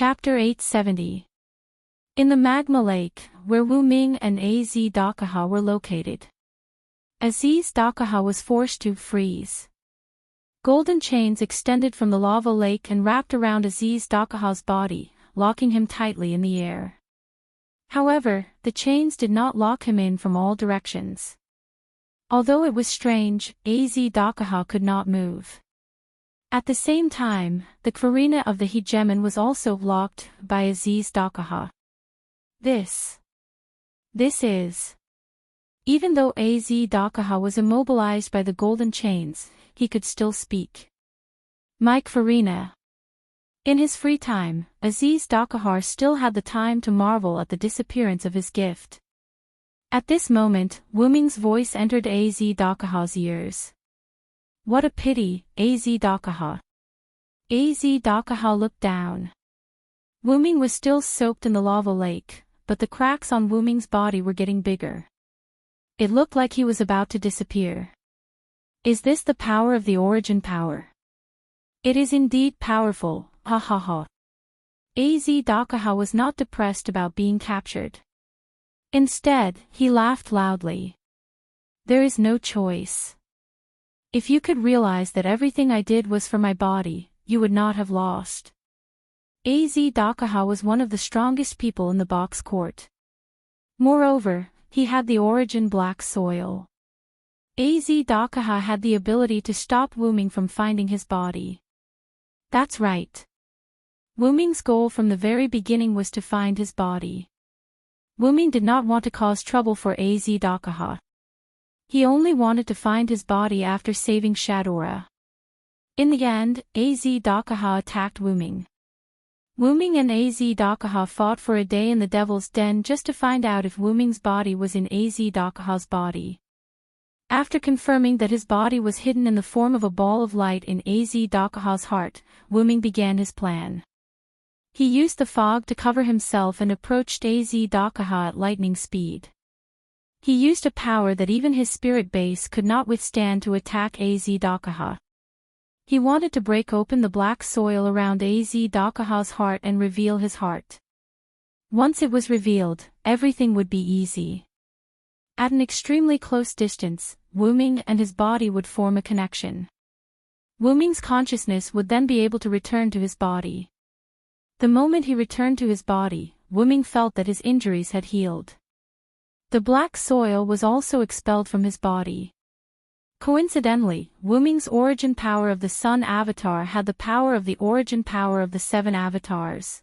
Chapter 870. In the magma lake, where Wu Ming and Az Dakaha were located, Aziz Dakaha was forced to freeze. Golden chains extended from the lava lake and wrapped around Aziz Dakaha's body, locking him tightly in the air. However, the chains did not lock him in from all directions. Although it was strange, Az Dakaha could not move. At the same time, the Karina of the hegemon was also locked by Aziz Dakaha. This is. Even though Az Dakaha was immobilized by the golden chains, he could still speak. My Karina. In his free time, Aziz Dakaha still had the time to marvel at the disappearance of his gift. At this moment, Wu Ming's voice entered Az Dakaha's ears. What a pity, Az Dakaha. Az Dakaha looked down. Wu Ming was still soaked in the lava lake, but the cracks on Wu Ming's body were getting bigger. It looked like he was about to disappear. Is this the power of the origin power? It is indeed powerful, ha ha ha. Az Dakaha was not depressed about being captured. Instead, he laughed loudly. There is no choice. If you could realize that everything I did was for my body, you would not have lost. Az Dakaha was one of the strongest people in the box court. Moreover, he had the origin black soil. Az Dakaha had the ability to stop Wu Ming from finding his body. That's right. Wu Ming's goal from the very beginning was to find his body. Wu Ming did not want to cause trouble for Az Dakaha. He only wanted to find his body after saving Shadora. In the end, Az Dakaha attacked Wu Ming. Wu Ming and Az Dakaha fought for a day in the Devil's Den just to find out if Wu Ming's body was in Az Dakaha's body. After confirming that his body was hidden in the form of a ball of light in Az Dakaha's heart, Wu Ming began his plan. He used the fog to cover himself and approached Az Dakaha at lightning speed. He used a power that even his spirit base could not withstand to attack Az Dakaha. He wanted to break open the black soil around Az Dakaha's heart and reveal his heart. Once it was revealed, everything would be easy. At an extremely close distance, Wu Ming and his body would form a connection. Wu Ming's consciousness would then be able to return to his body. The moment he returned to his body, Wu Ming felt that his injuries had healed. The black soil was also expelled from his body. Coincidentally, Wu Ming's origin power of the Sun Avatar had the power of the origin power of the 7 avatars.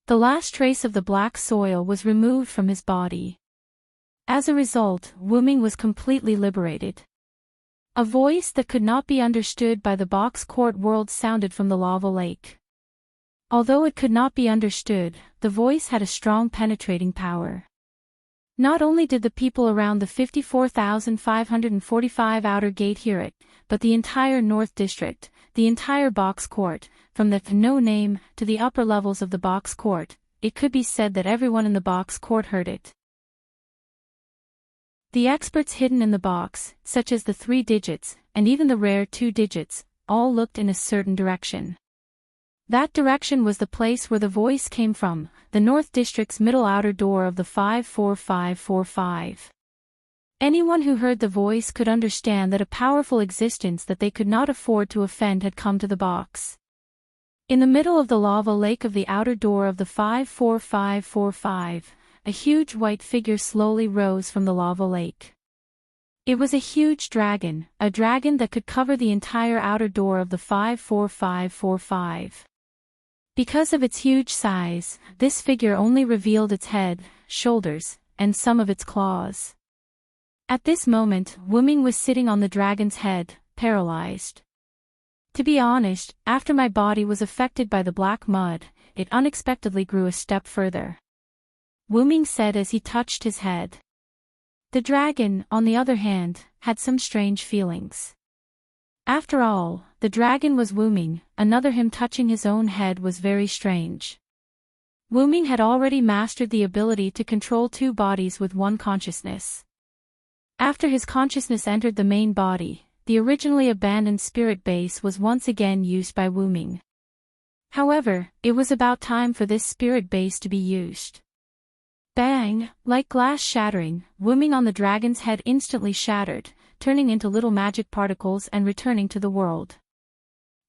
The last trace of the black soil was removed from his body. As a result, Wu Ming was completely liberated. A voice that could not be understood by the box court world sounded from the lava lake. Although it could not be understood, the voice had a strong penetrating power. Not only did the people around the 54,545 outer gate hear it, but the entire North District, the entire box court, from the no name to the upper levels of the box court, it could be said that everyone in the box court heard it. The experts hidden in the box, such as the 3 digits, and even the rare 2 digits, all looked in a certain direction. That direction was the place where the voice came from, the North District's middle outer door of the 54545. Anyone who heard the voice could understand that a powerful existence that they could not afford to offend had come to the box. In the middle of the lava lake of the outer door of the 54545, a huge white figure slowly rose from the lava lake. It was a huge dragon, a dragon that could cover the entire outer door of the 54545. Because of its huge size, this figure only revealed its head, shoulders, and some of its claws. At this moment, Wu Ming was sitting on the dragon's head, paralyzed. To be honest, after my body was affected by the black mud, it unexpectedly grew a step further. Wu Ming said as he touched his head. The dragon, on the other hand, had some strange feelings. After all, the dragon was Wu Ming, another him touching his own head was very strange. Wu Ming had already mastered the ability to control 2 bodies with one consciousness. After his consciousness entered the main body, the originally abandoned spirit base was once again used by Wu Ming. However, it was about time for this spirit base to be used. Bang! Like glass shattering, Wuming on the dragon's head instantly shattered, turning into little magic particles and returning to the world.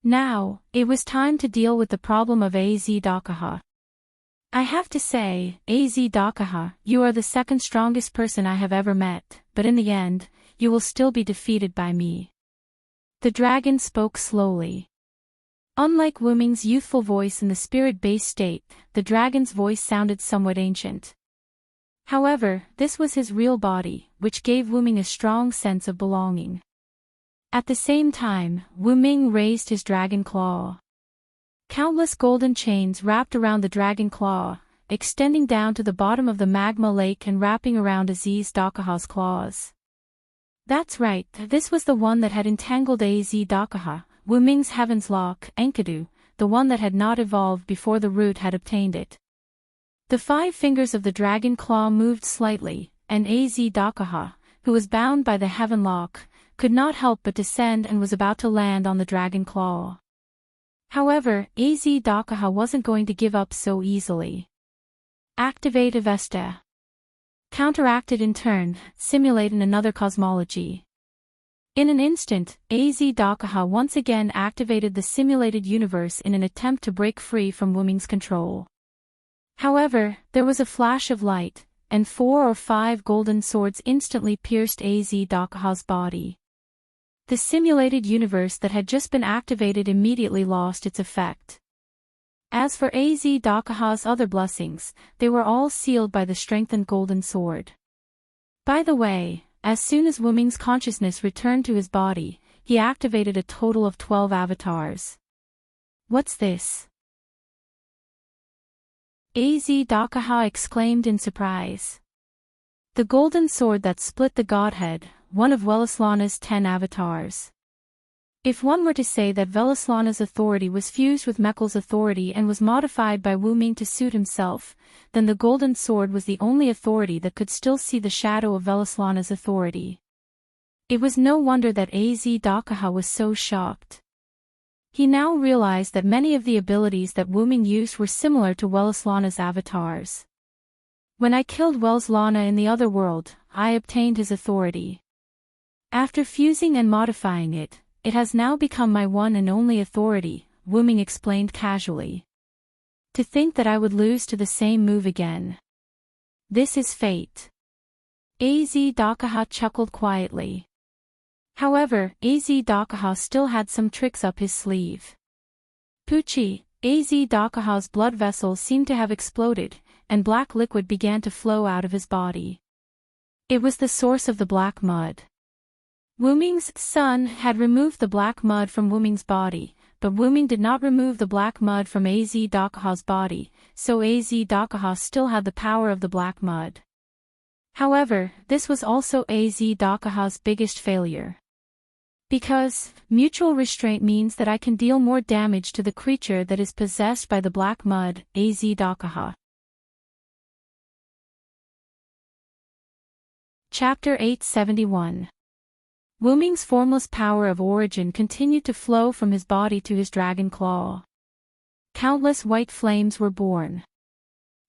Now, it was time to deal with the problem of Az Dakaha. I have to say, Az Dakaha, you are the second strongest person I have ever met, but in the end, you will still be defeated by me. The dragon spoke slowly. Unlike Wuming's youthful voice in the spirit-based state, the dragon's voice sounded somewhat ancient. However, this was his real body, which gave Wuming a strong sense of belonging. At the same time, Wuming raised his dragon claw. Countless golden chains wrapped around the dragon claw, extending down to the bottom of the magma lake and wrapping around Az Dakaha's claws. That's right, this was the one that had entangled Az Dakaha, Wuming's Heaven's Lock, Enkidu, the one that had not evolved before the root had obtained it. The 5 fingers of the dragon claw moved slightly, and Az Dakaha, who was bound by the Heaven Lock, could not help but descend and was about to land on the dragon claw. However, Az Dakaha wasn't going to give up so easily. Activate Avesta. Counteracted in turn, simulate in another cosmology. In an instant, Az Dakaha once again activated the simulated universe in an attempt to break free from Wuming's control. However, there was a flash of light, and 4 or 5 golden swords instantly pierced Az Dakaha's body. The simulated universe that had just been activated immediately lost its effect. As for Az Dakaha's other blessings, they were all sealed by the strengthened golden sword. By the way, as soon as Wuming's consciousness returned to his body, he activated a total of 12 avatars. What's this? Az Dakaha exclaimed in surprise. The golden sword that split the godhead, one of Welislana's 10 avatars. If one were to say that Velislana's authority was fused with Mekhal's authority and was modified by Wuming to suit himself, then the golden sword was the only authority that could still see the shadow of Velislana's authority. It was no wonder that Az Dakaha was so shocked. He now realized that many of the abilities that Wuming used were similar to Welislana's avatars. When I killed Welislana in the other world, I obtained his authority. After fusing and modifying it, it has now become my one and only authority, Wuming explained casually. To think that I would lose to the same move again. This is fate. Az Dakaha chuckled quietly. However, Az Dakaha still had some tricks up his sleeve. Pucci, Az Dakaha's blood vessels seemed to have exploded, and black liquid began to flow out of his body. It was the source of the black mud. Wuming's son had removed the black mud from Wuming's body, but Wuming did not remove the black mud from Az Dakaha's body, so Az Dakaha still had the power of the black mud. However, this was also Az Dakaha's biggest failure. Because mutual restraint means that I can deal more damage to the creature that is possessed by the black mud, Az Dakaha. Chapter 871. Wuming's formless power of origin continued to flow from his body to his dragon claw. Countless white flames were born.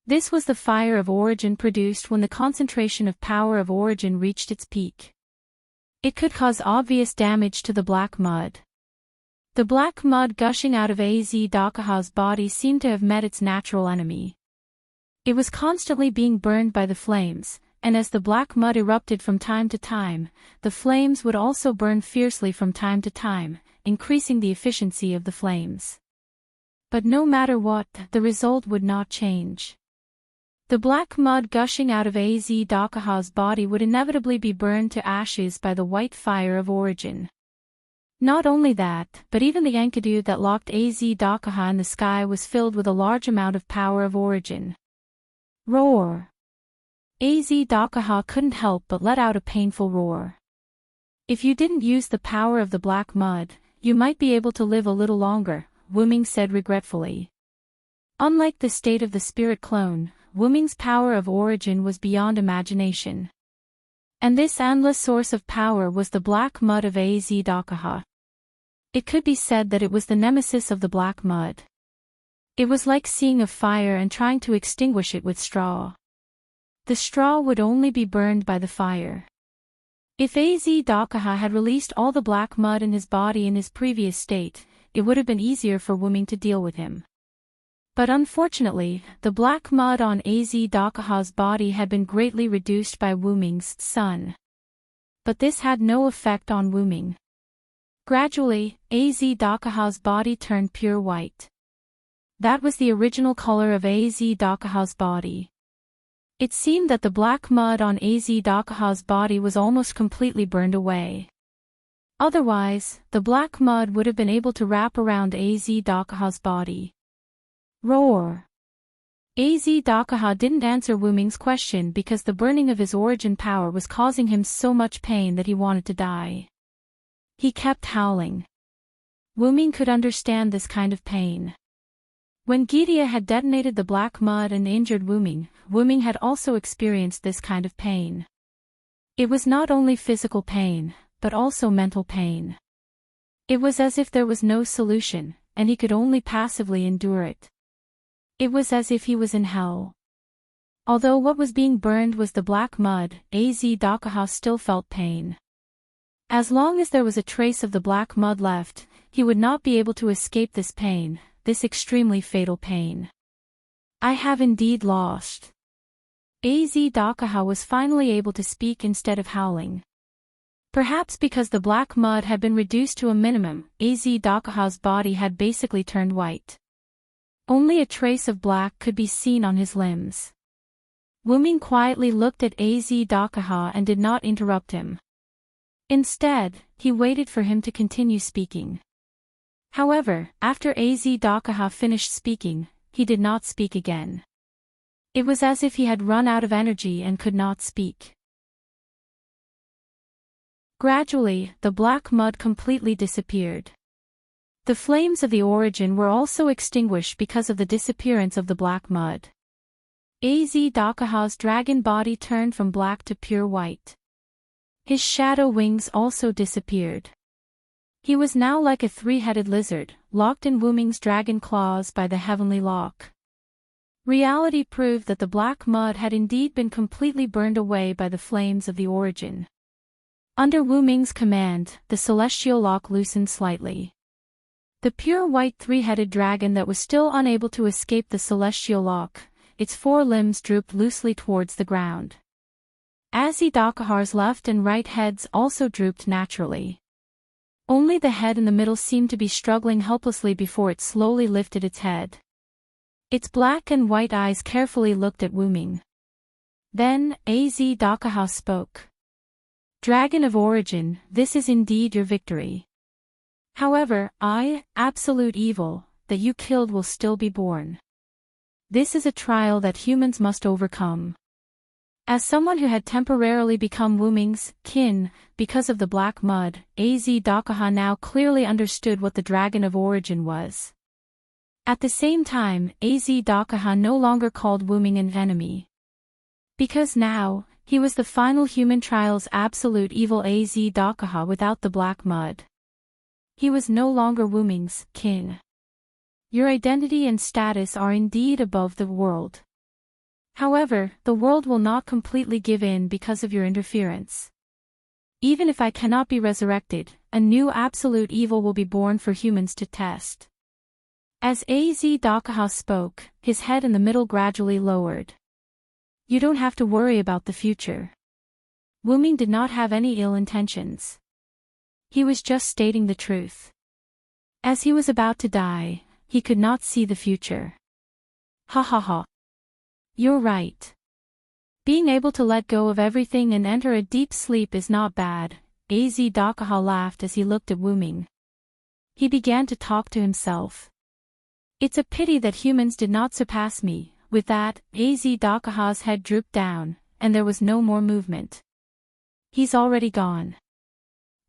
This was the fire of origin produced when the concentration of power of origin reached its peak. It could cause obvious damage to the black mud. The black mud gushing out of Az Dakaha's body seemed to have met its natural enemy. It was constantly being burned by the flames, and as the black mud erupted from time to time, the flames would also burn fiercely from time to time, increasing the efficiency of the flames. But no matter what, the result would not change. The black mud gushing out of Az Dakaha's body would inevitably be burned to ashes by the white fire of origin. Not only that, but even the Enkidu that locked Az Dakaha in the sky was filled with a large amount of power of origin. Roar! Az Dakaha couldn't help but let out a painful roar. If you didn't use the power of the black mud, you might be able to live a little longer, Wuming said regretfully. Unlike the state of the spirit clone, Wuming's power of origin was beyond imagination. And this endless source of power was the black mud of Az Dakaha. It could be said that it was the nemesis of the black mud. It was like seeing a fire and trying to extinguish it with straw. The straw would only be burned by the fire. If Az Dakaha had released all the black mud in his body in his previous state, it would have been easier for Wuming to deal with him. But unfortunately, the black mud on Az Dakaha's body had been greatly reduced by Wuming's sun. But this had no effect on Wuming. Gradually, Az Dakaha's body turned pure white. That was the original color of Az Dakaha's body. It seemed that the black mud on Az Dakaha's body was almost completely burned away. Otherwise, the black mud would have been able to wrap around Az Dakaha's body. Roar! Az Dakaha didn't answer Wuming's question because the burning of his origin power was causing him so much pain that he wanted to die. He kept howling. Wuming could understand this kind of pain. When Gidia had detonated the black mud and injured Wuming, Wuming had also experienced this kind of pain. It was not only physical pain, but also mental pain. It was as if there was no solution, and he could only passively endure it. It was as if he was in hell. Although what was being burned was the black mud, Az Dakaha still felt pain. As long as there was a trace of the black mud left, he would not be able to escape this pain, this extremely fatal pain. I have indeed lost. Az Dakaha was finally able to speak instead of howling. Perhaps because the black mud had been reduced to a minimum, Az Dakaha's body had basically turned white. Only a trace of black could be seen on his limbs. Wuming quietly looked at Az Dakaha and did not interrupt him. Instead, he waited for him to continue speaking. However, after Az Dakaha finished speaking, he did not speak again. It was as if he had run out of energy and could not speak. Gradually, the black mud completely disappeared. The flames of the origin were also extinguished because of the disappearance of the black mud. Az Dakaha's dragon body turned from black to pure white. His shadow wings also disappeared. He was now like a three-headed lizard, locked in Wuming's dragon claws by the heavenly lock. Reality proved that the black mud had indeed been completely burned away by the flames of the origin. Under Wuming's command, the celestial lock loosened slightly. The pure white three-headed dragon that was still unable to escape the celestial lock, its four limbs drooped loosely towards the ground. Az Dakaha's left and right heads also drooped naturally. Only the head in the middle seemed to be struggling helplessly before it slowly lifted its head. Its black and white eyes carefully looked at Wuming. Then, Az Dakaha spoke. Dragon of Origin, this is indeed your victory. However, absolute evil, that you killed will still be born. This is a trial that humans must overcome. As someone who had temporarily become Wuming's kin because of the black mud, Az Dakaha now clearly understood what the Dragon of Origin was. At the same time, Az Dakaha no longer called Wuming an enemy. Because now, he was the final human trial's absolute evil Az Dakaha without the black mud. He was no longer Wuming's kin. Your identity and status are indeed above the world. However, the world will not completely give in because of your interference. Even if I cannot be resurrected, a new absolute evil will be born for humans to test. As Az Dakaha spoke, his head in the middle gradually lowered. You don't have to worry about the future. Wuming did not have any ill intentions. He was just stating the truth. As he was about to die, he could not see the future. Ha ha ha. You're right. Being able to let go of everything and enter a deep sleep is not bad, Az Dakaha laughed as he looked at Wuming. He began to talk to himself. It's a pity that humans did not surpass me. With that, Az Dakaha's head drooped down, and there was no more movement. He's already gone.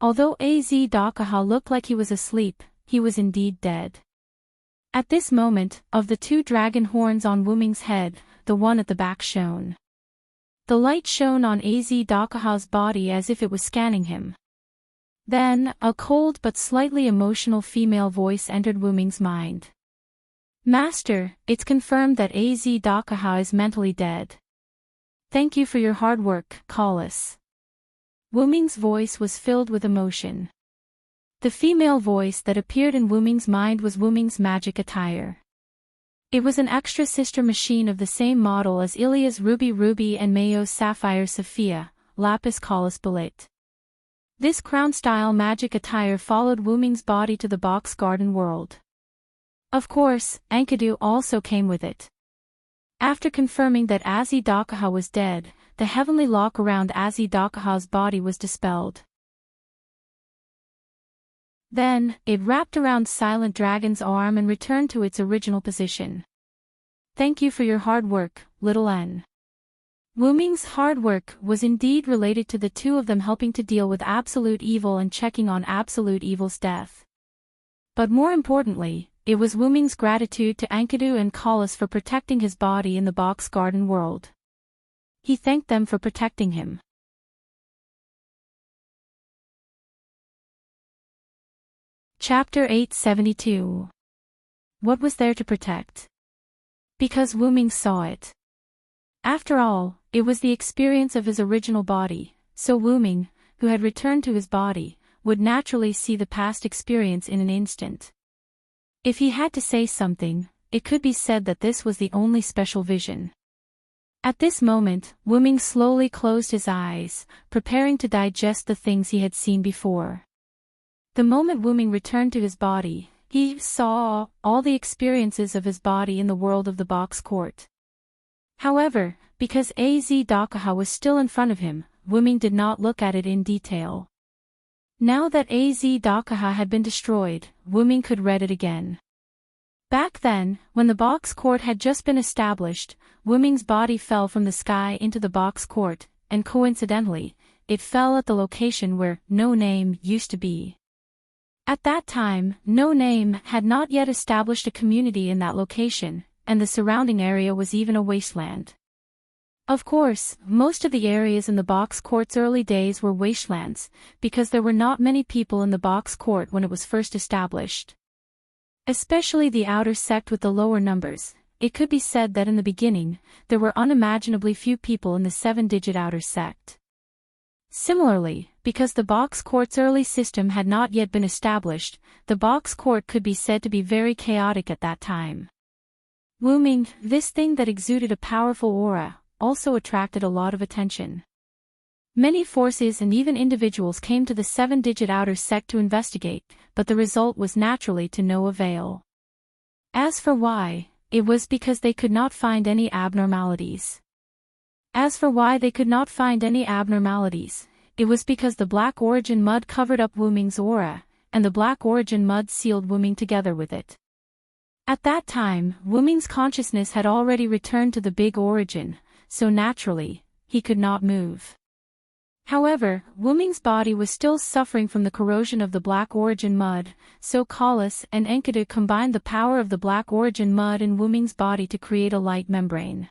Although Az Dakaha looked like he was asleep, he was indeed dead. At this moment, of the two dragon horns on Wuming's head, the one at the back shone. The light shone on Az Dakaha's body as if it was scanning him. Then, a cold but slightly emotional female voice entered Wuming's mind. Master, it's confirmed that AZ Dakaha is mentally dead. Thank you for your hard work, Collis. Wu Ming's voice was filled with emotion. The female voice that appeared in Wu Ming's mind was Wu Ming's magic attire. It was an extra sister machine of the same model as Ilia's Ruby and Mayo's Sapphire Sophia, Lapis Collis Bullet. This crown-style magic attire followed Wu Ming's body to the box garden world. Of course, Enkidu also came with it. After confirming that Azi Dakaha was dead, the heavenly lock around Azi Dakaha's body was dispelled. Then, it wrapped around Silent Dragon's arm and returned to its original position. Thank you for your hard work, little N. Wu Ming's hard work was indeed related to the two of them helping to deal with absolute evil and checking on absolute evil's death. But more importantly, it was Wu Ming's gratitude to Enkidu and Collis for protecting his body in the box garden world. He thanked them for protecting him. Chapter 872. What was there to protect? Because Wu Ming saw it. After all, it was the experience of his original body, so Wu Ming, who had returned to his body, would naturally see the past experience in an instant. If he had to say something, it could be said that this was the only special vision. At this moment, Wu Ming slowly closed his eyes, preparing to digest the things he had seen before. The moment Wu Ming returned to his body, he saw all the experiences of his body in the world of the box court. However, because AZ Dakaha was still in front of him, Wu Ming did not look at it in detail. Now that AZ Dakaha had been destroyed, Wu Ming could read it again. Back then, when the box court had just been established, Wu Ming's body fell from the sky into the box court, and coincidentally, it fell at the location where No Name used to be. At that time, No Name had not yet established a community in that location, and the surrounding area was even a wasteland. Of course, most of the areas in the box court's early days were wastelands, because there were not many people in the box court when it was first established. Especially the outer sect with the lower numbers, it could be said that in the beginning, there were unimaginably few people in the 7-digit outer sect. Similarly, because the box court's early system had not yet been established, the box court could be said to be very chaotic at that time. Wu Ming, this thing that exuded a powerful aura, also attracted a lot of attention. Many forces and even individuals came to the 7-digit outer sect to investigate, but the result was naturally to no avail. As for why, it was because they could not find any abnormalities. It was because the Black Origin Mud covered up Wu Ming's aura, and the Black Origin Mud sealed Wu Ming together with it. At that time, Wu Ming's consciousness had already returned to the Big Origin, so naturally, he could not move. However, Wu Ming's body was still suffering from the corrosion of the Black Origin Mud, so Collis and Enkidu combined the power of the Black Origin Mud in Wu Ming's body to create a light membrane.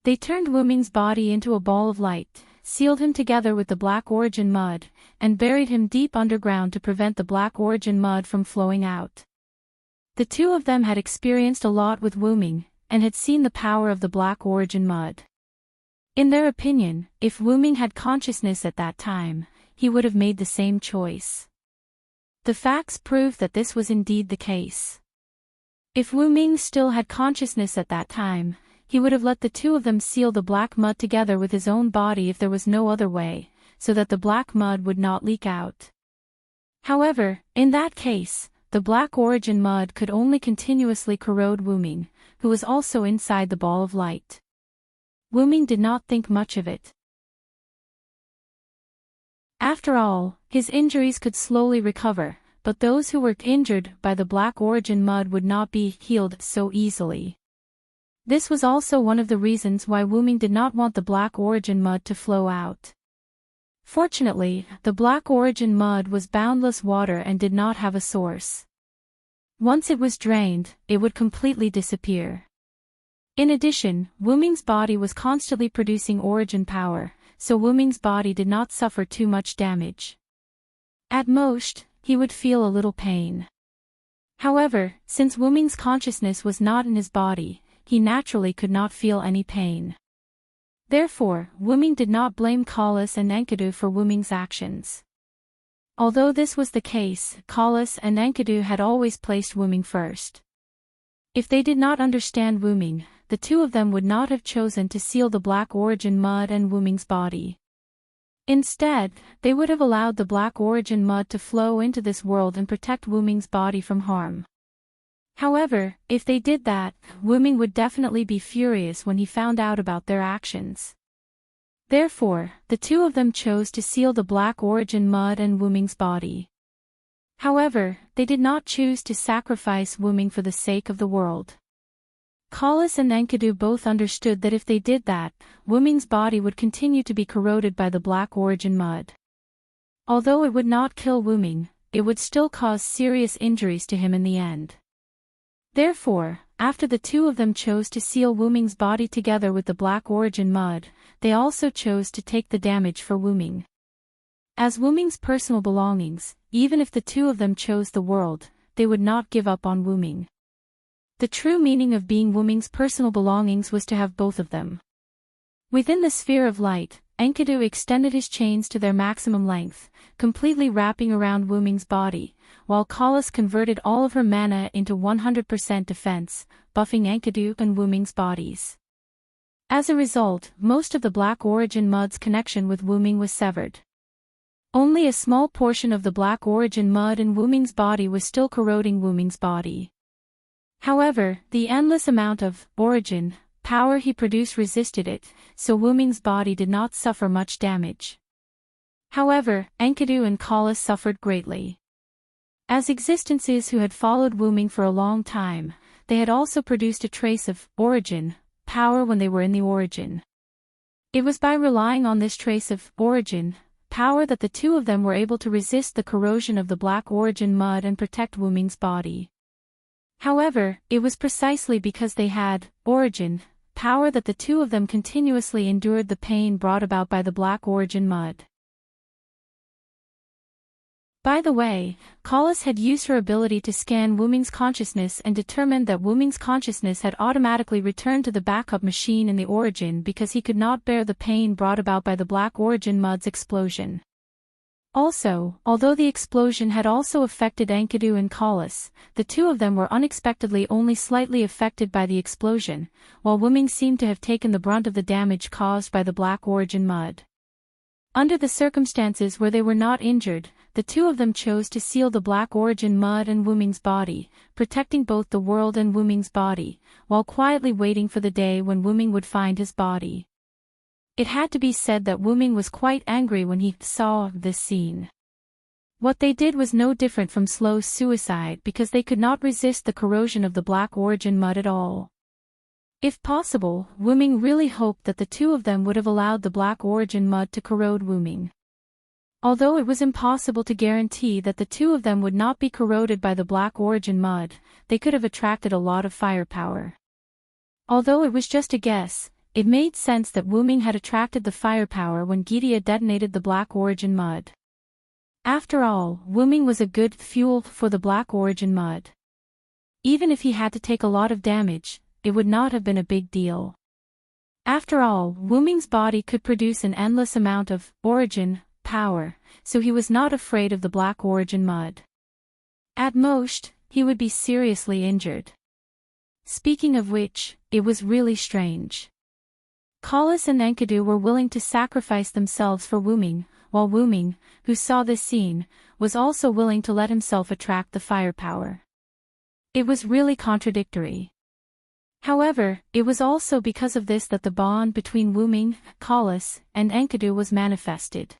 They turned Wu Ming's body into a ball of light, sealed him together with the Black Origin Mud, and buried him deep underground to prevent the Black Origin Mud from flowing out. The two of them had experienced a lot with Wu Ming, and had seen the power of the Black Origin Mud. In their opinion, if Wu Ming had consciousness at that time, he would have made the same choice. The facts prove that this was indeed the case. If Wu Ming still had consciousness at that time, he would have let the two of them seal the black mud together with his own body if there was no other way, so that the black mud would not leak out. However, in that case, the Black Origin Mud could only continuously corrode Wu Ming, who was also inside the ball of light. Wu Ming did not think much of it. After all, his injuries could slowly recover, but those who were injured by the Black Origin Mud would not be healed so easily. This was also one of the reasons why Wu Ming did not want the Black Origin Mud to flow out. Fortunately, the Black Origin Mud was boundless water and did not have a source. Once it was drained, it would completely disappear. In addition, Wu Ming's body was constantly producing origin power, so Wu Ming's body did not suffer too much damage. At most, he would feel a little pain. However, since Wu Ming's consciousness was not in his body, he naturally could not feel any pain. Therefore, Wu Ming did not blame Kalas and Enkidu for Wu Ming's actions. Although this was the case, Kalas and Enkidu had always placed Wu Ming first. If they did not understand Wu Ming, the two of them would not have chosen to seal the Black Origin mud and Wu Ming's body. Instead, they would have allowed the Black Origin mud to flow into this world and protect Wu Ming's body from harm. However, if they did that, Wu Ming would definitely be furious when he found out about their actions. Therefore, the two of them chose to seal the Black Origin mud and Wu Ming's body. However, they did not choose to sacrifice Wu Ming for the sake of the world. Kalas and Enkidu both understood that if they did that, Wu Ming's body would continue to be corroded by the Black Origin mud. Although it would not kill Wu Ming, it would still cause serious injuries to him in the end. Therefore, after the two of them chose to seal Wu Ming's body together with the Black Origin mud, they also chose to take the damage for Wu Ming. As Wu Ming's personal belongings, even if the two of them chose the world, they would not give up on Wu Ming. The true meaning of being Wu Ming's personal belongings was to have both of them. Within the sphere of light, Enkidu extended his chains to their maximum length, completely wrapping around Wu Ming's body, while Kalas converted all of her mana into 100% defense, buffing Enkidu and Wu Ming's bodies. As a result, most of the Black Origin mud's connection with Wu Ming was severed. Only a small portion of the Black Origin mud in Wu Ming's body was still corroding Wu Ming's body. However, the endless amount of origin power he produced resisted it, so Wu Ming's body did not suffer much damage. However, Enkidu and Kalas suffered greatly. As existences who had followed Wu Ming for a long time, they had also produced a trace of origin power when they were in the origin. It was by relying on this trace of origin power that the two of them were able to resist the corrosion of the Black Origin mud and protect Wu Ming's body. However, it was precisely because they had origin power that the two of them continuously endured the pain brought about by the Black Origin mud. By the way, Kalas had used her ability to scan Wu Ming's consciousness and determined that Wu Ming's consciousness had automatically returned to the backup machine in the origin because he could not bear the pain brought about by the Black Origin mud's explosion. Also, although the explosion had also affected Enkidu and Kalas, the two of them were unexpectedly only slightly affected by the explosion, while Wu Ming seemed to have taken the brunt of the damage caused by the Black Origin mud. Under the circumstances where they were not injured, the two of them chose to seal the Black Origin mud and Wu Ming's body, protecting both the world and Wu Ming's body, while quietly waiting for the day when Wu Ming would find his body. It had to be said that Wu Ming was quite angry when he saw this scene. What they did was no different from slow suicide because they could not resist the corrosion of the Black Origin mud at all. If possible, Wu Ming really hoped that the two of them would have allowed the Black Origin mud to corrode Wu Ming. Although it was impossible to guarantee that the two of them would not be corroded by the Black Origin mud, they could have attracted a lot of firepower. Although it was just a guess, it made sense that Wu Ming had attracted the firepower when Gidia detonated the Black Origin mud. After all, Wu Ming was a good fuel for the Black Origin mud. Even if he had to take a lot of damage, it would not have been a big deal. After all, Wu Ming's body could produce an endless amount of origin power, so he was not afraid of the Black Origin mud. At most, he would be seriously injured. Speaking of which, it was really strange. Kalas and Enkidu were willing to sacrifice themselves for Wu Ming, while Wu Ming, who saw this scene, was also willing to let himself attract the firepower. It was really contradictory. However, it was also because of this that the bond between Wu Ming, Kalas, and Enkidu was manifested.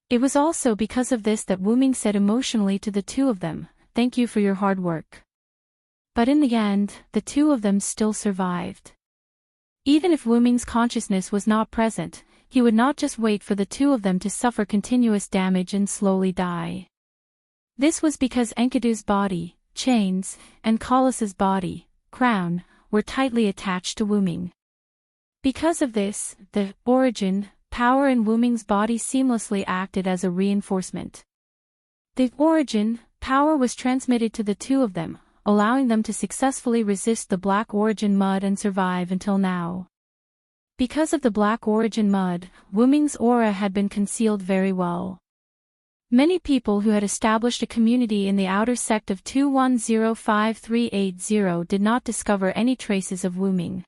It was also because of this that Wu Ming said emotionally to the two of them, "Thank you for your hard work." But in the end, the two of them still survived. Even if Wu Ming's consciousness was not present, he would not just wait for the two of them to suffer continuous damage and slowly die. This was because Enkidu's body, chains, and Kalas's body, crown, were tightly attached to Wu Ming. Because of this, the origin power in Wu Ming's body seamlessly acted as a reinforcement. The origin power was transmitted to the two of them, allowing them to successfully resist the Black Origin mud and survive until now. Because of the Black Origin mud, Wuming's aura had been concealed very well. Many people who had established a community in the outer sect of 2105380 did not discover any traces of Wuming.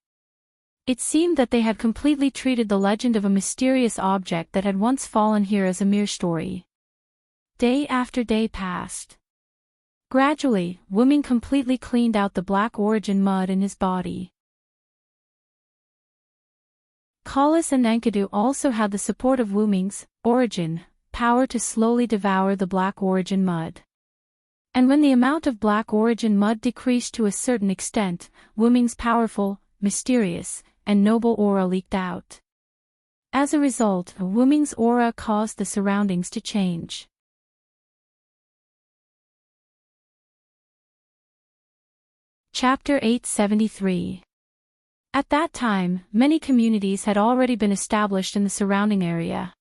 It seemed that they had completely treated the legend of a mysterious object that had once fallen here as a mere story. Day after day passed. Gradually, Wuming completely cleaned out the Black Origin mud in his body. Collis and Enkidu also had the support of Wuming's origin power to slowly devour the Black Origin mud. And when the amount of Black Origin mud decreased to a certain extent, Wuming's powerful, mysterious, and noble aura leaked out. As a result, Wuming's aura caused the surroundings to change. Chapter 873. At that time, many communities had already been established in the surrounding area.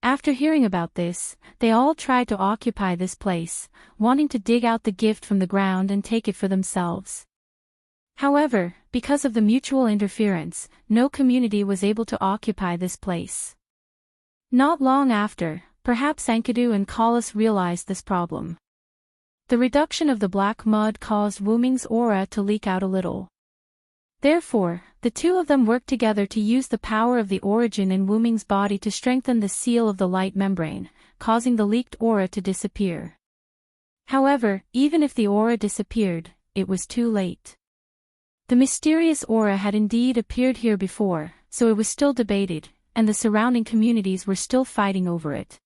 After hearing about this, they all tried to occupy this place, wanting to dig out the gift from the ground and take it for themselves. However, because of the mutual interference, no community was able to occupy this place. Not long after, perhaps Enkidu and Collis realized this problem. The reduction of the black mud caused Wuming's aura to leak out a little. Therefore, the two of them worked together to use the power of the origin in Wuming's body to strengthen the seal of the light membrane, causing the leaked aura to disappear. However, even if the aura disappeared, it was too late. The mysterious aura had indeed appeared here before, so it was still debated, and the surrounding communities were still fighting over it.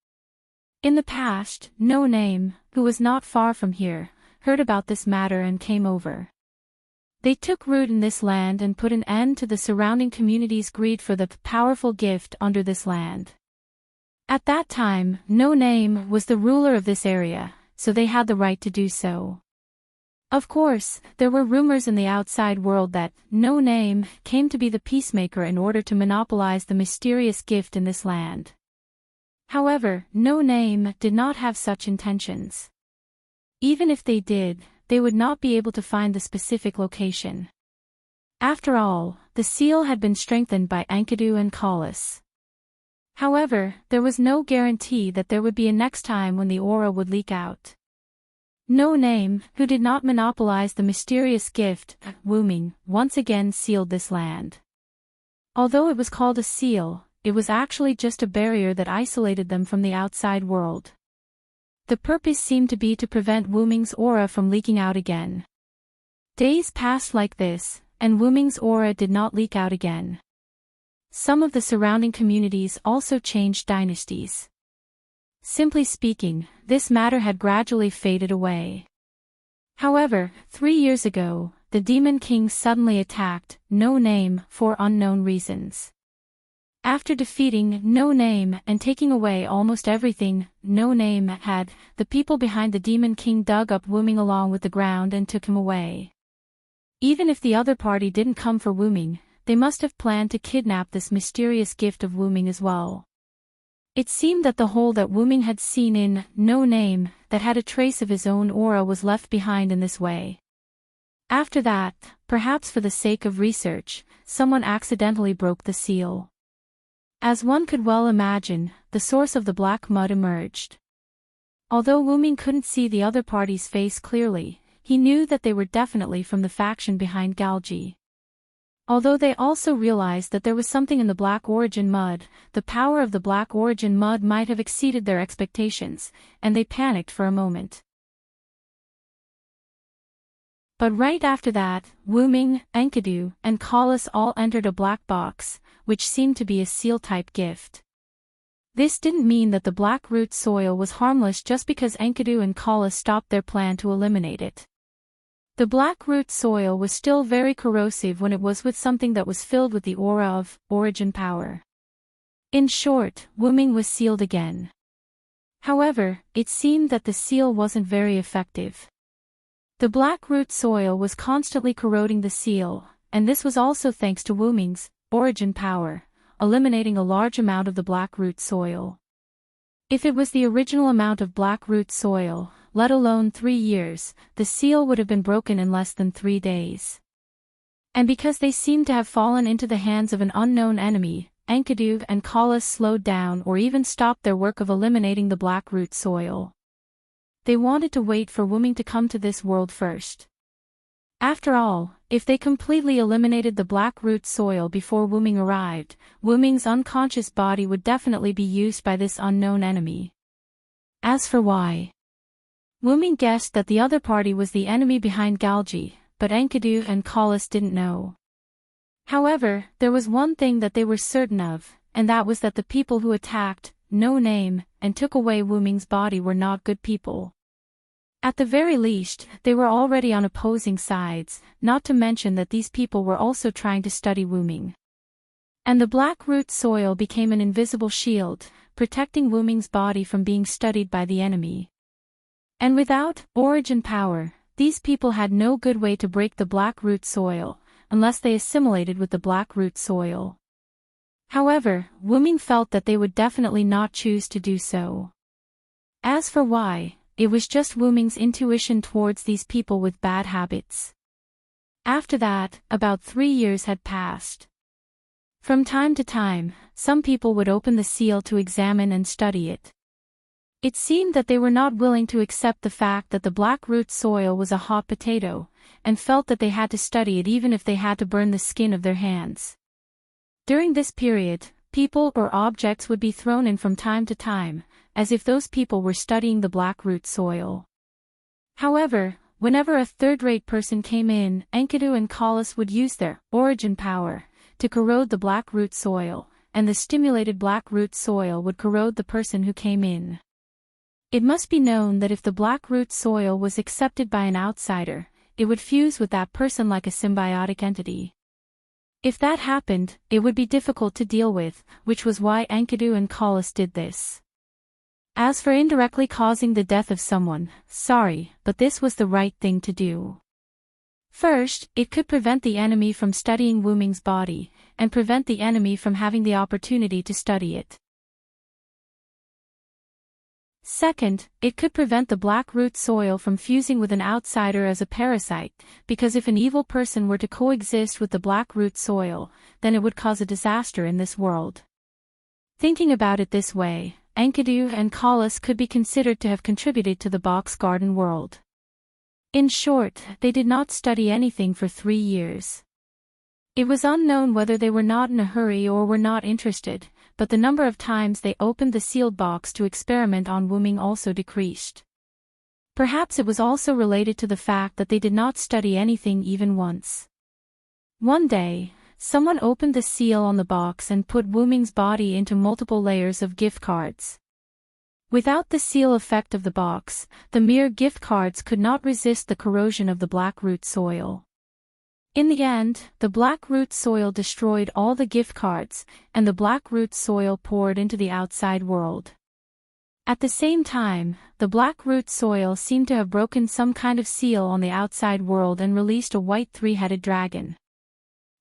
In the past, No Name, who was not far from here, heard about this matter and came over. They took root in this land and put an end to the surrounding community's greed for the powerful gift under this land. At that time, No Name was the ruler of this area, so they had the right to do so. Of course, there were rumors in the outside world that No Name came to be the peacemaker in order to monopolize the mysterious gift in this land. However, No Name did not have such intentions. Even if they did, they would not be able to find the specific location. After all, the seal had been strengthened by Enkidu and Collis. However, there was no guarantee that there would be a next time when the aura would leak out. No Name, who did not monopolize the mysterious gift, Wuming, once again sealed this land. Although it was called a seal, it was actually just a barrier that isolated them from the outside world. The purpose seemed to be to prevent Wuming's aura from leaking out again. Days passed like this, and Wuming's aura did not leak out again. Some of the surrounding communities also changed dynasties. Simply speaking, this matter had gradually faded away. However, 3 years ago, the Demon King suddenly attacked No Name for unknown reasons. After defeating No Name and taking away almost everything No Name had, the people behind the Demon King dug up Wuming along with the ground and took him away. Even if the other party didn't come for Wuming, they must have planned to kidnap this mysterious gift of Wuming as well. It seemed that the hole that Wuming had seen in No Name that had a trace of his own aura was left behind in this way. After that, perhaps for the sake of research, someone accidentally broke the seal. As one could well imagine, the source of the black mud emerged. Although Wuming couldn't see the other party's face clearly, he knew that they were definitely from the faction behind Galji. Although they also realized that there was something in the Black Origin mud, the power of the Black Origin mud might have exceeded their expectations, and they panicked for a moment. But right after that, Wuming, Enkidu, and Collis all entered a black box, which seemed to be a seal-type gift. This didn't mean that the black root soil was harmless just because Enkidu and Collis stopped their plan to eliminate it. The black root soil was still very corrosive when it was with something that was filled with the aura of origin power. In short, Wuming was sealed again. However, it seemed that the seal wasn't very effective. The black root soil was constantly corroding the seal, and this was also thanks to Wuming's origin power, eliminating a large amount of the black root soil. If it was the original amount of black root soil, let alone 3 years, the seal would have been broken in less than 3 days. And because they seemed to have fallen into the hands of an unknown enemy, Enkidu and Collis slowed down or even stopped their work of eliminating the blackroot soil. They wanted to wait for Wuming to come to this world first. After all, if they completely eliminated the blackroot soil before Wuming arrived, Wuming's unconscious body would definitely be used by this unknown enemy. As for why, Wuming guessed that the other party was the enemy behind Galji, but Enkidu and Collis didn't know. However, there was one thing that they were certain of, and that was that the people who attacked, No Name, and took away Wuming's body were not good people. At the very least, they were already on opposing sides, not to mention that these people were also trying to study Wuming. And the blackroot soil became an invisible shield, protecting Wuming's body from being studied by the enemy. And without origin power, these people had no good way to break the blackroot soil, unless they assimilated with the blackroot soil. However, Wuming felt that they would definitely not choose to do so. As for why, it was just Wuming's intuition towards these people with bad habits. After that, about 3 years had passed. From time to time, some people would open the seal to examine and study it. It seemed that they were not willing to accept the fact that the blackroot soil was a hot potato, and felt that they had to study it even if they had to burn the skin of their hands. During this period, people or objects would be thrown in from time to time, as if those people were studying the blackroot soil. However, whenever a third-rate person came in, Enkidu and Collis would use their origin power to corrode the blackroot soil, and the stimulated blackroot soil would corrode the person who came in. It must be known that if the blackroot soil was accepted by an outsider, it would fuse with that person like a symbiotic entity. If that happened, it would be difficult to deal with, which was why Enkidu and Collis did this. As for indirectly causing the death of someone, sorry, but this was the right thing to do. First, it could prevent the enemy from studying Wuming's body, and prevent the enemy from having the opportunity to study it. Second, it could prevent the blackroot soil from fusing with an outsider as a parasite, because if an evil person were to coexist with the blackroot soil, then it would cause a disaster in this world. Thinking about it this way, Enkidu and Collis could be considered to have contributed to the box garden world. In short, they did not study anything for 3 years. It was unknown whether they were not in a hurry or were not interested, but the number of times they opened the sealed box to experiment on Wuming also decreased. Perhaps it was also related to the fact that they did not study anything even once. One day, someone opened the seal on the box and put Wuming's body into multiple layers of gift cards. Without the seal effect of the box, the mere gift cards could not resist the corrosion of the blackroot soil. In the end, the blackroot soil destroyed all the gift cards, and the blackroot soil poured into the outside world. At the same time, the blackroot soil seemed to have broken some kind of seal on the outside world and released a white three-headed dragon.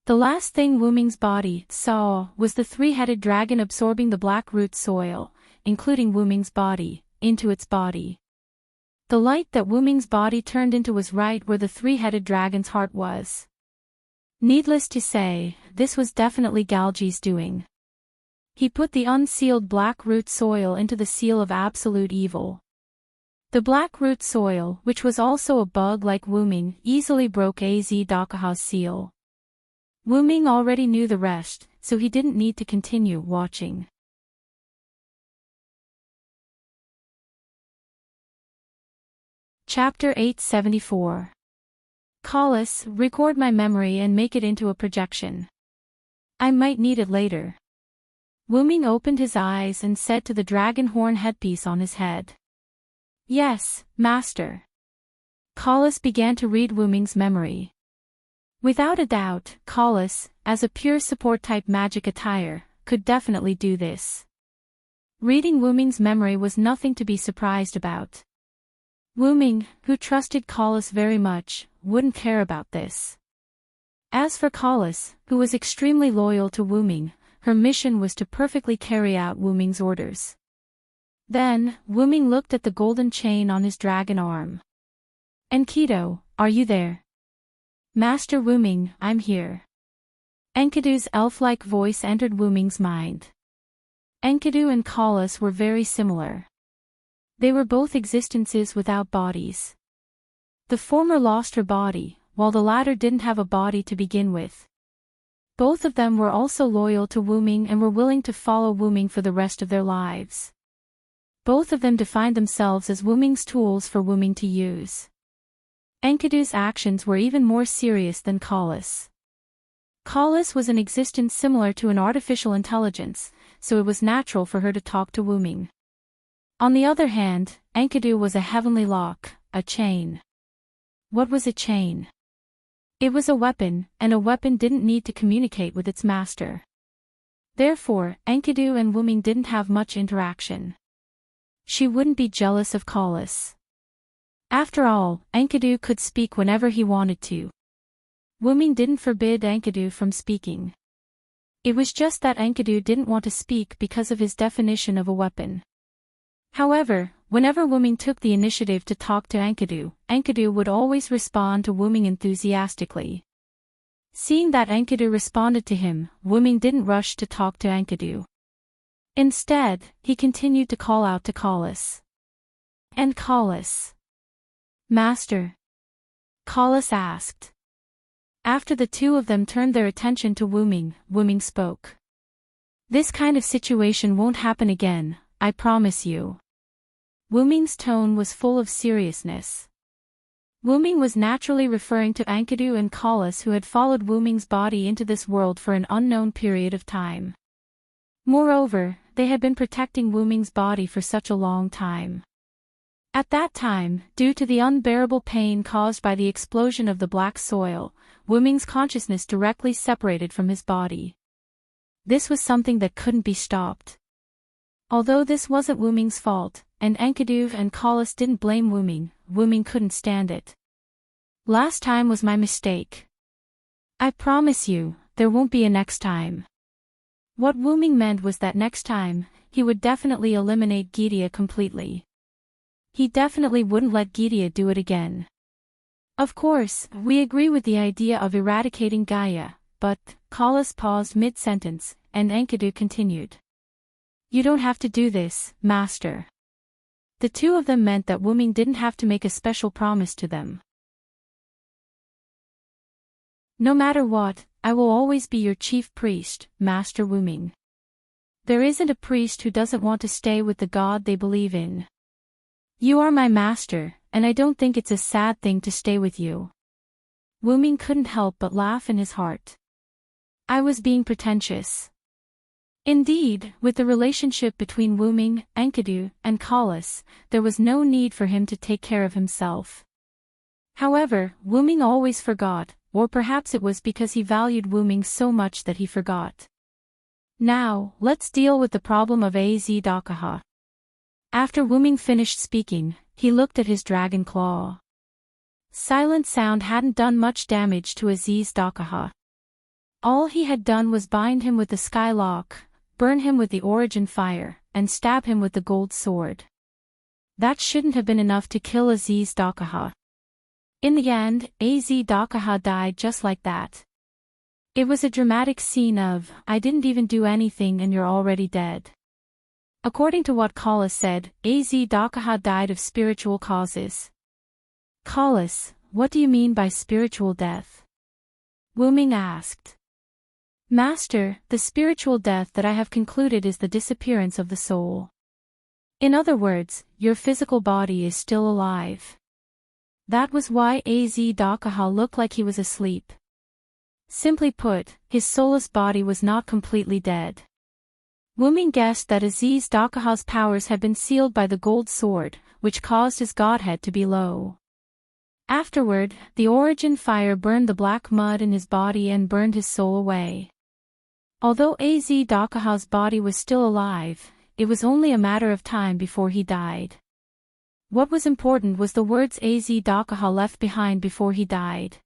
The last thing Wuming's body saw was the three-headed dragon absorbing the blackroot soil, including Wuming's body, into its body. The light that Wuming's body turned into was right where the three-headed dragon's heart was. Needless to say, this was definitely Galji's doing. He put the unsealed blackroot soil into the seal of absolute evil. The blackroot soil, which was also a bug like Wuming, easily broke Az Dakaha's seal. Wuming already knew the rest, so he didn't need to continue watching. Chapter 874. Collis, record my memory and make it into a projection. I might need it later. Wuming opened his eyes and said to the dragon horn headpiece on his head. Yes, master. Collis began to read Wuming's memory. Without a doubt, Collis, as a pure support-type magic attire, could definitely do this. Reading Wuming's memory was nothing to be surprised about. Wuming, who trusted Collis very much, wouldn't care about this. As for Collis, who was extremely loyal to Wuming, her mission was to perfectly carry out Wuming's orders. Then, Wuming looked at the golden chain on his dragon arm. Enkidu, are you there? Master Wuming, I'm here. Enkidu's elf-like voice entered Wuming's mind. Enkidu and Kalas were very similar. They were both existences without bodies. The former lost her body, while the latter didn't have a body to begin with. Both of them were also loyal to Wuming and were willing to follow Wuming for the rest of their lives. Both of them defined themselves as Wuming's tools for Wuming to use. Enkidu's actions were even more serious than Kalas. Kalas was an existence similar to an artificial intelligence, so it was natural for her to talk to Wuming. On the other hand, Enkidu was a heavenly lock, a chain. What was a chain? It was a weapon, and a weapon didn't need to communicate with its master. Therefore, Enkidu and Wuming didn't have much interaction. She wouldn't be jealous of Kalas. After all, Enkidu could speak whenever he wanted to. Wuming didn't forbid Enkidu from speaking. It was just that Enkidu didn't want to speak because of his definition of a weapon. However, whenever Wuming took the initiative to talk to Enkidu, Enkidu would always respond to Wuming enthusiastically. Seeing that Enkidu responded to him, Wuming didn't rush to talk to Enkidu. Instead, he continued to call out to Kalas. And Kalas. Master? Kalas asked. After the two of them turned their attention to Wuming, Wuming spoke. This kind of situation won't happen again, I promise you. Wuming's tone was full of seriousness. Wuming was naturally referring to Enkidu and Kalas, who had followed Wuming's body into this world for an unknown period of time. Moreover, they had been protecting Wuming's body for such a long time. At that time, due to the unbearable pain caused by the explosion of the black soil, Wuming's consciousness directly separated from his body. This was something that couldn't be stopped. Although this wasn't Wuming's fault, and Enkidu and Kalas didn't blame Wuming, Wuming couldn't stand it. Last time was my mistake. I promise you, there won't be a next time. What Wuming meant was that next time, he would definitely eliminate Gydia completely. He definitely wouldn't let Gydia do it again. Of course, we agree with the idea of eradicating Gaia, but, Kalas paused mid-sentence, and Enkidu continued. You don't have to do this, Master. The two of them meant that Wuming didn't have to make a special promise to them. No matter what, I will always be your chief priest, Master Wuming. There isn't a priest who doesn't want to stay with the god they believe in. You are my master, and I don't think it's a sad thing to stay with you. Wuming couldn't help but laugh in his heart. I was being pretentious. Indeed, with the relationship between Wuming, Enkidu, and Kalas, there was no need for him to take care of himself. However, Wuming always forgot, or perhaps it was because he valued Wuming so much that he forgot. Now, let's deal with the problem of Azdakaha. After Wuming finished speaking, he looked at his dragon claw. Silent sound hadn't done much damage to Azdakaha. All he had done was bind him with the skylock, burn him with the origin fire, and stab him with the gold sword. That shouldn't have been enough to kill Azdakaha. In the end, Azdakaha died just like that. It was a dramatic scene of, I didn't even do anything and you're already dead. According to what Kalas said, Azdakaha died of spiritual causes. Kalas, what do you mean by spiritual death? Wuming asked. Master, the spiritual death that I have concluded is the disappearance of the soul. In other words, your physical body is still alive. That was why Azdakaha looked like he was asleep. Simply put, his soulless body was not completely dead. Wuming guessed that Azdakaha's powers had been sealed by the gold sword, which caused his godhead to be low. Afterward, the origin fire burned the black mud in his body and burned his soul away. Although Azdakaha's body was still alive, it was only a matter of time before he died. What was important was the words Azdakaha left behind before he died.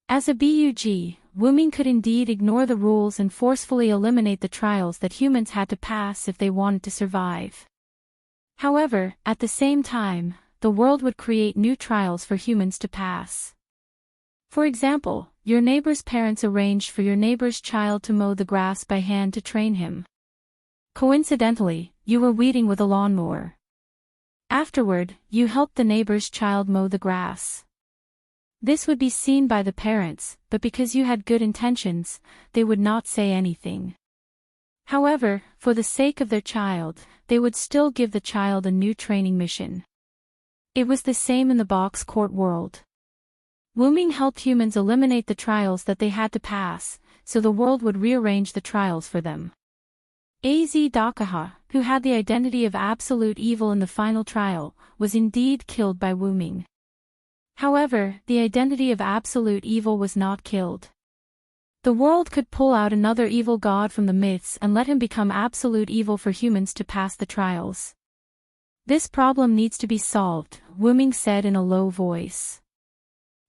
As a bug, Wuming could indeed ignore the rules and forcefully eliminate the trials that humans had to pass if they wanted to survive. However, at the same time, the world would create new trials for humans to pass. For example, your neighbor's parents arranged for your neighbor's child to mow the grass by hand to train him. Coincidentally, you were weeding with a lawnmower. Afterward, you helped the neighbor's child mow the grass. This would be seen by the parents, but because you had good intentions, they would not say anything. However, for the sake of their child, they would still give the child a new training mission. It was the same in the box court world. Wuming helped humans eliminate the trials that they had to pass, so the world would rearrange the trials for them. Az Dakaha, who had the identity of absolute evil in the final trial, was indeed killed by Wuming. However, the identity of absolute evil was not killed. The world could pull out another evil god from the myths and let him become absolute evil for humans to pass the trials. This problem needs to be solved, Wuming said in a low voice.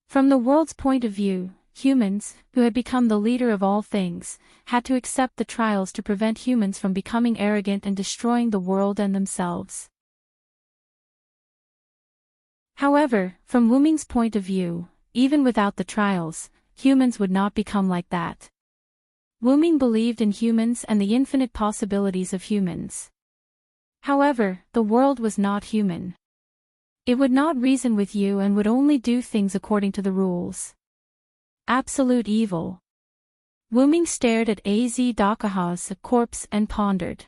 From the world's point of view, humans, who had become the leader of all things, had to accept the trials to prevent humans from becoming arrogant and destroying the world and themselves. However, from Wuming's point of view, even without the trials, humans would not become like that. Wuming believed in humans and the infinite possibilities of humans. However, the world was not human. It would not reason with you and would only do things according to the rules. Absolute evil. Wuming stared at Az Dakaha's corpse and pondered.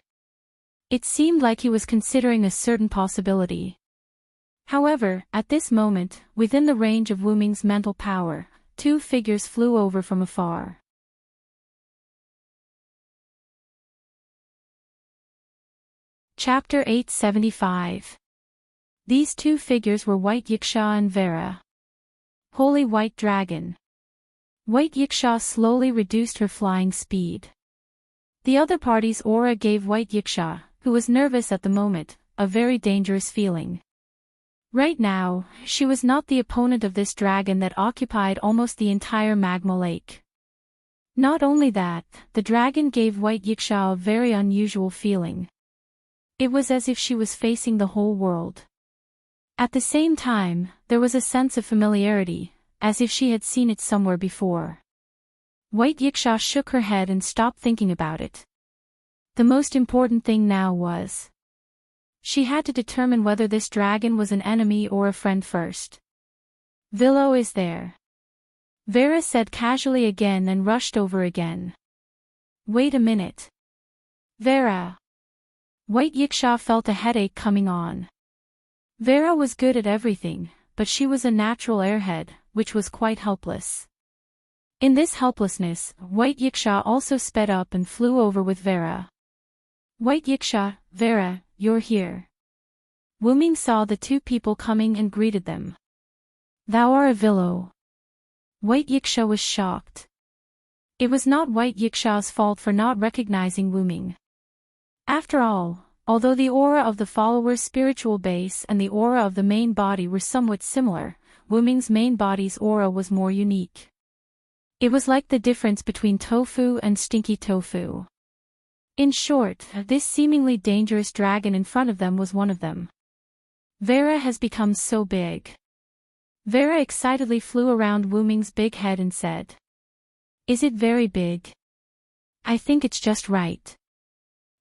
It seemed like he was considering a certain possibility. However, at this moment, within the range of Wuming's mental power, two figures flew over from afar. Chapter 875. These two figures were White Yiksha and Vera. Holy White Dragon. White Yiksha slowly reduced her flying speed. The other party's aura gave White Yiksha, who was nervous at the moment, a very dangerous feeling. Right now, she was not the opponent of this dragon that occupied almost the entire magma lake. Not only that, the dragon gave White Yiksha a very unusual feeling. It was as if she was facing the whole world. At the same time, there was a sense of familiarity, as if she had seen it somewhere before. White Yiksha shook her head and stopped thinking about it. The most important thing now was, she had to determine whether this dragon was an enemy or a friend first. Villo is there. Vera said casually again and rushed over again. Wait a minute. Vera. White Yiksha felt a headache coming on. Vera was good at everything, but she was a natural airhead, which was quite helpless. In this helplessness, White Yiksha also sped up and flew over with Vera. White Yiksha, Vera, you're here. Wuming saw the two people coming and greeted them. Thou art a Villo. White Yiksha was shocked. It was not White Yiksha's fault for not recognizing Wuming. After all, although the aura of the follower's spiritual base and the aura of the main body were somewhat similar, Wuming's main body's aura was more unique. It was like the difference between tofu and stinky tofu. In short, this seemingly dangerous dragon in front of them was one of them. Vera has become so big. Vera excitedly flew around Wuming's big head and said. Is it very big? I think it's just right.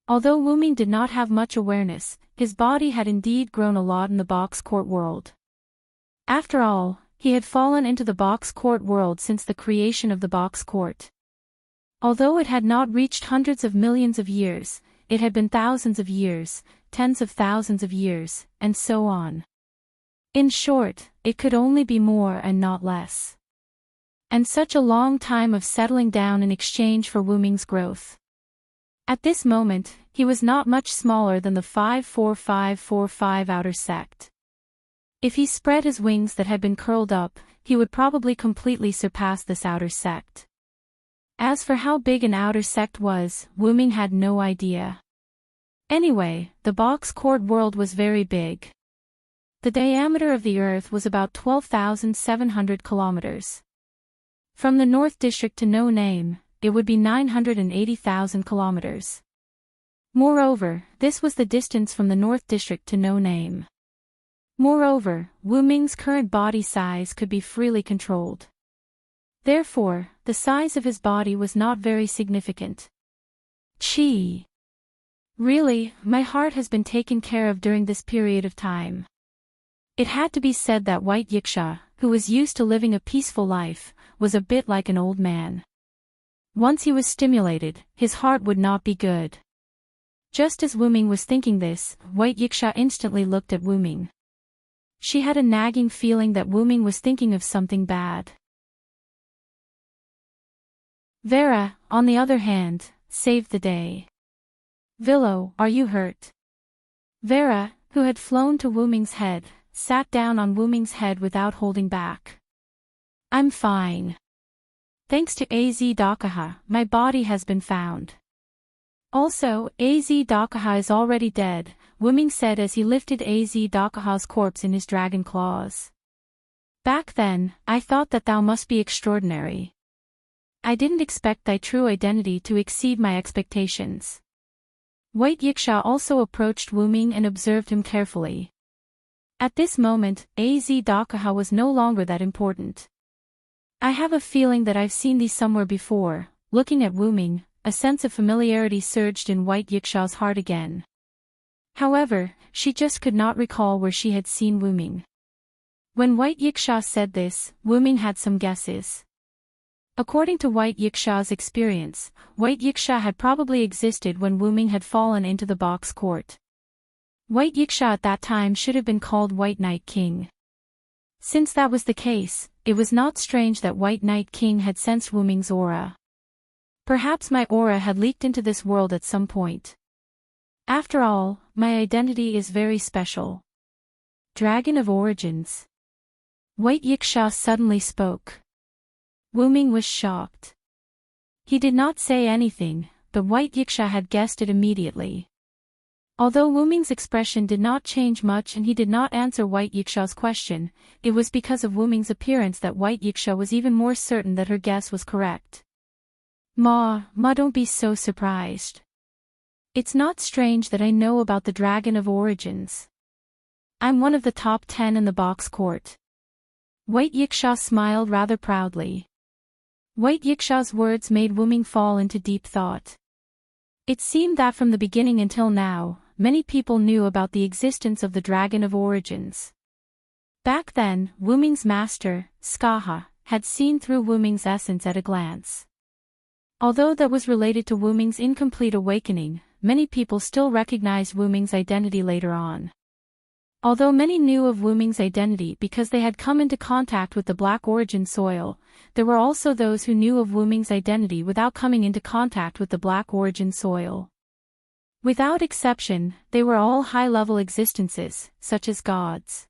Although Wuming did not have much awareness, his body had indeed grown a lot in the box court world. After all, he had fallen into the box court world since the creation of the box court. Although it had not reached hundreds of millions of years, it had been thousands of years, tens of thousands of years, and so on. In short, it could only be more and not less. And such a long time of settling down in exchange for Wuming's growth. At this moment, he was not much smaller than the 54545 outer sect. If he spread his wings that had been curled up, he would probably completely surpass this outer sect. As for how big an outer sect was, Wuming had no idea. Anyway, the box court world was very big. The diameter of the Earth was about 12,700 kilometers. From the North District to No Name, it would be 980,000 kilometers. Moreover, this was the distance from the North District to No Name. Moreover, Wu Ming's current body size could be freely controlled. Therefore, the size of his body was not very significant. Chi. Really, my heart has been taken care of during this period of time. It had to be said that White Yiksha, who was used to living a peaceful life, was a bit like an old man. Once he was stimulated, his heart would not be good. Just as Wu Ming was thinking this, White Yiksha instantly looked at Wu Ming. She had a nagging feeling that Wu Ming was thinking of something bad. Vera, on the other hand, saved the day. Villo, are you hurt? Vera, who had flown to Wu Ming's head, sat down on Wu Ming's head without holding back. I'm fine. Thanks to Az Dakaha, my body has been found. Also, Az Dakaha is already dead, Wu Ming said as he lifted Az Dakaha's corpse in his dragon claws. Back then, I thought that thou must be extraordinary. I didn't expect thy true identity to exceed my expectations. White Yiksha also approached Wu Ming and observed him carefully. At this moment, Az Dakaha was no longer that important. I have a feeling that I've seen thee somewhere before. Looking at Wu Ming, a sense of familiarity surged in White Yiksha's heart again. However, she just could not recall where she had seen Wu Ming. When White Yiksha said this, Wu Ming had some guesses. According to White Yiksha's experience, White Yiksha had probably existed when Wu Ming had fallen into the box court. White Yiksha at that time should have been called White Night King. Since that was the case, it was not strange that White Night King had sensed Wu Ming's aura. Perhaps my aura had leaked into this world at some point. After all, my identity is very special. Dragon of Origins. White Yiksha suddenly spoke. Wu Ming was shocked. He did not say anything, but White Yiksha had guessed it immediately. Although Wu Ming's expression did not change much and he did not answer White Yiksha's question, it was because of Wu Ming's appearance that White Yiksha was even more certain that her guess was correct. Ma, don't be so surprised. It's not strange that I know about the Dragon of Origins. I'm one of the top 10 in the box court. White Yiksha smiled rather proudly. White Yiksha's words made Wu Ming fall into deep thought. It seemed that from the beginning until now, many people knew about the existence of the Dragon of Origins. Back then, Wu Ming's master, Skaha, had seen through Wu Ming's essence at a glance. Although that was related to Wu Ming's incomplete awakening, many people still recognized Wu Ming's identity later on. Although many knew of Wu Ming's identity because they had come into contact with the Black Origin soil, there were also those who knew of Wu Ming's identity without coming into contact with the Black Origin soil. Without exception, they were all high-level existences, such as gods.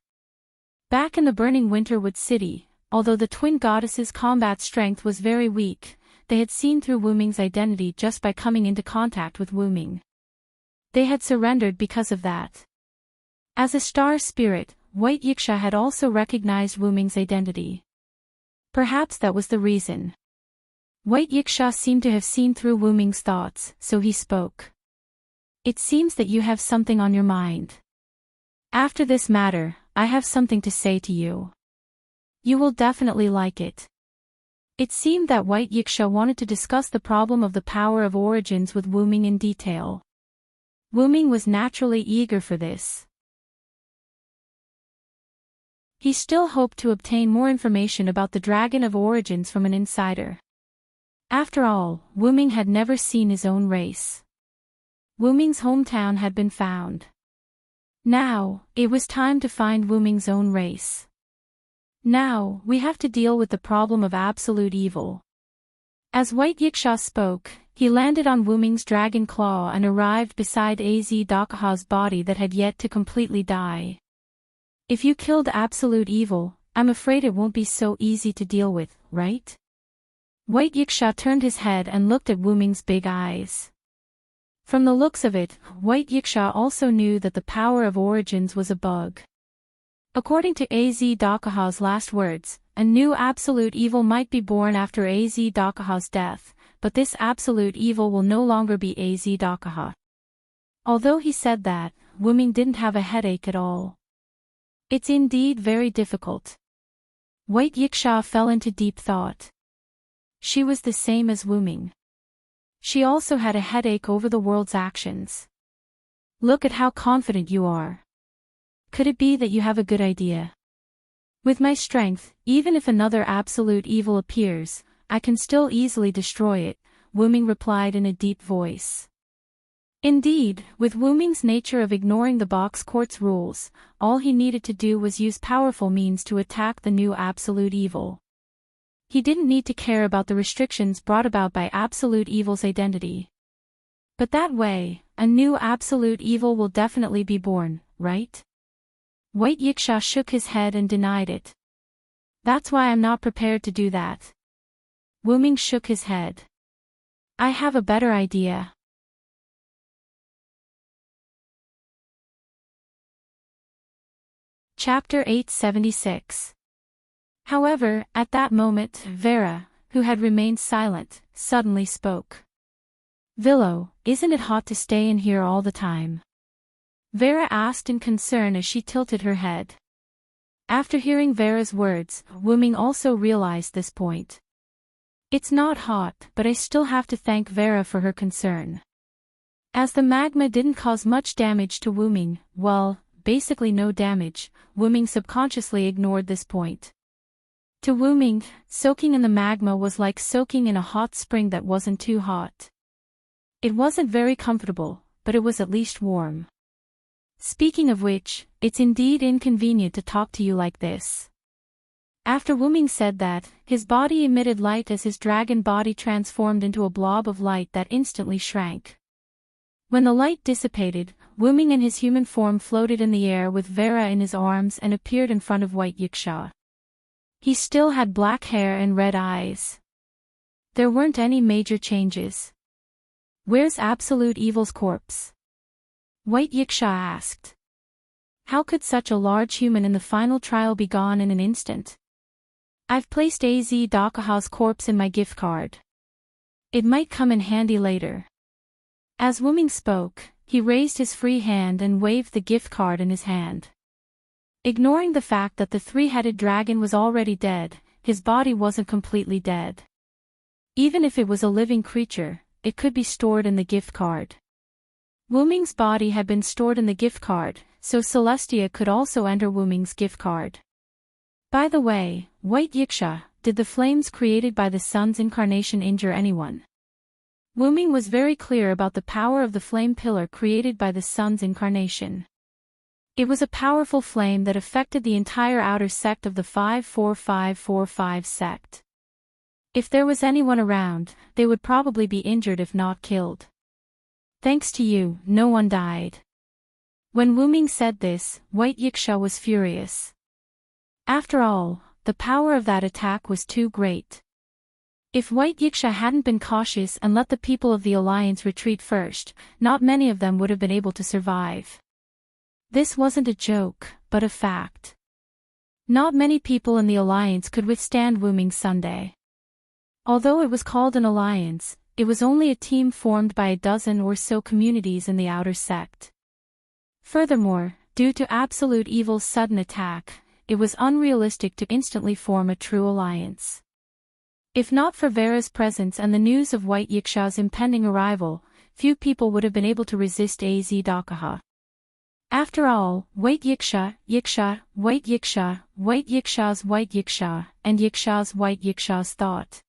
Back in the burning Winterwood City, although the twin goddesses' combat strength was very weak, they had seen through Wu Ming's identity just by coming into contact with Wu Ming. They had surrendered because of that. As a star spirit, White Yiksha had also recognized Wu Ming's identity. Perhaps that was the reason. White Yiksha seemed to have seen through Wu Ming's thoughts, so he spoke. It seems that you have something on your mind. After this matter, I have something to say to you. You will definitely like it. It seemed that White Yiksha wanted to discuss the problem of the power of origins with Wu Ming in detail. Wu Ming was naturally eager for this. He still hoped to obtain more information about the Dragon of Origins from an insider. After all, Wu Ming had never seen his own race. Wu Ming's hometown had been found. Now, it was time to find Wu Ming's own race. Now, we have to deal with the problem of absolute evil. As White Yiksha spoke, he landed on Wu Ming's dragon claw and arrived beside Az Dakaha's body that had yet to completely die. If you killed absolute evil, I'm afraid it won't be so easy to deal with, right? White Yiksha turned his head and looked at Wu Ming's big eyes. From the looks of it, White Yiksha also knew that the power of origins was a bug. According to Az Dakaha's last words, a new absolute evil might be born after Az Dakaha's death, but this absolute evil will no longer be Az Dakaha. Although he said that, Wuming didn't have a headache at all. It's indeed very difficult. White Yiksha fell into deep thought. She was the same as Wuming. She also had a headache over the world's actions. Look at how confident you are. Could it be that you have a good idea? With my strength, even if another absolute evil appears, I can still easily destroy it, Wuming replied in a deep voice. Indeed, with Wuming's nature of ignoring the box court's rules, all he needed to do was use powerful means to attack the new absolute evil. He didn't need to care about the restrictions brought about by absolute evil's identity. But that way, a new absolute evil will definitely be born, right? White Yiksha shook his head and denied it. That's why I'm not prepared to do that. Wuming shook his head. I have a better idea. Chapter 876. However, at that moment, Vera, who had remained silent, suddenly spoke. Villo, isn't it hot to stay in here all the time? Vera asked in concern as she tilted her head. After hearing Vera's words, Wuming also realized this point. It's not hot, but I still have to thank Vera for her concern. As the magma didn't cause much damage to Wuming, well, basically no damage, Wuming subconsciously ignored this point. To Wuming, soaking in the magma was like soaking in a hot spring that wasn't too hot. It wasn't very comfortable, but it was at least warm. Speaking of which, it's indeed inconvenient to talk to you like this. After Wuming said that, his body emitted light as his dragon body transformed into a blob of light that instantly shrank. When the light dissipated, Wuming in his human form floated in the air with Vera in his arms and appeared in front of White Yiksha. He still had black hair and red eyes. There weren't any major changes. Where's Absolute Evil's corpse? White Yiksha asked. How could such a large human in the final trial be gone in an instant? I've placed AZ Dakaha's corpse in my gift card. It might come in handy later. As Wuming spoke, he raised his free hand and waved the gift card in his hand. Ignoring the fact that the three-headed dragon was already dead, his body wasn't completely dead. Even if it was a living creature, it could be stored in the gift card. Wuming's body had been stored in the gift card, so Celestia could also enter Wuming's gift card. By the way, White Yiksha, did the flames created by the sun's incarnation injure anyone? Wuming was very clear about the power of the flame pillar created by the sun's incarnation. It was a powerful flame that affected the entire outer sect of the 54545 sect. If there was anyone around, they would probably be injured if not killed. Thanks to you, no one died. When Wuming said this, White Yiksha was furious. After all, the power of that attack was too great. If White Yiksha hadn't been cautious and let the people of the Alliance retreat first, not many of them would have been able to survive. This wasn't a joke, but a fact. Not many people in the Alliance could withstand Wuming's Sunday. Although it was called an alliance, it was only a team formed by a dozen or so communities in the outer sect. Furthermore, due to Absolute Evil's sudden attack, it was unrealistic to instantly form a true alliance. If not for Vera's presence and the news of White Yiksha's impending arrival, few people would have been able to resist AZ Dakaha. After all, White Yiksha, White Yiksha, White Yiksha's White Yiksha, and Yiksha's White Yiksha's thought.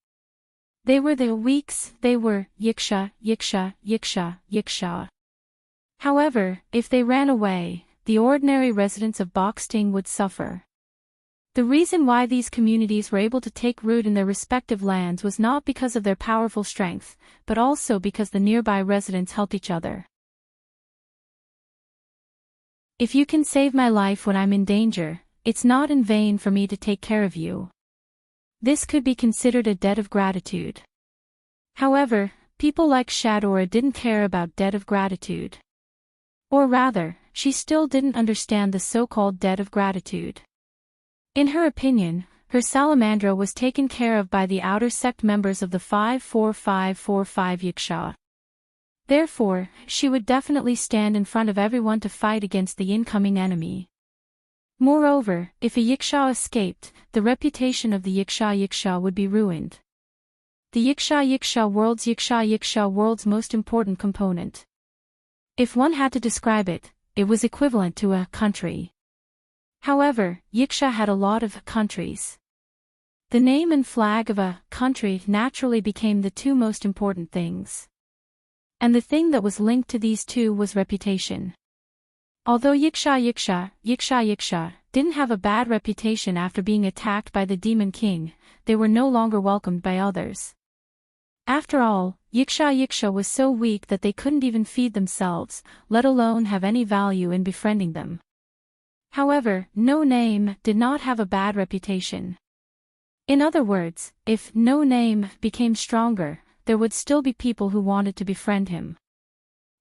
They were the weaks, they were Yiksha. However, if they ran away, the ordinary residents of Boxting would suffer. The reason why these communities were able to take root in their respective lands was not because of their powerful strength, but also because the nearby residents helped each other. If you can save my life when I'm in danger, it's not in vain for me to take care of you. This could be considered a debt of gratitude. However, people like Shadora didn't care about debt of gratitude. Or rather, she still didn't understand the so-called debt of gratitude. In her opinion, her salamandra was taken care of by the outer sect members of the 54545 Yiksha. Therefore, she would definitely stand in front of everyone to fight against the incoming enemy. Moreover, if a Yiksha escaped, the reputation of the Yiksha would be ruined. The Yiksha world's most important component. If one had to describe it, it was equivalent to a country. However, Yiksha had a lot of countries. The name and flag of a country naturally became the two most important things. And the thing that was linked to these two was reputation. Although Yiksha didn't have a bad reputation after being attacked by the Demon King, they were no longer welcomed by others. After all, Yiksha was so weak that they couldn't even feed themselves, let alone have any value in befriending them. However, No Name did not have a bad reputation. In other words, if No Name became stronger, there would still be people who wanted to befriend him.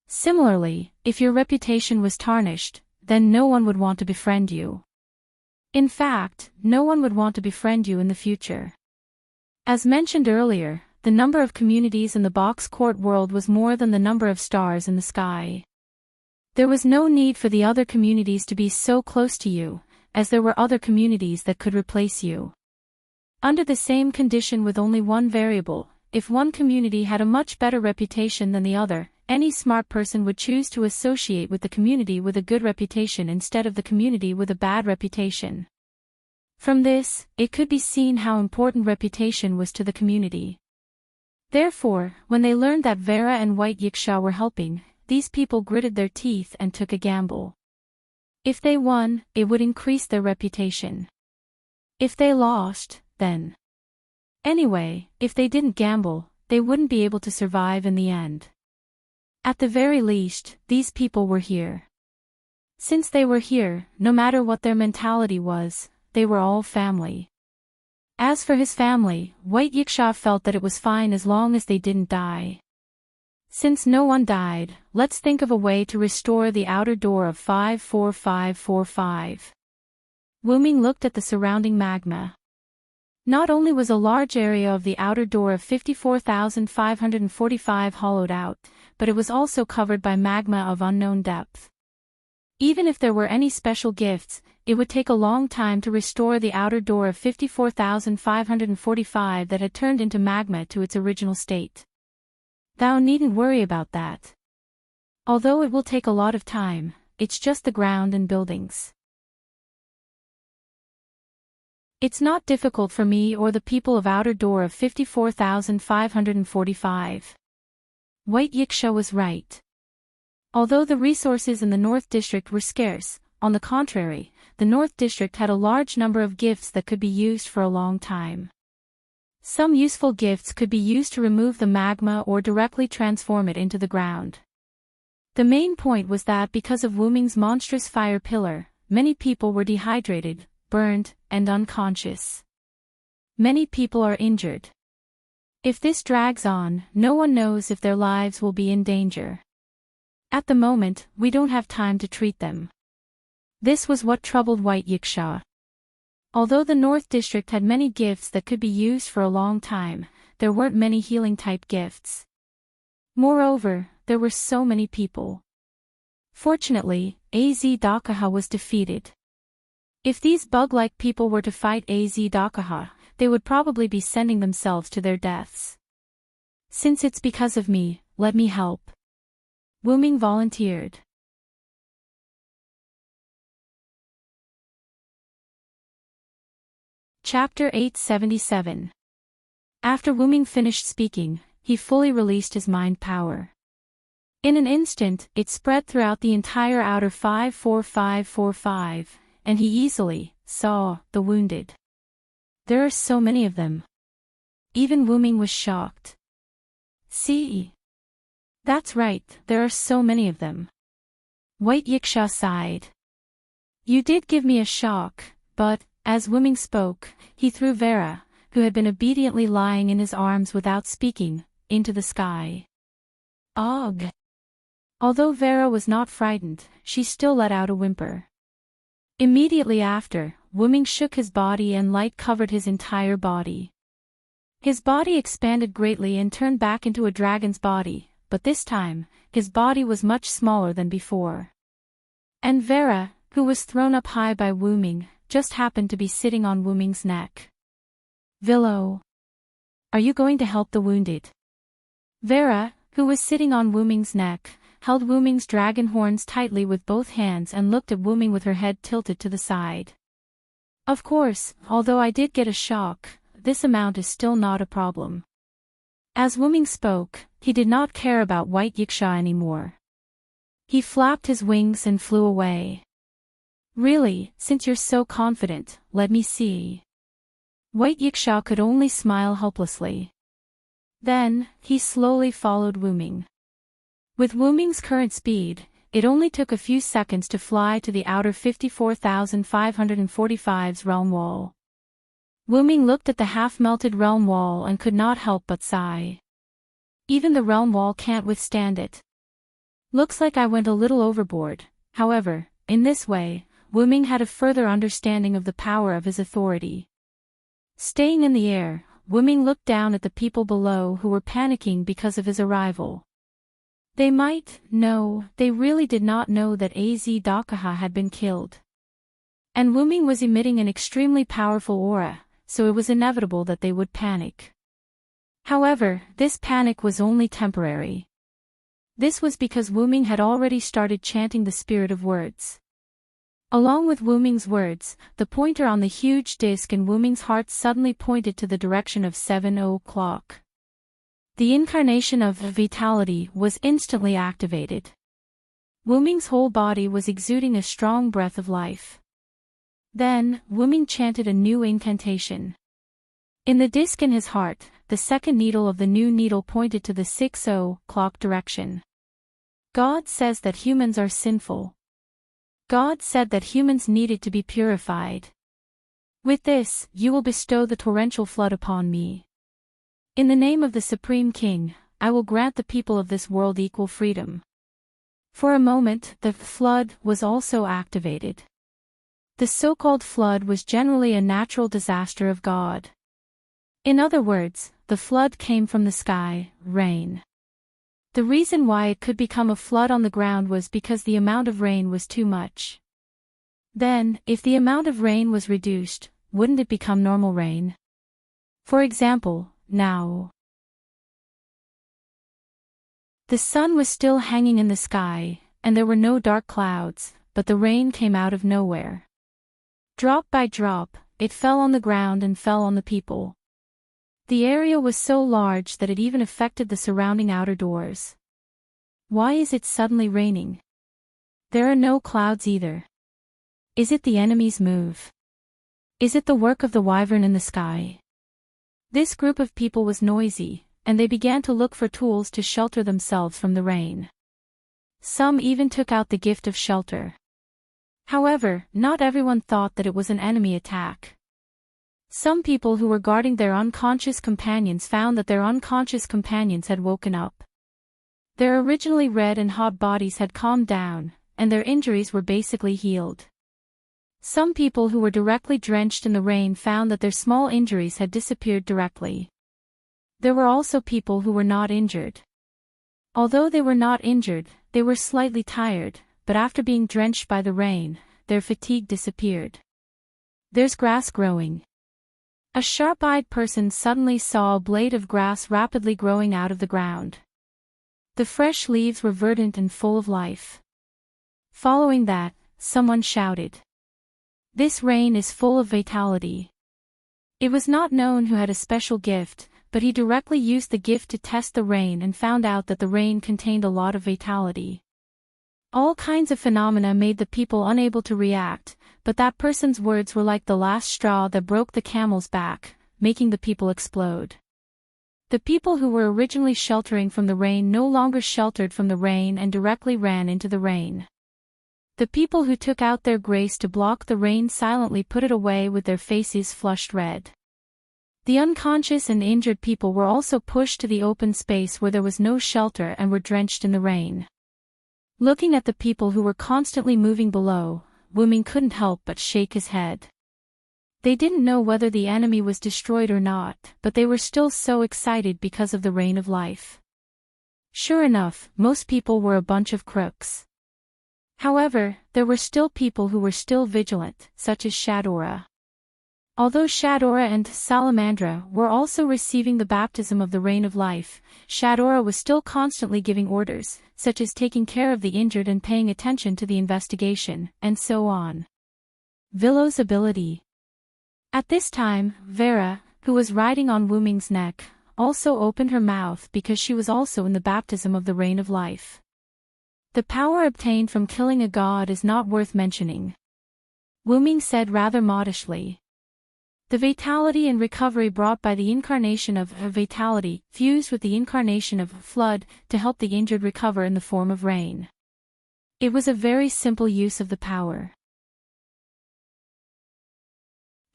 Similarly, if your reputation was tarnished, then no one would want to befriend you. In fact, no one would want to befriend you in the future. As mentioned earlier, the number of communities in the box court world was more than the number of stars in the sky. There was no need for the other communities to be so close to you, as there were other communities that could replace you. Under the same condition with only one variable, if one community had a much better reputation than the other, any smart person would choose to associate with the community with a good reputation instead of the community with a bad reputation. From this, it could be seen how important reputation was to the community. Therefore, when they learned that Vera and White Yiksha were helping, these people gritted their teeth and took a gamble. If they won, it would increase their reputation. If they lost, then. Anyway, if they didn't gamble, they wouldn't be able to survive in the end. At the very least, these people were here. Since they were here, no matter what their mentality was, they were all family. As for his family, White Yiksha felt that it was fine as long as they didn't die. Since no one died, let's think of a way to restore the outer door of 54545. Wuming looked at the surrounding magma. Not only was a large area of the outer door of 54,545 hollowed out, but it was also covered by magma of unknown depth. Even if there were any special gifts, it would take a long time to restore the outer door of 54,545 that had turned into magma to its original state. Thou needn't worry about that. Although it will take a lot of time, it's just the ground and buildings. It's not difficult for me or the people of outer door of 54,545. White Yiksha was right. Although the resources in the North District were scarce, on the contrary, the North District had a large number of gifts that could be used for a long time. Some useful gifts could be used to remove the magma or directly transform it into the ground. The main point was that because of Wuming's monstrous fire pillar, many people were dehydrated, burned, and unconscious. Many people are injured. If this drags on, no one knows if their lives will be in danger. At the moment, we don't have time to treat them. This was what troubled White Yiksha. Although the North District had many gifts that could be used for a long time, there weren't many healing-type gifts. Moreover, there were so many people. Fortunately, Az Dakaha was defeated. If these bug-like people were to fight Az Dakaha, they would probably be sending themselves to their deaths. Since it's because of me, let me help. Wuming volunteered. Chapter 877. After Wuming finished speaking, he fully released his mind power. In an instant, it spread throughout the entire outer 54545, and he easily saw the wounded. There are so many of them. Even Wuming was shocked. See? That's right, there are so many of them. White Yiksha sighed. You did give me a shock, but, as Wuming spoke, he threw Vera, who had been obediently lying in his arms without speaking, into the sky. Ugh! Although Vera was not frightened, she still let out a whimper. Immediately after, Wuming shook his body and light covered his entire body. His body expanded greatly and turned back into a dragon's body, but this time, his body was much smaller than before. And Vera, who was thrown up high by Wu Ming, just happened to be sitting on Wu Ming's neck. "Villo, are you going to help the wounded?" Vera, who was sitting on Wu Ming's neck, held Wu Ming's dragon horns tightly with both hands and looked at Wu Ming with her head tilted to the side. "Of course, although I did get a shock, this amount is still not a problem." As Wu Ming spoke, he did not care about White Yiksha anymore. He flapped his wings and flew away. "Really, since you're so confident, let me see." White Yiksha could only smile helplessly. Then, he slowly followed Wu Ming. With Wu Ming's current speed, it only took a few seconds to fly to the outer 54,545's realm wall. Wu Ming looked at the half-melted realm wall and could not help but sigh. Even the realm wall can't withstand it. Looks like I went a little overboard. However, in this way, Wu Ming had a further understanding of the power of his authority. Staying in the air, Wu Ming looked down at the people below who were panicking because of his arrival. They really did not know that Az Dakaha had been killed. And Wu Ming was emitting an extremely powerful aura, so it was inevitable that they would panic. However, this panic was only temporary. This was because Wu Ming had already started chanting the spirit of words. Along with Wu Ming's words, the pointer on the huge disc in Wu Ming's heart suddenly pointed to the direction of 7 o'clock. The incarnation of vitality was instantly activated. Wu Ming's whole body was exuding a strong breath of life. Then, Wu Ming chanted a new incantation. In the disc in his heart, the second needle of the new needle pointed to the 6 o'clock direction. God says that humans are sinful. God said that humans needed to be purified. With this, you will bestow the torrential flood upon me. In the name of the Supreme King, I will grant the people of this world equal freedom. For a moment, the flood was also activated. The so-called flood was generally a natural disaster of God. In other words, the flood came from the sky, rain. The reason why it could become a flood on the ground was because the amount of rain was too much. Then, if the amount of rain was reduced, wouldn't it become normal rain? For example, now. The sun was still hanging in the sky, and there were no dark clouds, but the rain came out of nowhere. Drop by drop, it fell on the ground and fell on the people. The area was so large that it even affected the surrounding outer doors. Why is it suddenly raining? There are no clouds either. Is it the enemy's move? Is it the work of the wyvern in the sky? This group of people was noisy, and they began to look for tools to shelter themselves from the rain. Some even took out the gift of shelter. However, not everyone thought that it was an enemy attack. Some people who were guarding their unconscious companions found that their unconscious companions had woken up. Their originally red and hot bodies had calmed down, and their injuries were basically healed. Some people who were directly drenched in the rain found that their small injuries had disappeared directly. There were also people who were not injured. Although they were not injured, they were slightly tired, but after being drenched by the rain, their fatigue disappeared. There's grass growing. A sharp-eyed person suddenly saw a blade of grass rapidly growing out of the ground. The fresh leaves were verdant and full of life. Following that, someone shouted, "This rain is full of vitality." It was not known who had a special gift, but he directly used the gift to test the rain and found out that the rain contained a lot of vitality. All kinds of phenomena made the people unable to react, but that person's words were like the last straw that broke the camel's back, making the people explode. The people who were originally sheltering from the rain no longer sheltered from the rain and directly ran into the rain. The people who took out their grace to block the rain silently put it away with their faces flushed red. The unconscious and injured people were also pushed to the open space where there was no shelter and were drenched in the rain. Looking at the people who were constantly moving below, Wu Ming couldn't help but shake his head. They didn't know whether the enemy was destroyed or not, but they were still so excited because of the rain of life. Sure enough, most people were a bunch of crooks. However, there were still people who were still vigilant, such as Shadora. Although Shadora and Salamandra were also receiving the baptism of the Rain of Life, Shadora was still constantly giving orders, such as taking care of the injured and paying attention to the investigation, and so on. Villo's ability. At this time, Vera, who was riding on Wu Ming's neck, also opened her mouth because she was also in the baptism of the Rain of Life. The power obtained from killing a god is not worth mentioning, Wu Ming said rather modestly. The vitality and recovery brought by the incarnation of a vitality fused with the incarnation of flood to help the injured recover in the form of rain. It was a very simple use of the power.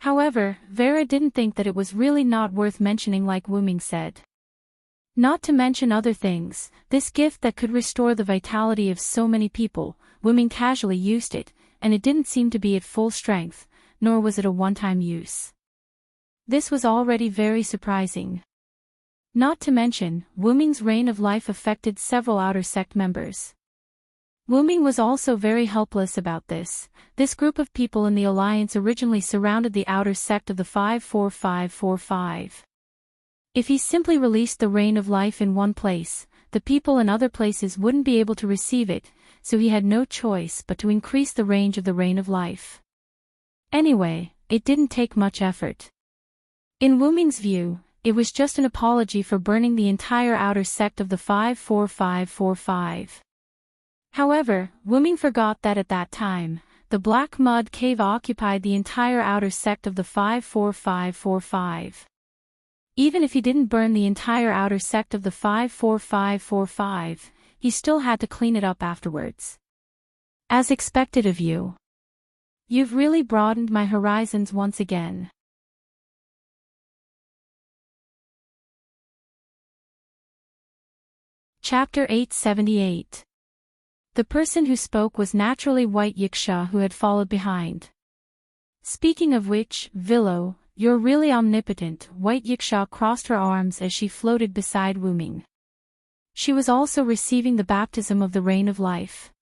However, Vera didn't think that it was really not worth mentioning like Wu Ming said. Not to mention other things, this gift that could restore the vitality of so many people, Wu Ming casually used it, and it didn't seem to be at full strength, nor was it a one-time use. This was already very surprising. Not to mention, Wu Ming's Rain of Life affected several outer sect members. Wu Ming was also very helpless about this. This group of people in the alliance originally surrounded the outer sect of the 54545. If he simply released the Rain of Life in one place, the people in other places wouldn't be able to receive it, so he had no choice but to increase the range of the Rain of Life. Anyway, it didn't take much effort. In Wu Ming's view, it was just an apology for burning the entire outer sect of the 54545. However, Wu Ming forgot that at that time, the Black Mud Cave occupied the entire outer sect of the 54545. Even if he didn't burn the entire outer sect of the 54545, he still had to clean it up afterwards. As expected of you. You've really broadened my horizons once again. Chapter 878. The person who spoke was naturally White Yiksha, who had followed behind. Speaking of which, Villo, you're really omnipotent. White Yiksha crossed her arms as she floated beside Wu Ming. She was also receiving the baptism of the Rain of Life.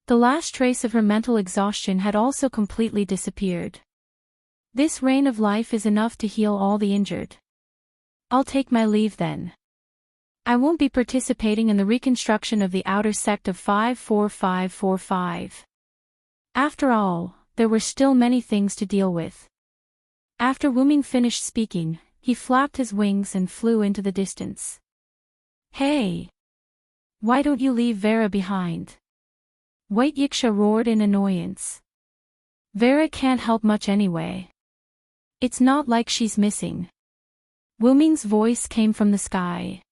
The last trace of her mental exhaustion had also completely disappeared. This Rain of Life is enough to heal all the injured. I'll take my leave then. I won't be participating in the reconstruction of the outer sect of 54545. After all, there were still many things to deal with. After Wu Ming finished speaking, he flapped his wings and flew into the distance. Hey! Why don't you leave Vera behind? White Yiksha roared in annoyance. Vera can't help much anyway. It's not like she's missing. Wu Ming's voice came from the sky.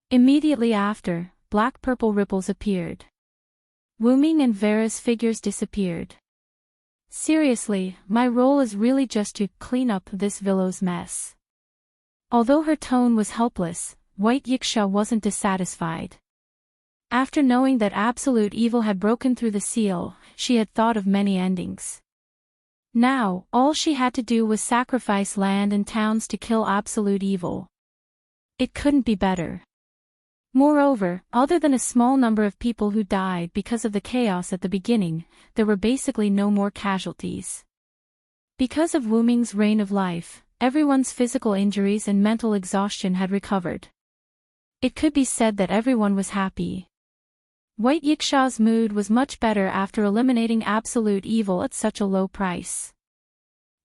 Immediately after, black-purple ripples appeared. Wu Ming and Vera's figures disappeared. Seriously, my role is really just to clean up this Villo's mess. Although her tone was helpless, White Yiksha wasn't dissatisfied. After knowing that absolute evil had broken through the seal, she had thought of many endings. Now, all she had to do was sacrifice land and towns to kill absolute evil. It couldn't be better. Moreover, other than a small number of people who died because of the chaos at the beginning, there were basically no more casualties. Because of Wu Ming's Rain of Life, everyone's physical injuries and mental exhaustion had recovered. It could be said that everyone was happy. White Yiksha's mood was much better after eliminating absolute evil at such a low price.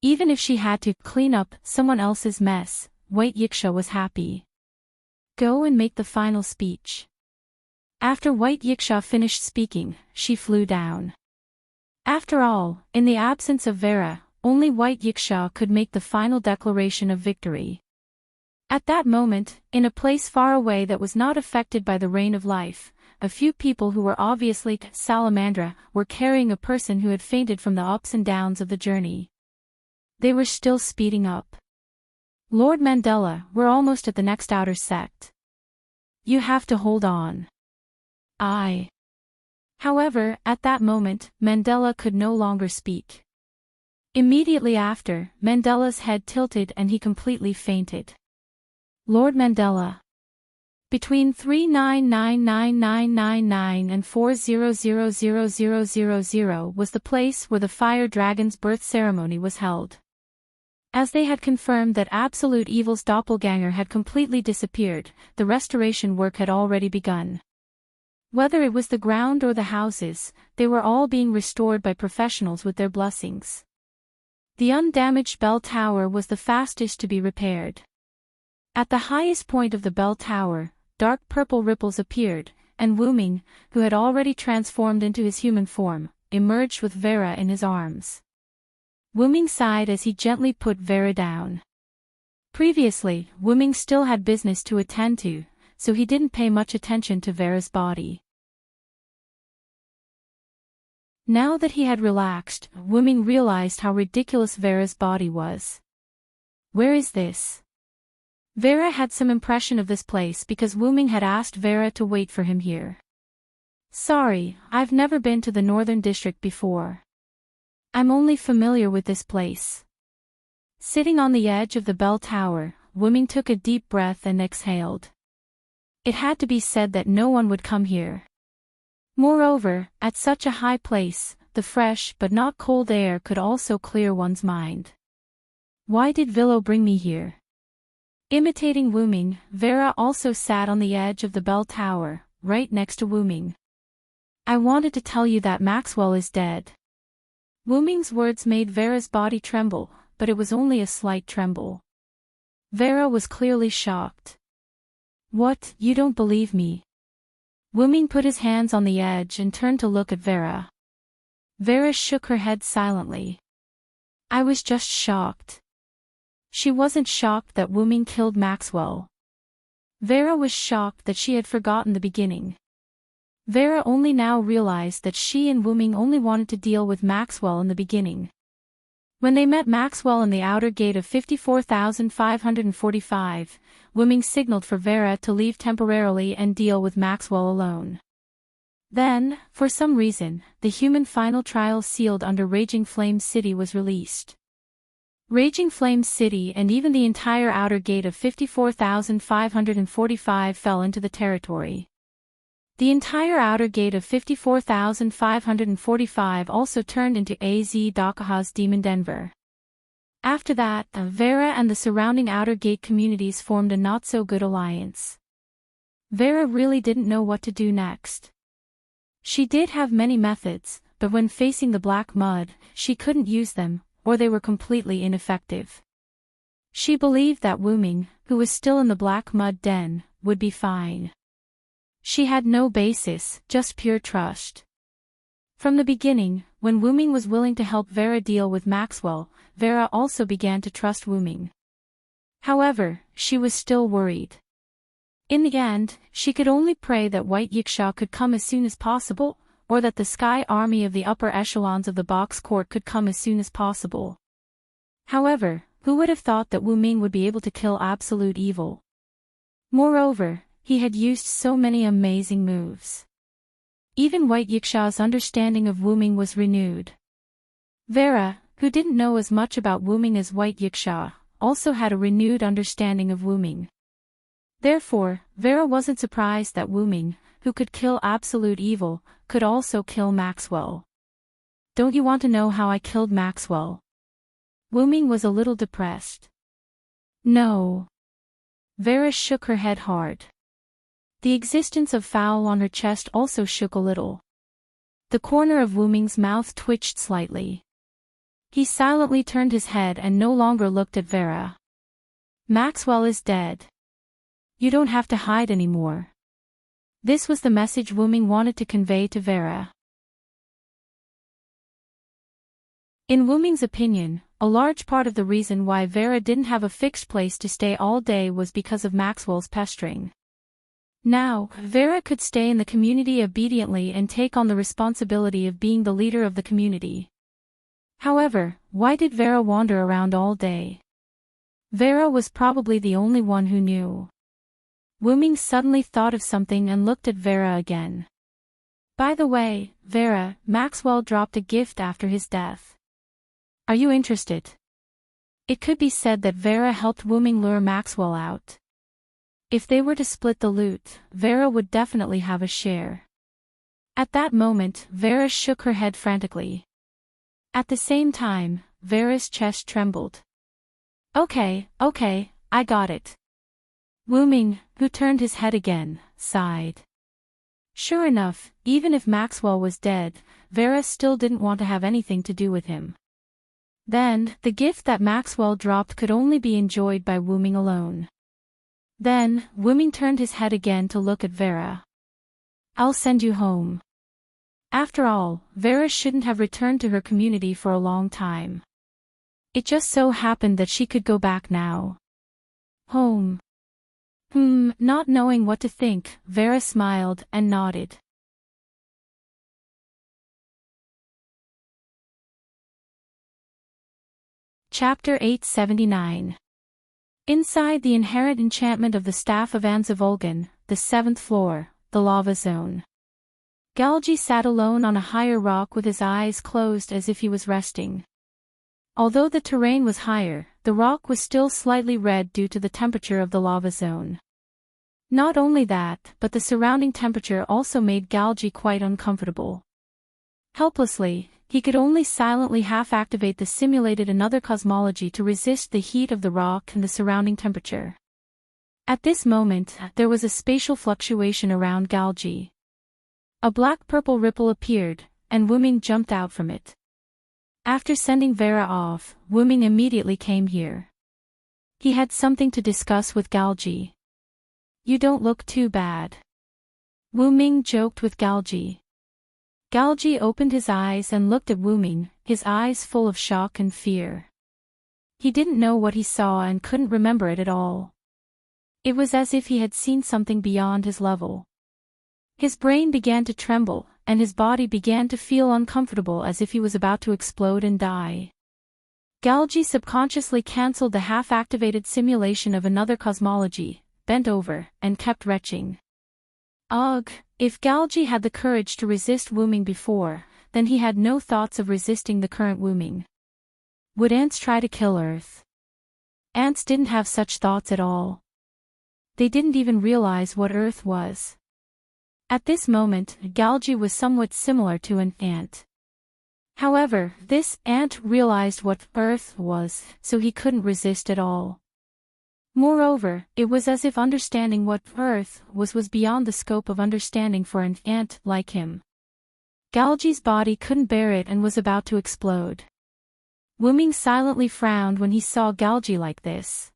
Even if she had to clean up someone else's mess, White Yiksha was happy. Go and make the final speech. After White Yiksha finished speaking, she flew down. After all, in the absence of Vera, only White Yiksha could make the final declaration of victory. At that moment, in a place far away that was not affected by the Rain of Life, a few people who were obviously Salamandra were carrying a person who had fainted from the ups and downs of the journey. They were still speeding up. Lord Mandela, we're almost at the next outer sect. You have to hold on. However, at that moment, Mandela could no longer speak. Immediately after, Mandela's head tilted and he completely fainted. Lord Mandela. Between 399999 and 400000 was the place where the fire dragon's birth ceremony was held. As they had confirmed that Absolute Evil's doppelganger had completely disappeared, the restoration work had already begun. Whether it was the ground or the houses, they were all being restored by professionals with their blessings. The undamaged bell tower was the fastest to be repaired. At the highest point of the bell tower, dark purple ripples appeared, and Wu Ming, who had already transformed into his human form, emerged with Vera in his arms. Wu Ming sighed as he gently put Vera down. Previously, Wu Ming still had business to attend to, so he didn't pay much attention to Vera's body. Now that he had relaxed, Wu Ming realized how ridiculous Vera's body was. Where is this? Vera had some impression of this place because Wu Ming had asked Vera to wait for him here. Sorry, I've never been to the Northern District before. I'm only familiar with this place. Sitting on the edge of the bell tower, Wu Ming took a deep breath and exhaled. It had to be said that no one would come here. Moreover, at such a high place, the fresh but not cold air could also clear one's mind. Why did Villo bring me here? Imitating Wu Ming, Vera also sat on the edge of the bell tower, right next to Wu Ming. I wanted to tell you that Maxwell is dead. Wu Ming's words made Vera's body tremble, but it was only a slight tremble. Vera was clearly shocked. What, you don't believe me? Wu Ming put his hands on the edge and turned to look at Vera. Vera shook her head silently. I was just shocked. She wasn't shocked that Wu Ming killed Maxwell. Vera was shocked that she had forgotten the beginning. Vera only now realized that she and Wu Ming only wanted to deal with Maxwell in the beginning. When they met Maxwell in the outer gate of 54,545, Wu Ming signaled for Vera to leave temporarily and deal with Maxwell alone. Then, for some reason, the human final trial sealed under Raging Flame City was released. Raging Flame City and even the entire outer gate of 54,545 fell into the territory. The entire outer gate of 54,545 also turned into AZ Dakaha's Demon Denver. After that, Vera and the surrounding outer gate communities formed a not-so-good alliance. Vera really didn't know what to do next. She did have many methods, but when facing the black mud, she couldn't use them, or they were completely ineffective. She believed that Wu Ming, who was still in the black mud den, would be fine. She had no basis, just pure trust. From the beginning, when Wu Ming was willing to help Vera deal with Maxwell, Vera also began to trust Wu Ming. However, she was still worried. In the end, she could only pray that White Yiksha could come as soon as possible, or that the Sky Army of the upper echelons of the Box Court could come as soon as possible. However, who would have thought that Wu Ming would be able to kill Absolute Evil? Moreover, he had used so many amazing moves. Even White Yiksha's understanding of Wu Ming was renewed. Vera, who didn't know as much about Wu Ming as White Yiksha, also had a renewed understanding of Wu Ming. Therefore, Vera wasn't surprised that Wu Ming, who could kill Absolute Evil, could also kill Maxwell. Don't you want to know how I killed Maxwell? Wu Ming was a little depressed. No. Vera shook her head hard. The existence of foul on her chest also shook a little. The corner of Wu Ming's mouth twitched slightly. He silently turned his head and no longer looked at Vera. Maxwell is dead. You don't have to hide anymore. This was the message Wu Ming wanted to convey to Vera. In Wu Ming's opinion, a large part of the reason why Vera didn't have a fixed place to stay all day was because of Maxwell's pestering. Now, Vera could stay in the community obediently and take on the responsibility of being the leader of the community. However, why did Vera wander around all day? Vera was probably the only one who knew. Wu Ming suddenly thought of something and looked at Vera again. By the way, Vera, Maxwell dropped a gift after his death. Are you interested? It could be said that Vera helped Wu Ming lure Maxwell out. If they were to split the loot, Vera would definitely have a share. At that moment, Vera shook her head frantically. At the same time, Vera's chest trembled. Okay, I got it. Wu Ming, who turned his head again, sighed. Sure enough, even if Maxwell was dead, Vera still didn't want to have anything to do with him. Then, the gift that Maxwell dropped could only be enjoyed by Wu Ming alone. Then, Wu Ming turned his head again to look at Vera. I'll send you home. After all, Vera shouldn't have returned to her community for a long time. It just so happened that she could go back now. Home. Not knowing what to think, Vera smiled and nodded. Chapter 879. Inside the inherent enchantment of the Staff of Anzavolgan, the 7th floor, the lava zone. Galgi sat alone on a higher rock with his eyes closed as if he was resting. Although the terrain was higher, the rock was still slightly red due to the temperature of the lava zone. Not only that, but the surrounding temperature also made Galgi quite uncomfortable. Helplessly, he could only silently half-activate the simulated another cosmology to resist the heat of the rock and the surrounding temperature. At this moment, there was a spatial fluctuation around Galgi. A black-purple ripple appeared, and Wu Ming jumped out from it. After sending Vera off, Wu Ming immediately came here. He had something to discuss with Galgi. You don't look too bad. Wu Ming joked with Galgi. Galgi opened his eyes and looked at Wu Ming, his eyes full of shock and fear. He didn't know what he saw and couldn't remember it at all. It was as if he had seen something beyond his level. His brain began to tremble, and his body began to feel uncomfortable as if he was about to explode and die. Galgi subconsciously cancelled the half-activated simulation of another cosmology, bent over, and kept retching. Ugh, if Galgi had the courage to resist Wu Ming before, then he had no thoughts of resisting the current Wu Ming. Would ants try to kill Earth? Ants didn't have such thoughts at all. They didn't even realize what Earth was. At this moment, Galgi was somewhat similar to an ant. However, this ant realized what Earth was, so he couldn't resist at all. Moreover, it was as if understanding what Earth was beyond the scope of understanding for an ant like him. Galgi's body couldn't bear it and was about to explode. Wu Ming silently frowned when he saw Galgi like this.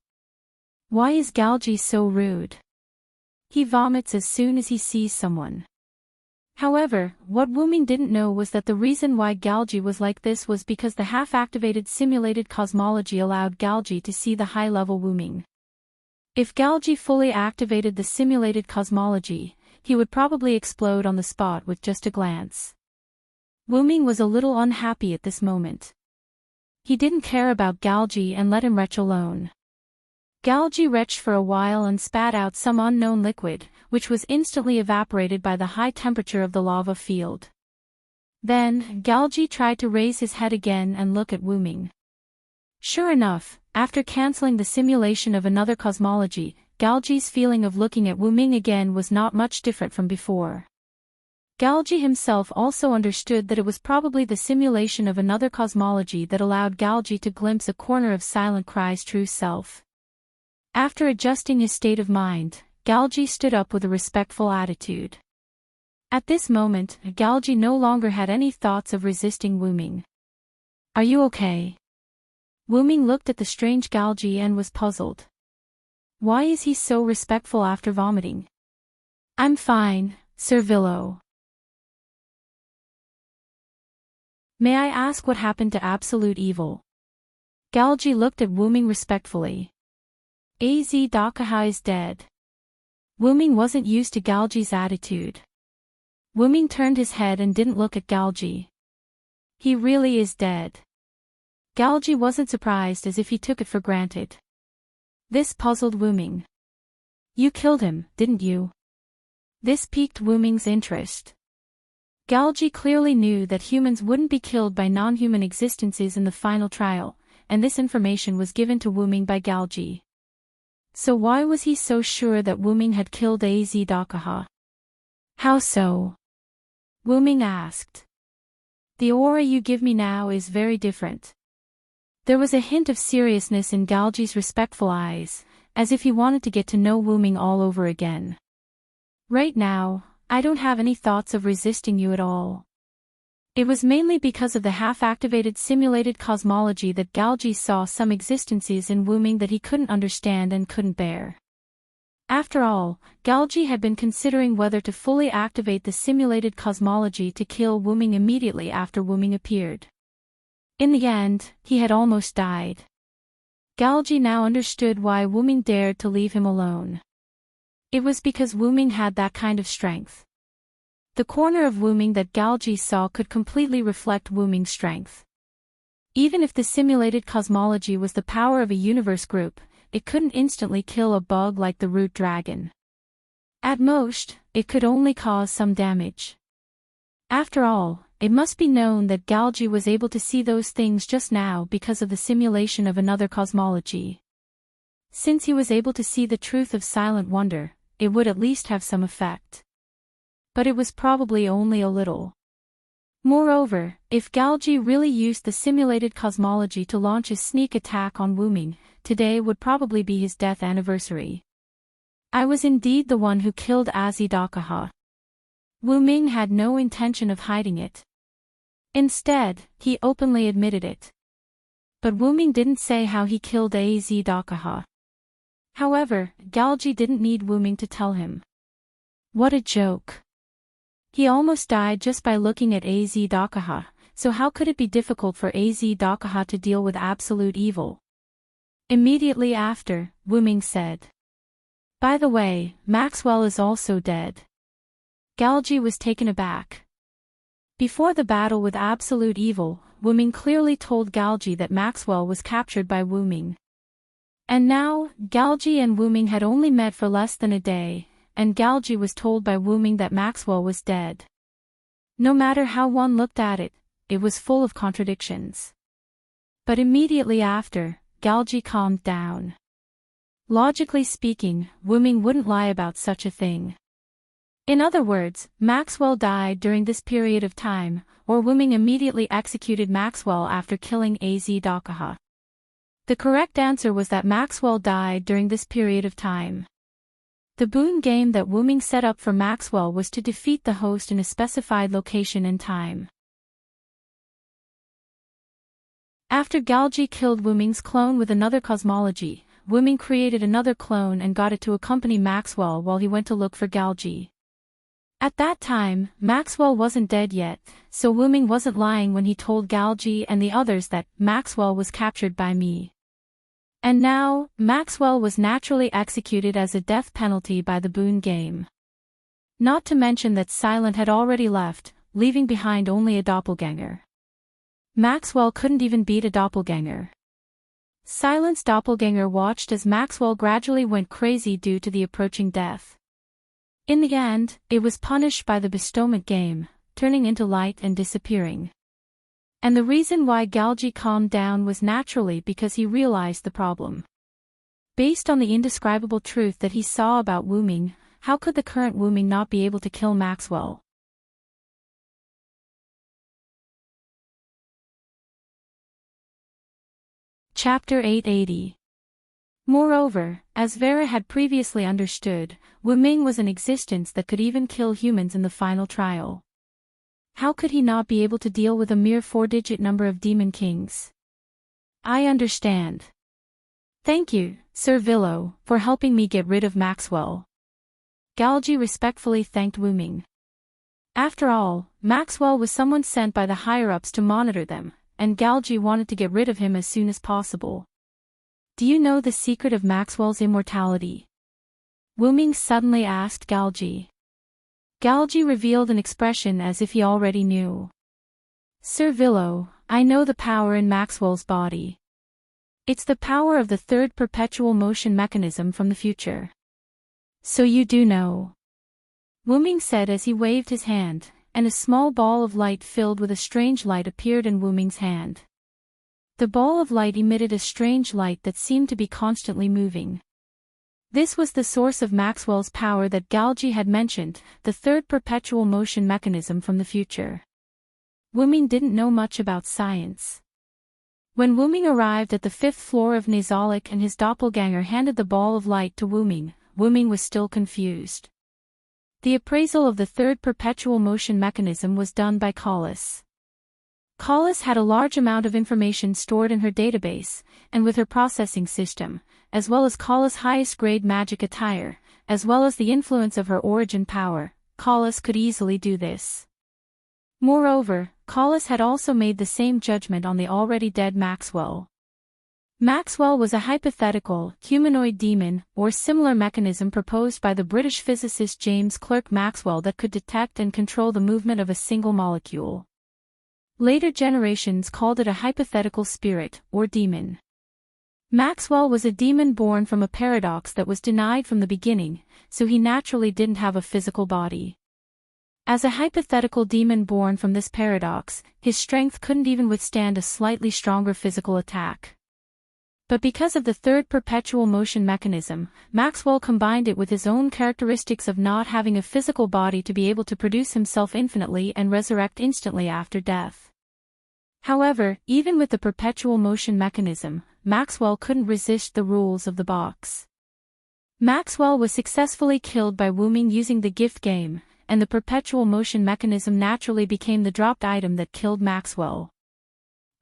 Why is Galgi so rude? He vomits as soon as he sees someone. However, what Wu Ming didn't know was that the reason why Galgi was like this was because the half-activated simulated cosmology allowed Galgi to see the high-level Wu Ming. If Galgi fully activated the simulated cosmology, he would probably explode on the spot with just a glance. Wu Ming was a little unhappy at this moment. He didn't care about Galgi and let him retch alone. Galgi retched for a while and spat out some unknown liquid, which was instantly evaporated by the high temperature of the lava field. Then, Galgi tried to raise his head again and look at Wu Ming. Sure enough, after cancelling the simulation of another cosmology, Galgi's feeling of looking at Wu Ming again was not much different from before. Galgi himself also understood that it was probably the simulation of another cosmology that allowed Galgi to glimpse a corner of Silent Cry's true self. After adjusting his state of mind, Galgi stood up with a respectful attitude. At this moment, Galgi no longer had any thoughts of resisting Wu Ming. Are you okay? Wu Ming looked at the strange Galgi and was puzzled. Why is he so respectful after vomiting? I'm fine, Sir Villo. May I ask what happened to Absolute Evil? Galgi looked at Wu Ming respectfully. Az Dakaha is dead. Wu Ming wasn't used to Galgi's attitude. Wu Ming turned his head and didn't look at Galgi. He really is dead. Galgi wasn't surprised as if he took it for granted. This puzzled Wu Ming. You killed him, didn't you? This piqued Wu Ming's interest. Galgi clearly knew that humans wouldn't be killed by non-human existences in the final trial, and this information was given to Wu Ming by Galgi. So why was he so sure that Wu Ming had killed Azh-Dakaha? How so? Wu Ming asked. The aura you give me now is very different. There was a hint of seriousness in Galji's respectful eyes, as if he wanted to get to know Wu Ming all over again. Right now, I don't have any thoughts of resisting you at all. It was mainly because of the half-activated simulated cosmology that Galji saw some existences in Wu Ming that he couldn't understand and couldn't bear. After all, Galji had been considering whether to fully activate the simulated cosmology to kill Wu Ming immediately after Wu Ming appeared. In the end, he had almost died. Galji now understood why Wu Ming dared to leave him alone. It was because Wu Ming had that kind of strength. The corner of Wu Ming that Galji saw could completely reflect Wu Ming's strength. Even if the simulated cosmology was the power of a universe group, it couldn't instantly kill a bug like the root dragon. At most, it could only cause some damage. After all, it must be known that Galji was able to see those things just now because of the simulation of another cosmology. Since he was able to see the truth of silent wonder, it would at least have some effect. But it was probably only a little. Moreover, if Galji really used the simulated cosmology to launch a sneak attack on Wu Ming, today would probably be his death anniversary. I was indeed the one who killed Azh-Dakaha. Wu Ming had no intention of hiding it. Instead, he openly admitted it. But Wu Ming didn't say how he killed Azh-Dakaha. However, Galji didn't need Wu Ming to tell him. What a joke. He almost died just by looking at Azh-Dakaha, so how could it be difficult for Azh-Dakaha to deal with absolute evil? Immediately after, Wu Ming said. By the way, Maxwell is also dead. Galji was taken aback. Before the battle with absolute evil, Wu Ming clearly told Galji that Maxwell was captured by Wu Ming. And now, Galji and Wu Ming had only met for less than a day, and Galji was told by Wu Ming that Maxwell was dead. No matter how one looked at it, it was full of contradictions. But immediately after, Galji calmed down. Logically speaking, Wu Ming wouldn't lie about such a thing. In other words, Maxwell died during this period of time, or Wu Ming immediately executed Maxwell after killing Azh-Dakaha. The correct answer was that Maxwell died during this period of time. The boon game that Wu Ming set up for Maxwell was to defeat the host in a specified location and time. After Galji killed Wu Ming's clone with another cosmology, Wu Ming created another clone and got it to accompany Maxwell while he went to look for Galji. At that time, Maxwell wasn't dead yet, so Wu Ming wasn't lying when he told Galji and the others that Maxwell was captured by me. And now, Maxwell was naturally executed as a death penalty by the boon game. Not to mention that Silent had already left, leaving behind only a doppelganger. Maxwell couldn't even beat a doppelganger. Silent's doppelganger watched as Maxwell gradually went crazy due to the approaching death. In the end, it was punished by the bestowment game, turning into light and disappearing. And the reason why Galji calmed down was naturally because he realized the problem. Based on the indescribable truth that he saw about Wu Ming, how could the current Wu Ming not be able to kill Maxwell? Chapter 880. Moreover, as Vera had previously understood, Wu Ming was an existence that could even kill humans in the final trial. How could he not be able to deal with a mere 4-digit number of demon kings? I understand. Thank you, Sir Villo, for helping me get rid of Maxwell. Galji respectfully thanked Wu Ming. After all, Maxwell was someone sent by the higher-ups to monitor them, and Galji wanted to get rid of him as soon as possible. Do you know the secret of Maxwell's immortality? Wu Ming suddenly asked Galji. Galji revealed an expression as if he already knew. Sir Villo, I know the power in Maxwell's body. It's the power of the third perpetual motion mechanism from the future. So you do know. Wu Ming said as he waved his hand, and a small ball of light filled with a strange light appeared in Wu Ming's hand. The ball of light emitted a strange light that seemed to be constantly moving. This was the source of Maxwell's power that Galgi had mentioned, the third perpetual motion mechanism from the future. Wuming didn't know much about science. When Wuming arrived at the 5th floor of Nazalik and his doppelganger handed the ball of light to Wuming, Wuming was still confused. The appraisal of the third perpetual motion mechanism was done by Collis. Collis had a large amount of information stored in her database, and with her processing system, as well as Collis' highest-grade magic attire, as well as the influence of her origin power, Collis could easily do this. Moreover, Collis had also made the same judgment on the already dead Maxwell. Maxwell was a hypothetical, humanoid demon, or similar mechanism proposed by the British physicist James Clerk Maxwell that could detect and control the movement of a single molecule. Later generations called it a hypothetical spirit, or demon. Maxwell was a demon born from a paradox that was denied from the beginning, so he naturally didn't have a physical body. As a hypothetical demon born from this paradox, his strength couldn't even withstand a slightly stronger physical attack. But because of the third perpetual motion mechanism, Maxwell combined it with his own characteristics of not having a physical body to be able to produce himself infinitely and resurrect instantly after death. However, even with the perpetual motion mechanism, Maxwell couldn't resist the rules of the box. Maxwell was successfully killed by Wuming using the gift game, and the perpetual motion mechanism naturally became the dropped item that killed Maxwell.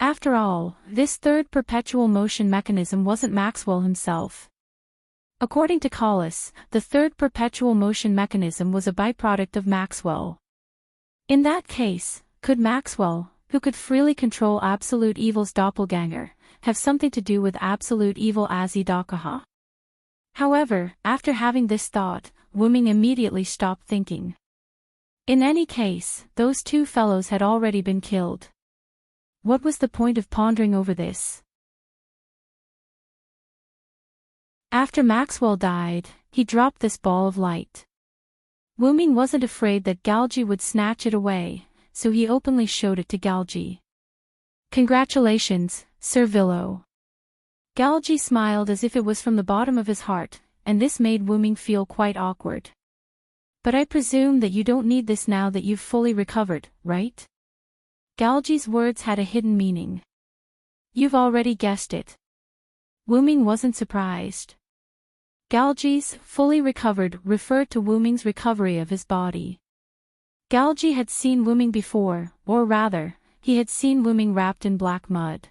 After all, this third perpetual motion mechanism wasn't Maxwell himself. According to Collis, the third perpetual motion mechanism was a byproduct of Maxwell. In that case, could Maxwell, who could freely control Absolute Evil's doppelganger, have something to do with Absolute Evil Azidakaha? However, after having this thought, Wuming immediately stopped thinking. In any case, those two fellows had already been killed. What was the point of pondering over this? After Maxwell died, he dropped this ball of light. Wuming wasn't afraid that Galgi would snatch it away, so he openly showed it to Galgi. "Congratulations, Sir Villo." Galgi smiled as if it was from the bottom of his heart, and this made Wuming feel quite awkward. "But I presume that you don't need this now that you've fully recovered, right?" Galgi's words had a hidden meaning. "You've already guessed it." Wuming wasn't surprised. Galgi's fully recovered referred to Wuming's recovery of his body. Galgi had seen Wuming before, or rather, he had seen Wuming wrapped in black mud.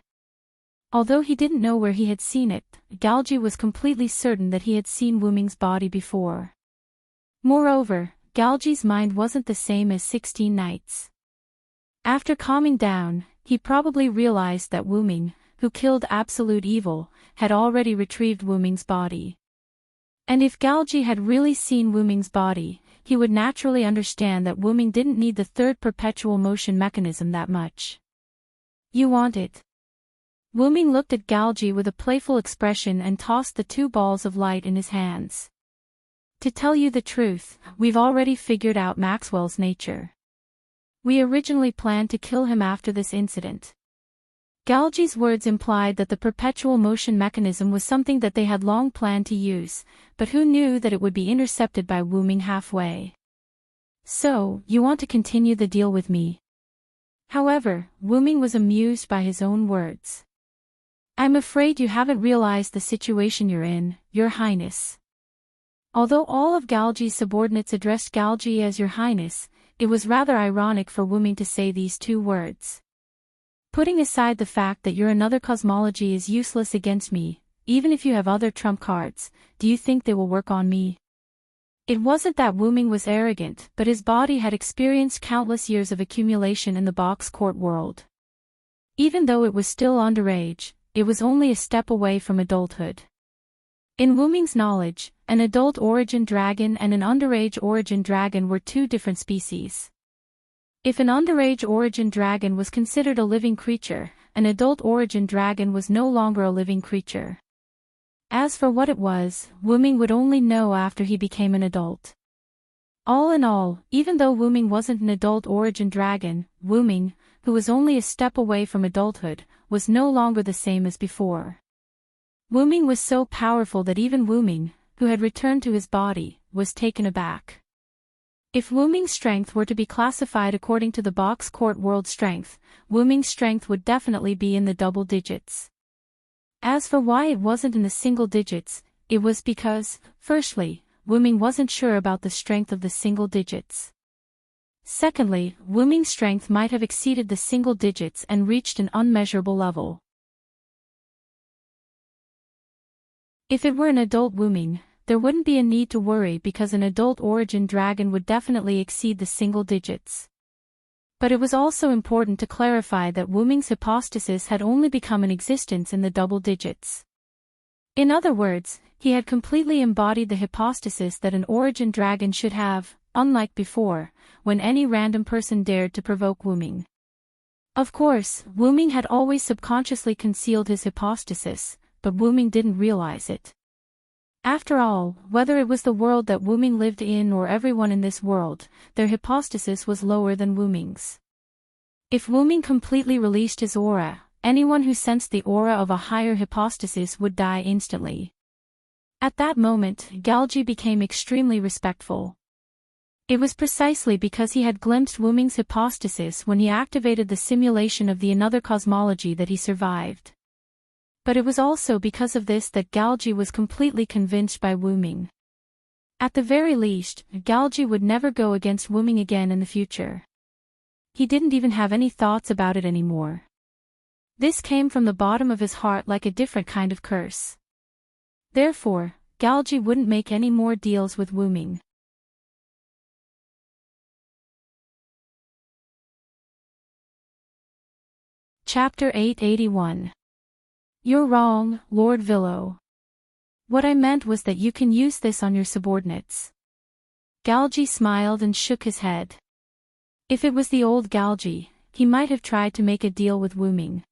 Although he didn't know where he had seen it, Galgi was completely certain that he had seen Wuming's body before. Moreover, Galgi's mind wasn't the same as 16 Nights. After calming down, he probably realized that Wuming, who killed Absolute Evil, had already retrieved Wuming's body. And if Galgi had really seen Wuming's body, he would naturally understand that Wuming didn't need the third perpetual motion mechanism that much. "You want it?" Wuming looked at Galgi with a playful expression and tossed the two balls of light in his hands. "To tell you the truth, we've already figured out Maxwell's nature. We originally planned to kill him after this incident." Galgi's words implied that the perpetual motion mechanism was something that they had long planned to use, but who knew that it would be intercepted by Wuming halfway. "So, you want to continue the deal with me?" However, Wuming was amused by his own words. "I'm afraid you haven't realized the situation you're in, Your Highness." Although all of Galgi's subordinates addressed Galgi as Your Highness, it was rather ironic for Wuming to say these two words. "Putting aside the fact that your another cosmology is useless against me, even if you have other trump cards, do you think they will work on me?" It wasn't that Wuming was arrogant, but his body had experienced countless years of accumulation in the box court world. Even though it was still underage, it was only a step away from adulthood. In Wuming's knowledge, an adult origin dragon and an underage origin dragon were two different species. If an underage origin dragon was considered a living creature, an adult origin dragon was no longer a living creature. As for what it was, Wuming would only know after he became an adult. All in all, even though Wuming wasn't an adult origin dragon, Wuming, who was only a step away from adulthood, was no longer the same as before. Wuming was so powerful that even Wuming, who who had returned to his body, was taken aback. If Wu Ming's strength were to be classified according to the box court world strength, Wu Ming's strength would definitely be in the double digits. As for why it wasn't in the single digits, it was because, firstly, Wu Ming wasn't sure about the strength of the single digits. Secondly, Wu Ming's strength might have exceeded the single digits and reached an unmeasurable level. If it were an adult Wu Ming, there wouldn't be a need to worry because an adult origin dragon would definitely exceed the single digits. But it was also important to clarify that Wu Ming's hypostasis had only become in existence in the double digits. In other words, he had completely embodied the hypostasis that an origin dragon should have, unlike before, when any random person dared to provoke Wu Ming. Of course, Wu Ming had always subconsciously concealed his hypostasis, but Wu Ming didn't realize it. After all, whether it was the world that Wu Ming lived in or everyone in this world, their hypostasis was lower than Wu Ming's. If Wu Ming completely released his aura, anyone who sensed the aura of a higher hypostasis would die instantly. At that moment, Galji became extremely respectful. It was precisely because he had glimpsed Wu Ming's hypostasis when he activated the simulation of the another cosmology that he survived. But it was also because of this that Galji was completely convinced by Wu Ming. At the very least, Galji would never go against Wu Ming again in the future. He didn't even have any thoughts about it anymore. This came from the bottom of his heart like a different kind of curse. Therefore, Galji wouldn't make any more deals with Wu Ming. Chapter 881. You're wrong, Lord Villo. What I meant was that you can use this on your subordinates. Galji smiled and shook his head. If it was the old Galji, he might have tried to make a deal with Wu Ming.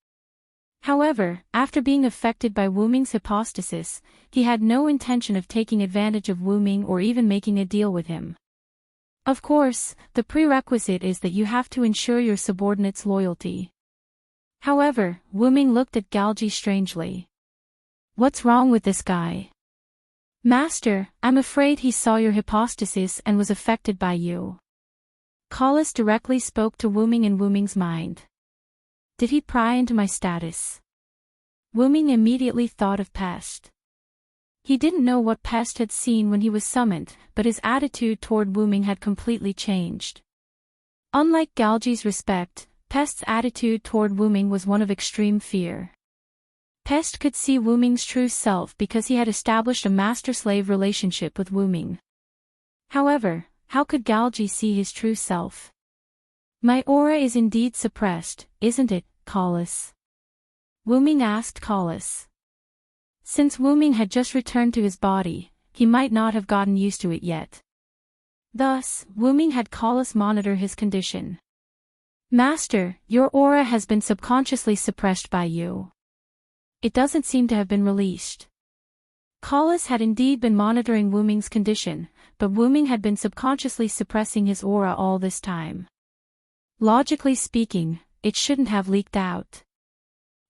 However, after being affected by Wu Ming's hypostasis, he had no intention of taking advantage of Wu Ming or even making a deal with him. Of course, the prerequisite is that you have to ensure your subordinates' loyalty. However, Wu Ming looked at Galji strangely. What's wrong with this guy? Master, I'm afraid he saw your hypostasis and was affected by you. Collis directly spoke to Wu Ming in Wu Ming's mind. Did he pry into my status? Wu Ming immediately thought of Pest. He didn't know what Pest had seen when he was summoned, but his attitude toward Wu Ming had completely changed. Unlike Galji's respect, Pest's attitude toward Wu Ming was one of extreme fear. Pest could see Wu Ming's true self because he had established a master-slave relationship with Wu Ming. However, how could Galji see his true self? My aura is indeed suppressed, isn't it, Collis? Wu Ming asked Collis. Since Wu Ming had just returned to his body, he might not have gotten used to it yet. Thus, Wu Ming had Collis monitor his condition. Master, your aura has been subconsciously suppressed by you. It doesn't seem to have been released. Collis had indeed been monitoring Wu Ming's condition, but Wu Ming had been subconsciously suppressing his aura all this time. Logically speaking, it shouldn't have leaked out.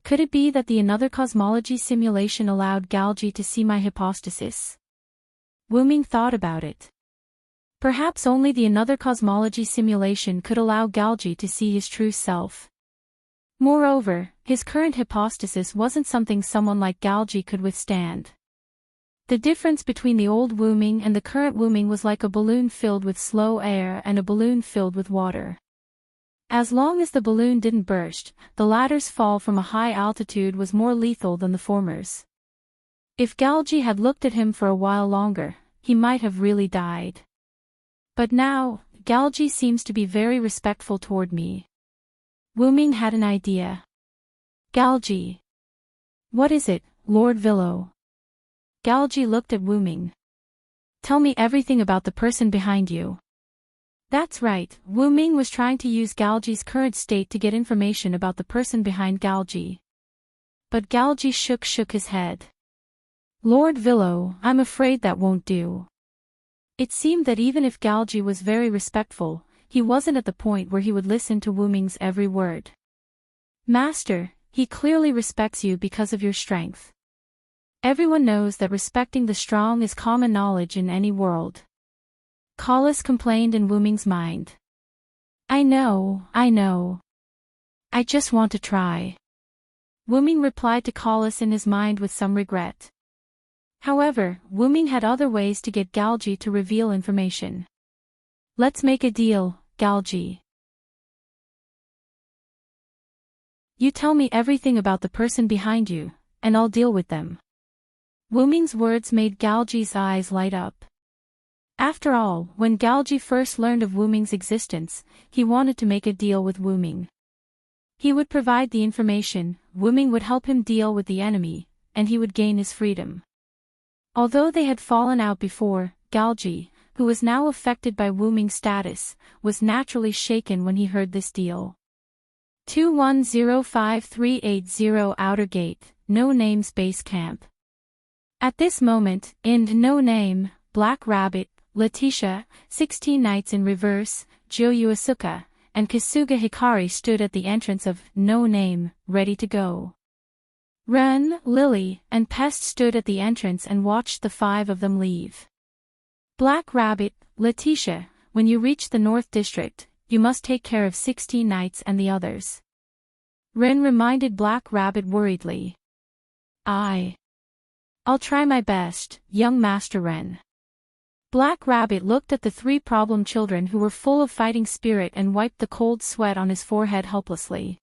Could it be that the another cosmology simulation allowed Galji to see my hypostasis? Wu Ming thought about it. Perhaps only the another cosmology simulation could allow Galji to see his true self. Moreover, his current hypostasis wasn't something someone like Galji could withstand. The difference between the old Wu Ming and the current Wu Ming was like a balloon filled with slow air and a balloon filled with water. As long as the balloon didn't burst, the latter's fall from a high altitude was more lethal than the former's. If Galji had looked at him for a while longer, he might have really died. But now, Galji seems to be very respectful toward me. Wu Ming had an idea. Galji. What is it, Lord Villo? Galji looked at Wu Ming. Tell me everything about the person behind you. That's right, Wu Ming was trying to use Galji's current state to get information about the person behind Galji. But Galji shook his head. Lord Villo, I'm afraid that won't do. It seemed that even if Galji was very respectful, he wasn't at the point where he would listen to Wu Ming's every word. Master, he clearly respects you because of your strength. Everyone knows that respecting the strong is common knowledge in any world. Collis complained in Wuming's mind. I know. I just want to try. Wuming replied to Collis in his mind with some regret. However, Wuming had other ways to get Galji to reveal information. Let's make a deal, Galji. You tell me everything about the person behind you, and I'll deal with them. Wuming's words made Galji's eyes light up. After all, when Galji first learned of Wuming's existence, he wanted to make a deal with Wuming. He would provide the information, Wuming would help him deal with the enemy, and he would gain his freedom. Although they had fallen out before, Galji, who was now affected by Wuming's status, was naturally shaken when he heard this deal. 21053880 Outer Gate, No Name's Base Camp. At this moment, in No Name, Black Rabbit, Letitia, 16 Nights in Reverse, Jo Yuasuke, and Kasuga Hikari stood at the entrance of No Name, ready to go. Ren, Lily, and Pest stood at the entrance and watched the five of them leave. Black Rabbit, Letitia, when you reach the North District, you must take care of 16 Nights and the others. Ren reminded Black Rabbit worriedly. I'll try my best, young Master Ren. Black Rabbit looked at the three problem children who were full of fighting spirit and wiped the cold sweat on his forehead helplessly.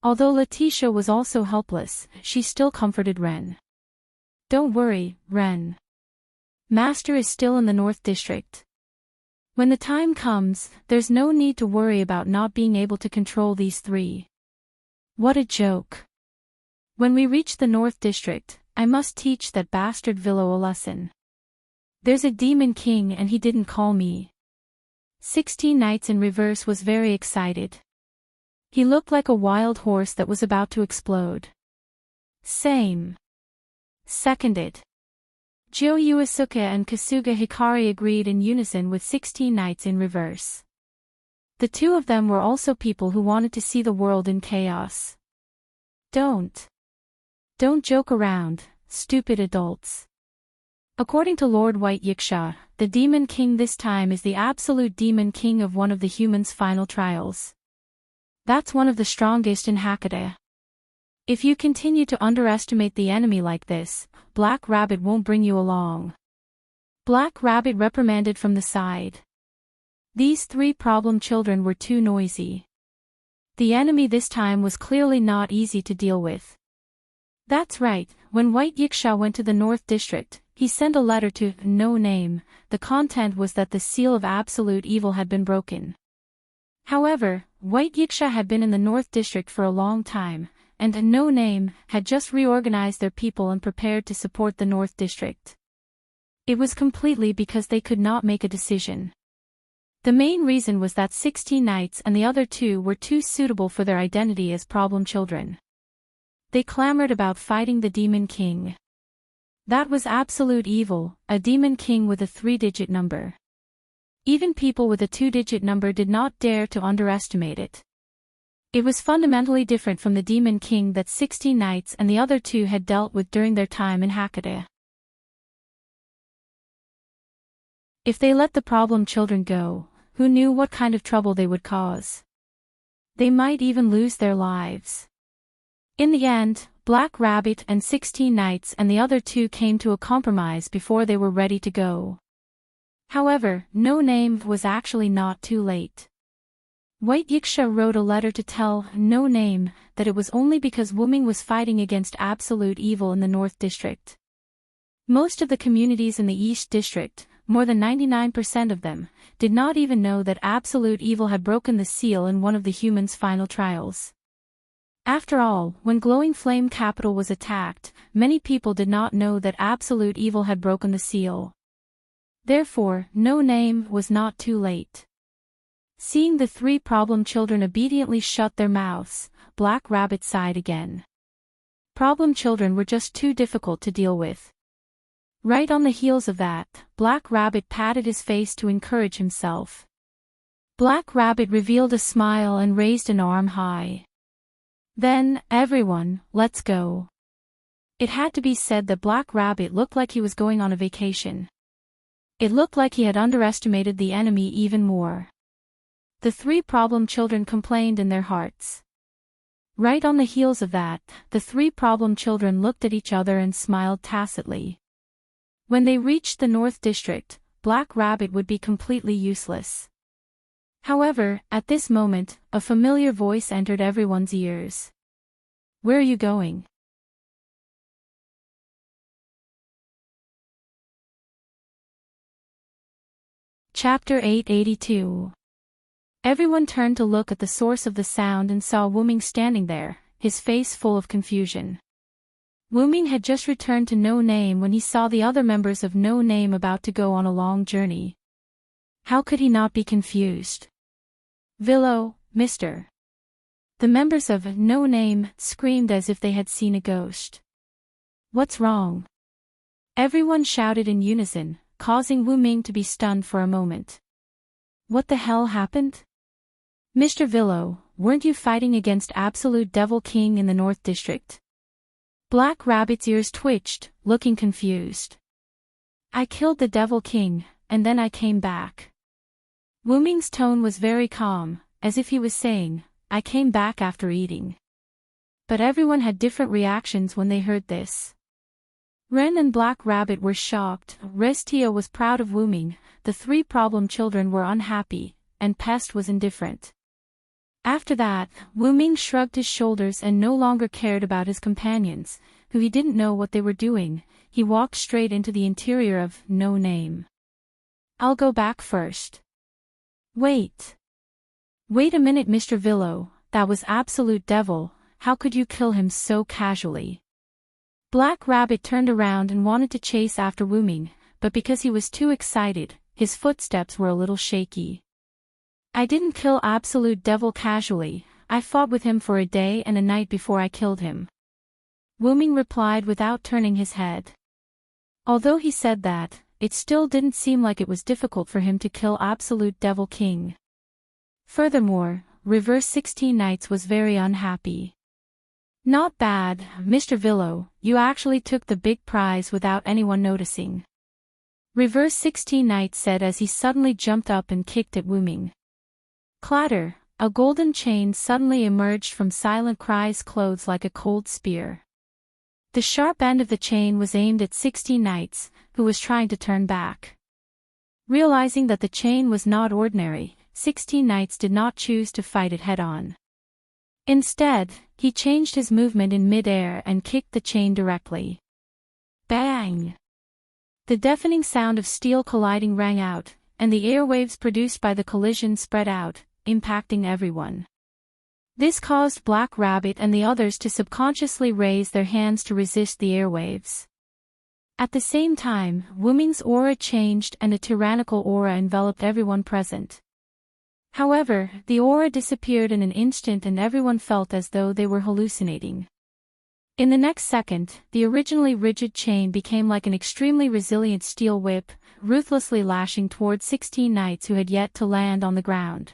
Although Letitia was also helpless, she still comforted Ren. Don't worry, Ren. Master is still in the North District. When the time comes, there's no need to worry about not being able to control these three. What a joke. When we reach the North District, I must teach that bastard Villo a lesson. There's a demon king and he didn't call me. 16 Nights in Reverse was very excited. He looked like a wild horse that was about to explode. Same. Seconded. Jo Yuasuke and Kasuga Hikari agreed in unison with 16 Nights in Reverse. The two of them were also people who wanted to see the world in chaos. Don't joke around, stupid adults. According to Lord White Yiksha, the Demon King this time is the absolute Demon King of one of the humans' final trials. That's one of the strongest in Hakata. If you continue to underestimate the enemy like this, Black Rabbit won't bring you along. Black Rabbit reprimanded from the side. These three problem children were too noisy. The enemy this time was clearly not easy to deal with. That's right, when White Yiksha went to the North District, he sent a letter to No Name. The content was that the seal of absolute evil had been broken. However, White Yiksha had been in the North District for a long time, and No Name had just reorganized their people and prepared to support the North District. It was completely because they could not make a decision. The main reason was that 16 Nights and the other two were too suitable for their identity as problem children. They clamored about fighting the Demon King. That was absolute evil, a Demon King with a 3-digit number. Even people with a 2-digit number did not dare to underestimate it. It was fundamentally different from the Demon King that 16 Nights and the other two had dealt with during their time in Hakata. If they let the problem children go, who knew what kind of trouble they would cause? They might even lose their lives. In the end, Black Rabbit and 16 Nights and the other two came to a compromise before they were ready to go. However, No Name was actually not too late. White Yiksha wrote a letter to tell No Name that it was only because Wuming was fighting against absolute evil in the North District. Most of the communities in the East District, more than 99% of them, did not even know that absolute evil had broken the seal in one of the humans' final trials. After all, when Glowing Flame Capital was attacked, many people did not know that absolute evil had broken the seal. Therefore, No Name was not too late. Seeing the three problem children obediently shut their mouths, Black Rabbit sighed again. Problem children were just too difficult to deal with. Right on the heels of that, Black Rabbit patted his face to encourage himself. Black Rabbit revealed a smile and raised an arm high. Then, everyone, let's go. It had to be said that Black Rabbit looked like he was going on a vacation. It looked like he had underestimated the enemy even more. The three problem children complained in their hearts. Right on the heels of that, the three problem children looked at each other and smiled tacitly. When they reached the North District, Black Rabbit would be completely useless. However, at this moment, a familiar voice entered everyone's ears. "Where are you going?" Chapter 882. Everyone turned to look at the source of the sound and saw Wuming standing there, his face full of confusion. Wuming had just returned to No Name when he saw the other members of No Name about to go on a long journey. How could he not be confused? "Villo, Mr." The members of No Name screamed as if they had seen a ghost. "What's wrong?" Everyone shouted in unison, causing Wuming to be stunned for a moment. "What the hell happened?" "Mr. Villo, weren't you fighting against Absolute Devil King in the North District?" Black Rabbit's ears twitched, looking confused. "I killed the Devil King, and then I came back." Wuming's tone was very calm, as if he was saying, "I came back after eating." But everyone had different reactions when they heard this. Ren and Black Rabbit were shocked, Restia was proud of Wuming, the three problem children were unhappy, and Pest was indifferent. After that, Wuming shrugged his shoulders and no longer cared about his companions, who he didn't know what they were doing. He walked straight into the interior of No Name. "I'll go back first." Wait a minute, Mr. Villo, that was Absolute Devil, how could you kill him so casually?" Black Rabbit turned around and wanted to chase after Wuming, but because he was too excited, his footsteps were a little shaky. "I didn't kill Absolute Devil casually, I fought with him for a day and a night before I killed him." Wuming replied without turning his head. Although he said that, it still didn't seem like it was difficult for him to kill Absolute Devil King. Furthermore, Reverse 16 Nights was very unhappy. "Not bad, Mr. Villo, you actually took the big prize without anyone noticing," Reverse 16 Nights said as he suddenly jumped up and kicked at Wuming. Clatter, a golden chain suddenly emerged from Silent Cry's clothes like a cold spear. The sharp end of the chain was aimed at 16 Nights, who was trying to turn back. Realizing that the chain was not ordinary, 16 Nights did not choose to fight it head-on. Instead, he changed his movement in mid-air and kicked the chain directly. Bang! The deafening sound of steel colliding rang out, and the airwaves produced by the collision spread out, impacting everyone. This caused Black Rabbit and the others to subconsciously raise their hands to resist the airwaves. At the same time, Wuming's aura changed and a tyrannical aura enveloped everyone present. However, the aura disappeared in an instant and everyone felt as though they were hallucinating. In the next second, the originally rigid chain became like an extremely resilient steel whip, ruthlessly lashing towards 16 Knights who had yet to land on the ground.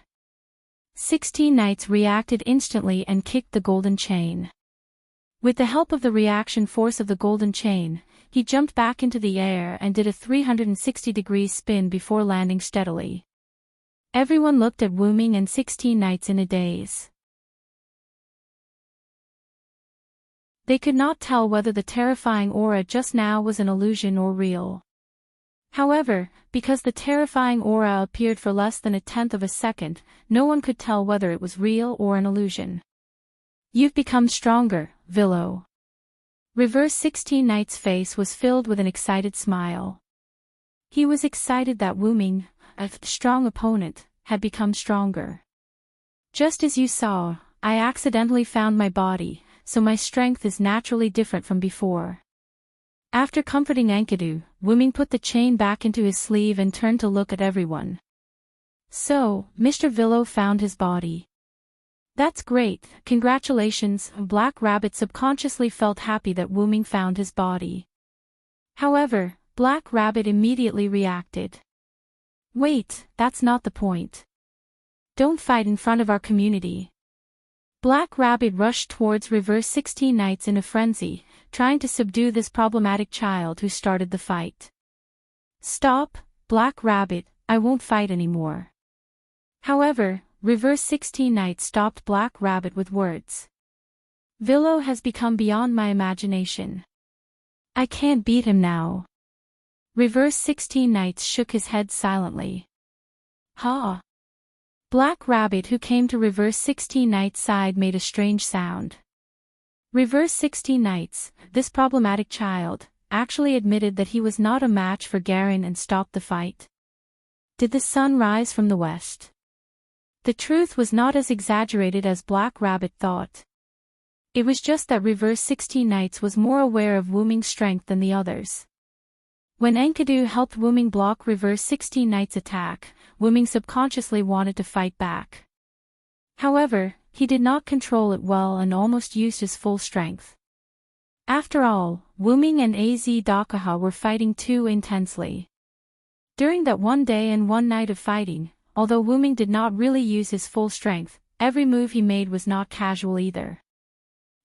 16 Knights reacted instantly and kicked the golden chain. With the help of the reaction force of the golden chain, he jumped back into the air and did a 360-degree spin before landing steadily. Everyone looked at Wuming and 16 Knights in a daze. They could not tell whether the terrifying aura just now was an illusion or real. However, because the terrifying aura appeared for less than a tenth of a second, no one could tell whether it was real or an illusion. "You've become stronger, Villo." Reverse 16 Knight's face was filled with an excited smile. He was excited that Wuming, a strong opponent, had become stronger. "Just as you saw, I accidentally found my body, so my strength is naturally different from before." After comforting Enkidu, Wuming put the chain back into his sleeve and turned to look at everyone. "So, Mr. Villo found his body." "That's great, congratulations." Black Rabbit subconsciously felt happy that Wuming found his body. However, Black Rabbit immediately reacted. "Wait, that's not the point. Don't fight in front of our community." Black Rabbit rushed towards Reverse 16 Knights in a frenzy, trying to subdue this problematic child who started the fight. "Stop, Black Rabbit, I won't fight anymore." However, Reverse 16 Knights stopped Black Rabbit with words. "Willow has become beyond my imagination. I can't beat him now." Reverse 16 Knights shook his head silently. "Ha!" Black Rabbit, who came to Reverse 16 Knights' side, made a strange sound. Reverse 16 Knights, this problematic child, actually admitted that he was not a match for Garen and stopped the fight. Did the sun rise from the west? The truth was not as exaggerated as Black Rabbit thought. It was just that Reverse 16 Knights was more aware of Wuming's strength than the others. When Enkidu helped Wuming block Reverse 16 Knights' attack, Wuming subconsciously wanted to fight back. However, he did not control it well and almost used his full strength. After all, Wuming and Azh were fighting too intensely. During that one day and one night of fighting, although Wuming did not really use his full strength, every move he made was not casual either.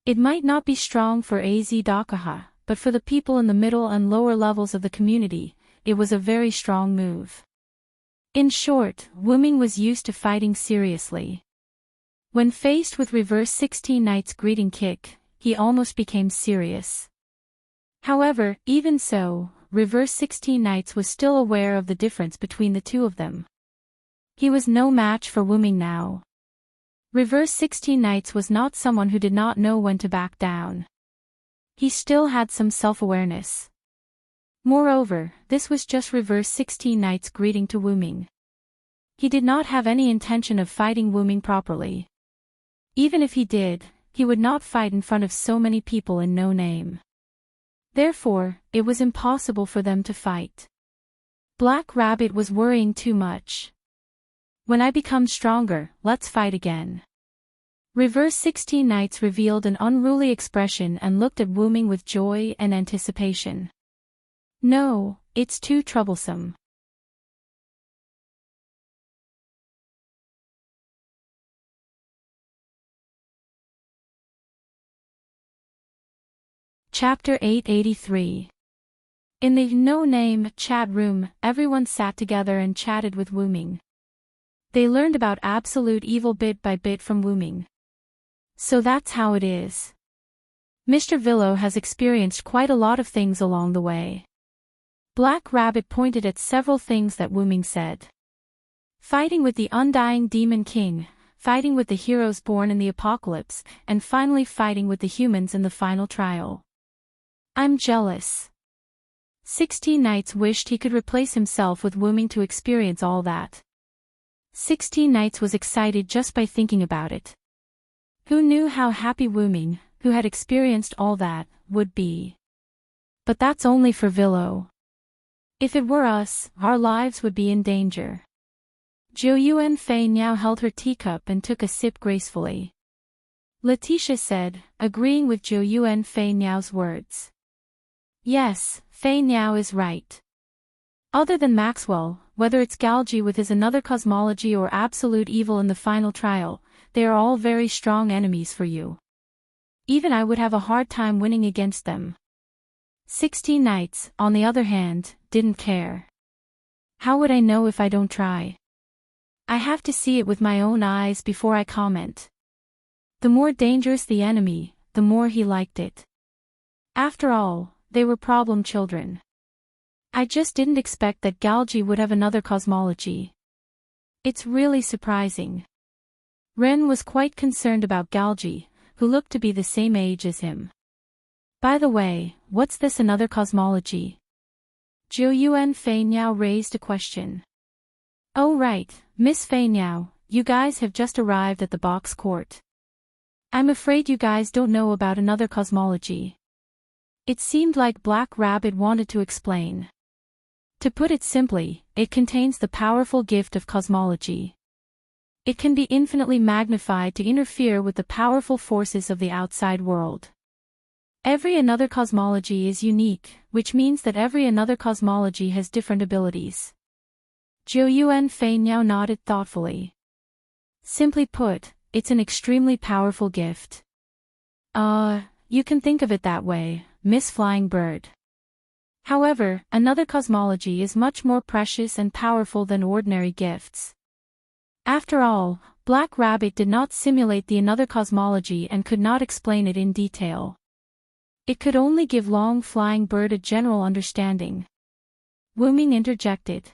It might not be strong for Azh, but for the people in the middle and lower levels of the community, it was a very strong move. In short, Wuming was used to fighting seriously. When faced with Reverse 16 Knights' greeting kick, he almost became serious. However, even so, Reverse 16 Knights was still aware of the difference between the two of them. He was no match for Wuming now. Reverse 16 Knights was not someone who did not know when to back down. He still had some self-awareness. Moreover, this was just Reverse 16 Knights' greeting to Wuming. He did not have any intention of fighting Wuming properly. Even if he did, he would not fight in front of so many people in no name. Therefore, it was impossible for them to fight. Black Rabbit was worrying too much. "When I become stronger, let's fight again." Reverse 16 Knights revealed an unruly expression and looked at Wuming with joy and anticipation. "No, it's too troublesome." Chapter 883. In the no-name chat room, everyone sat together and chatted with Wuming. They learned about absolute evil bit by bit from Wuming. "So that's how it is. Mr. Willow has experienced quite a lot of things along the way." Black Rabbit pointed at several things that Wuming said. Fighting with the undying Demon King, fighting with the heroes born in the apocalypse, and finally fighting with the humans in the final trial. "I'm jealous." 16 Knights wished he could replace himself with Wuming to experience all that. 16 Knights was excited just by thinking about it. Who knew how happy Wuming, who had experienced all that, would be? But that's only for Willow. If it were us, our lives would be in danger. Zhou Yuan Fei now held her teacup and took a sip gracefully. Letitia said, agreeing with Zhou Yuan Fei Niao's words. "Yes, Fei Niao is right. Other than Maxwell, whether it's Galgi with his another cosmology or absolute evil in the final trial, they are all very strong enemies for you. Even I would have a hard time winning against them." 16 Knights, on the other hand, didn't care. "How would I know if I don't try? I have to see it with my own eyes before I comment." The more dangerous the enemy, the more he liked it. After all, they were problem children. "I just didn't expect that Galgi would have another cosmology. It's really surprising." Ren was quite concerned about Galgi, who looked to be the same age as him. "By the way, what's this another cosmology?" Zhou Yuan Fei Niao raised a question. "Oh right, Miss Fei Niao, you guys have just arrived at the box court. I'm afraid you guys don't know about another cosmology." It seemed like Black Rabbit wanted to explain. To put it simply, it contains the powerful gift of cosmology. It can be infinitely magnified to interfere with the powerful forces of the outside world. Every another cosmology is unique, which means that every another cosmology has different abilities. Zhou Yuan Fei Niao nodded thoughtfully. Simply put, it's an extremely powerful gift. you can think of it that way, Miss Flying Bird. However, another cosmology is much more precious and powerful than ordinary gifts. After all, Black Rabbit did not simulate the another cosmology and could not explain it in detail. It could only give Long Flying Bird a general understanding. Wu Ming interjected.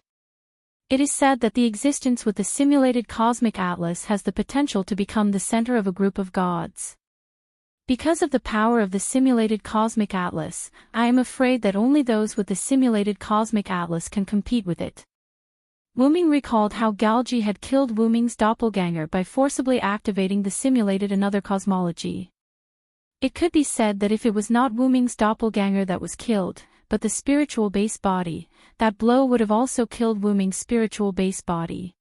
It is said that the existence with the simulated cosmic atlas has the potential to become the center of a group of gods. Because of the power of the simulated cosmic atlas, I am afraid that only those with the simulated cosmic atlas can compete with it. Wu Ming recalled how Galji had killed Wu Ming's doppelganger by forcibly activating the simulated another cosmology. It could be said that if it was not Wu Ming's doppelganger that was killed, but the spiritual base body, that blow would have also killed Wu Ming's spiritual base body.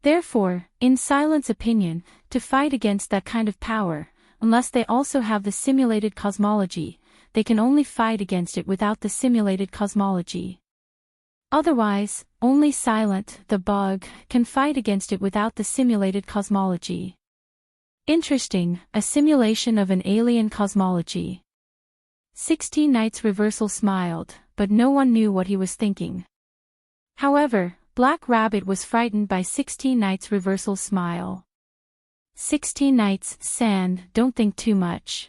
Therefore, in Silent's opinion, to fight against that kind of power, unless they also have the simulated cosmology, they can only fight against it without the simulated cosmology. Otherwise, only Silent, the bug, can fight against it without the simulated cosmology. Interesting, a simulation of an alien cosmology. 16 Knights Reversal smiled, but no one knew what he was thinking. However, Black Rabbit was frightened by 16 Knights Reversal's smile. 16 Knights, San, don't think too much.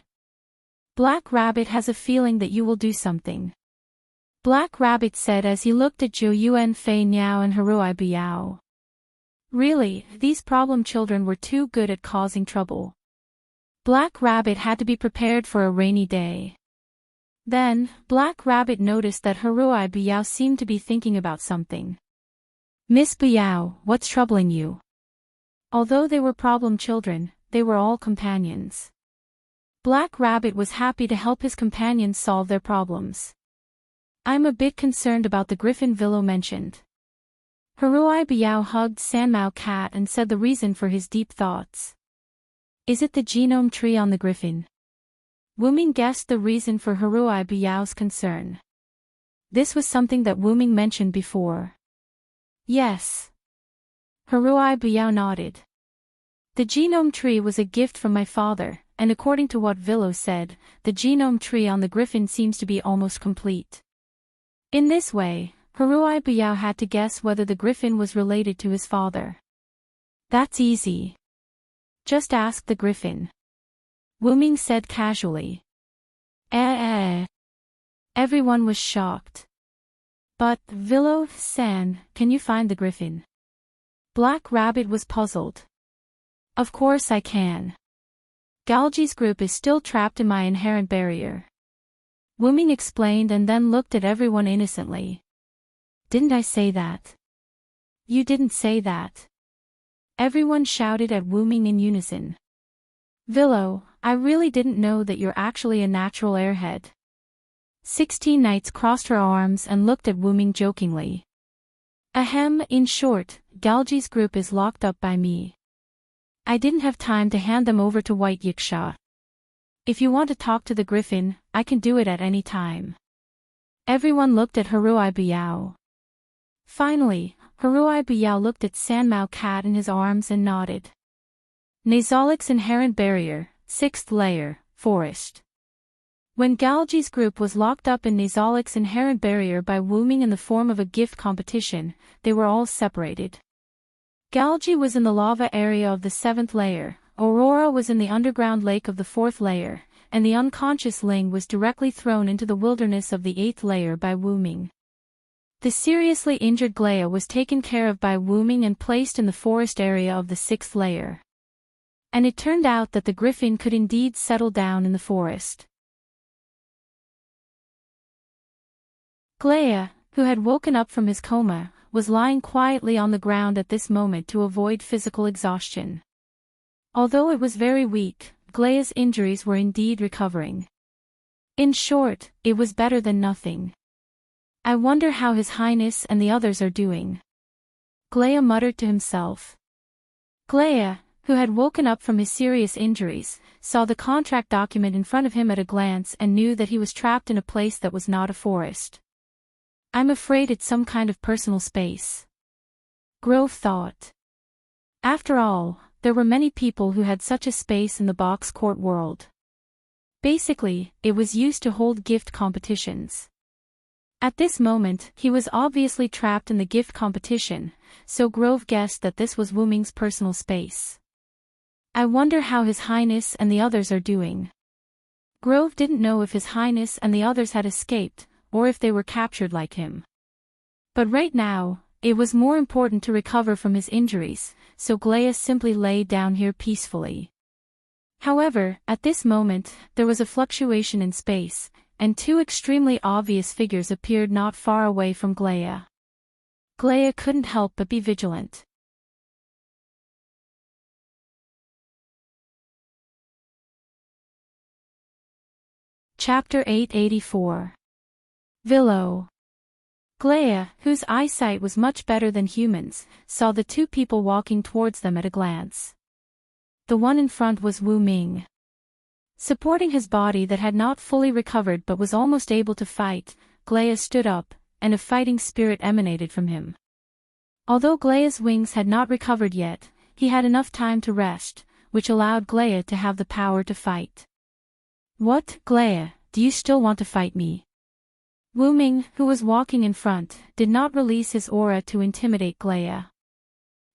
Black Rabbit has a feeling that you will do something. Black Rabbit said as he looked at Zhou Yuan Fei Niao and Haruai Biao. Really, these problem children were too good at causing trouble. Black Rabbit had to be prepared for a rainy day. Then, Black Rabbit noticed that Haruai Biao seemed to be thinking about something. Miss Biao, what's troubling you? Although they were problem children, they were all companions. Black Rabbit was happy to help his companions solve their problems. I'm a bit concerned about the griffin Villo mentioned. Haruai Biao hugged Sanmao Cat and said the reason for his deep thoughts. Is it the genome tree on the griffin? Wu Ming guessed the reason for Haruai Biao's concern. This was something that Wu Ming mentioned before. Yes. Haruai Biao nodded. The genome tree was a gift from my father, and according to what Villo said, the genome tree on the griffin seems to be almost complete. In this way, Haruai Biao had to guess whether the griffin was related to his father. That's easy. Just ask the griffin. Wu Ming said casually. Everyone was shocked. But, Villo-san, can you find the griffin? Black Rabbit was puzzled. Of course I can. Galji's group is still trapped in my inherent barrier. Wu Ming explained and then looked at everyone innocently. Didn't I say that? You didn't say that. Everyone shouted at Wu Ming in unison. Villo, I really didn't know that you're actually a natural airhead. 16 Knights crossed her arms and looked at Wu Ming jokingly. Ahem, in short, Galji's group is locked up by me. I didn't have time to hand them over to White Yiksha. If you want to talk to the griffin, I can do it at any time. Everyone looked at Haruai Biao. Finally, Haruai Biao looked at Sanmao Cat in his arms and nodded. Nasolic's inherent barrier, 6th layer, forest. When Galji's group was locked up in Nasolic's inherent barrier by Wu Ming in the form of a gift competition, they were all separated. Galji was in the lava area of the 7th layer, Aurora was in the underground lake of the 4th layer, and the unconscious Ling was directly thrown into the wilderness of the 8th layer by Wu Ming. The seriously injured Glea was taken care of by Wu Ming and placed in the forest area of the 6th layer. And it turned out that the griffin could indeed settle down in the forest. Glea, who had woken up from his coma, was lying quietly on the ground at this moment to avoid physical exhaustion. Although it was very weak, Glea's injuries were indeed recovering. In short, it was better than nothing. I wonder how His Highness and the others are doing. Glea muttered to himself. Glea, who had woken up from his serious injuries, saw the contract document in front of him at a glance and knew that he was trapped in a place that was not a forest. I'm afraid it's some kind of personal space. Grove thought. After all, there were many people who had such a space in the box court world. Basically, it was used to hold gift competitions. At this moment, he was obviously trapped in the gift competition, so Grove guessed that this was Wu Ming's personal space. I wonder how His Highness and the others are doing. Grove didn't know if His Highness and the others had escaped, or if they were captured like him. But right now, it was more important to recover from his injuries, so Glea simply lay down here peacefully. However, at this moment, there was a fluctuation in space, and two extremely obvious figures appeared not far away from Glea. Glea couldn't help but be vigilant. Chapter 884. Villo. Glea, whose eyesight was much better than humans, saw the two people walking towards them at a glance. The one in front was Wu Ming. Supporting his body that had not fully recovered but was almost able to fight, Glea stood up, and a fighting spirit emanated from him. Although Glea's wings had not recovered yet, he had enough time to rest, which allowed Glea to have the power to fight. "What, Glea, do you still want to fight me?" Wu Ming, who was walking in front, did not release his aura to intimidate Glea.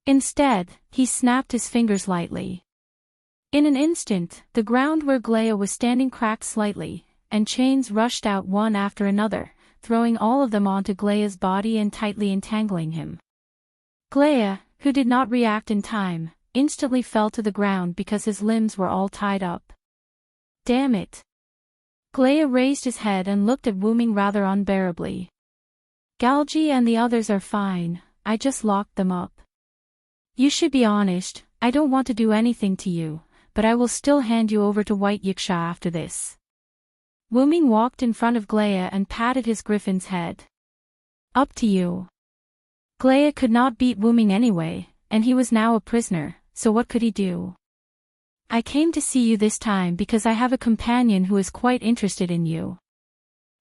Instead, he snapped his fingers lightly. In an instant, the ground where Glea was standing cracked slightly, and chains rushed out one after another, throwing all of them onto Glea's body and tightly entangling him. Glea, who did not react in time, instantly fell to the ground because his limbs were all tied up. Damn it! Glea raised his head and looked at Wu Ming rather unbearably. "Galji and the others are fine, I just locked them up. You should be honest, I don't want to do anything to you, but I will still hand you over to White Yiksha after this." Wu Ming walked in front of Glea and patted his griffin's head. "Up to you." Glea could not beat Wu Ming anyway, and he was now a prisoner, so what could he do? "I came to see you this time because I have a companion who is quite interested in you.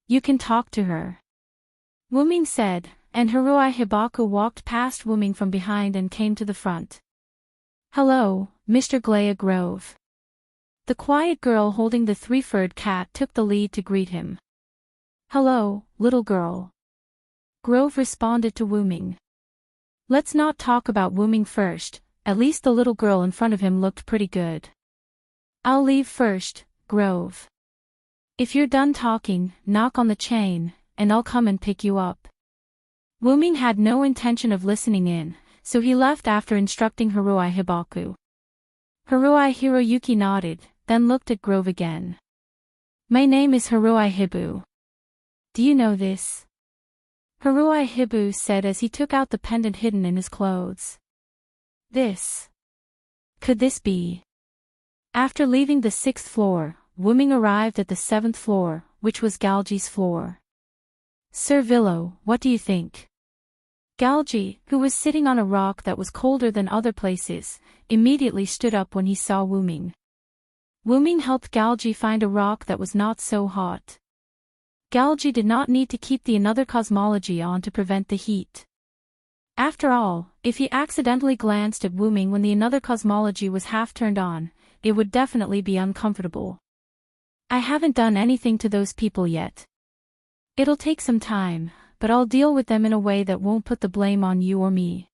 You can talk to her," Wu Ming said, and Hiroi Hibaku walked past Wu Ming from behind and came to the front. "Hello, Mr. Glea Grove." The quiet girl holding the three-furred cat took the lead to greet him. "Hello, little girl." Grove responded to Wu Ming. Let's not talk about Wu Ming first, at least the little girl in front of him looked pretty good. "I'll leave first, Grove. If you're done talking, knock on the chain, and I'll come and pick you up." Wu Ming had no intention of listening in, so he left after instructing Hiroi Hibaku. Hiroi Hiroyuki nodded, then looked at Grove again. "My name is Hiroi Hibu. Do you know this?" Hiroi Hibu said as he took out the pendant hidden in his clothes. "This. Could this be?" After leaving the 6th floor, Wu Ming arrived at the 7th floor, which was Galji's floor. "Sir Villo, what do you think?" Galji, who was sitting on a rock that was colder than other places, immediately stood up when he saw Wu Ming. Wu Ming helped Galji find a rock that was not so hot. Galji did not need to keep the another cosmology on to prevent the heat. After all, if he accidentally glanced at Wu Ming when the another cosmology was half turned on, it would definitely be uncomfortable. "I haven't done anything to those people yet. It'll take some time, but I'll deal with them in a way that won't put the blame on you or me."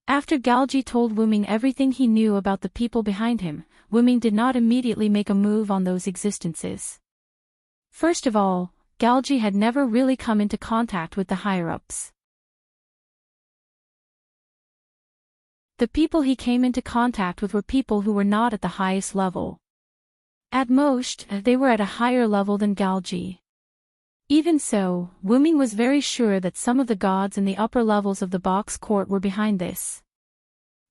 After Galji told Wu Ming everything he knew about the people behind him, Wu Ming did not immediately make a move on those existences. First of all, Galji had never really come into contact with the higher-ups. The people he came into contact with were people who were not at the highest level. At most, they were at a higher level than Galji. Even so, Wu Ming was very sure that some of the gods in the upper levels of the box court were behind this.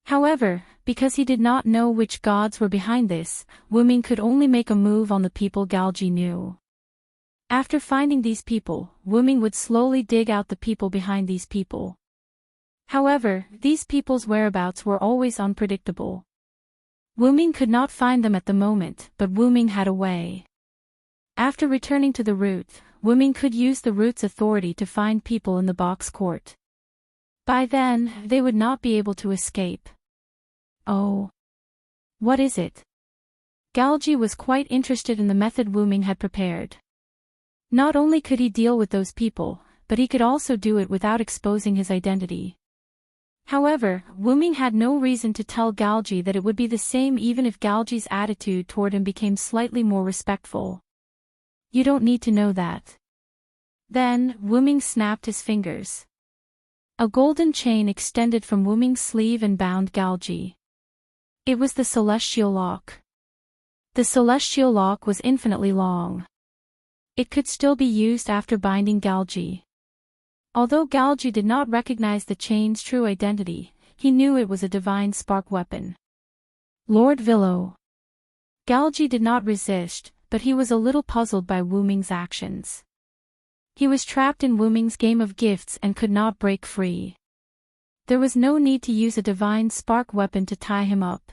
However, because he did not know which gods were behind this, Wu Ming could only make a move on the people Galji knew. After finding these people, Wu Ming would slowly dig out the people behind these people. However, these people's whereabouts were always unpredictable. Wu Ming could not find them at the moment, but Wu Ming had a way. After returning to the root, Wu Ming could use the root's authority to find people in the box court. By then, they would not be able to escape. Oh. What is it? Galji was quite interested in the method Wu Ming had prepared. Not only could he deal with those people, but he could also do it without exposing his identity. However, Wu Ming had no reason to tell Galji that it would be the same even if Galji's attitude toward him became slightly more respectful. You don't need to know that. Then, Wu Ming snapped his fingers. A golden chain extended from Wu Ming's sleeve and bound Galji. It was the celestial lock. The celestial lock was infinitely long. It could still be used after binding Galji. Although Galji did not recognize the chain's true identity, he knew it was a divine spark weapon. Lord Villo. Galji did not resist, but he was a little puzzled by Wu Ming's actions. He was trapped in Wu Ming's game of gifts and could not break free. There was no need to use a divine spark weapon to tie him up.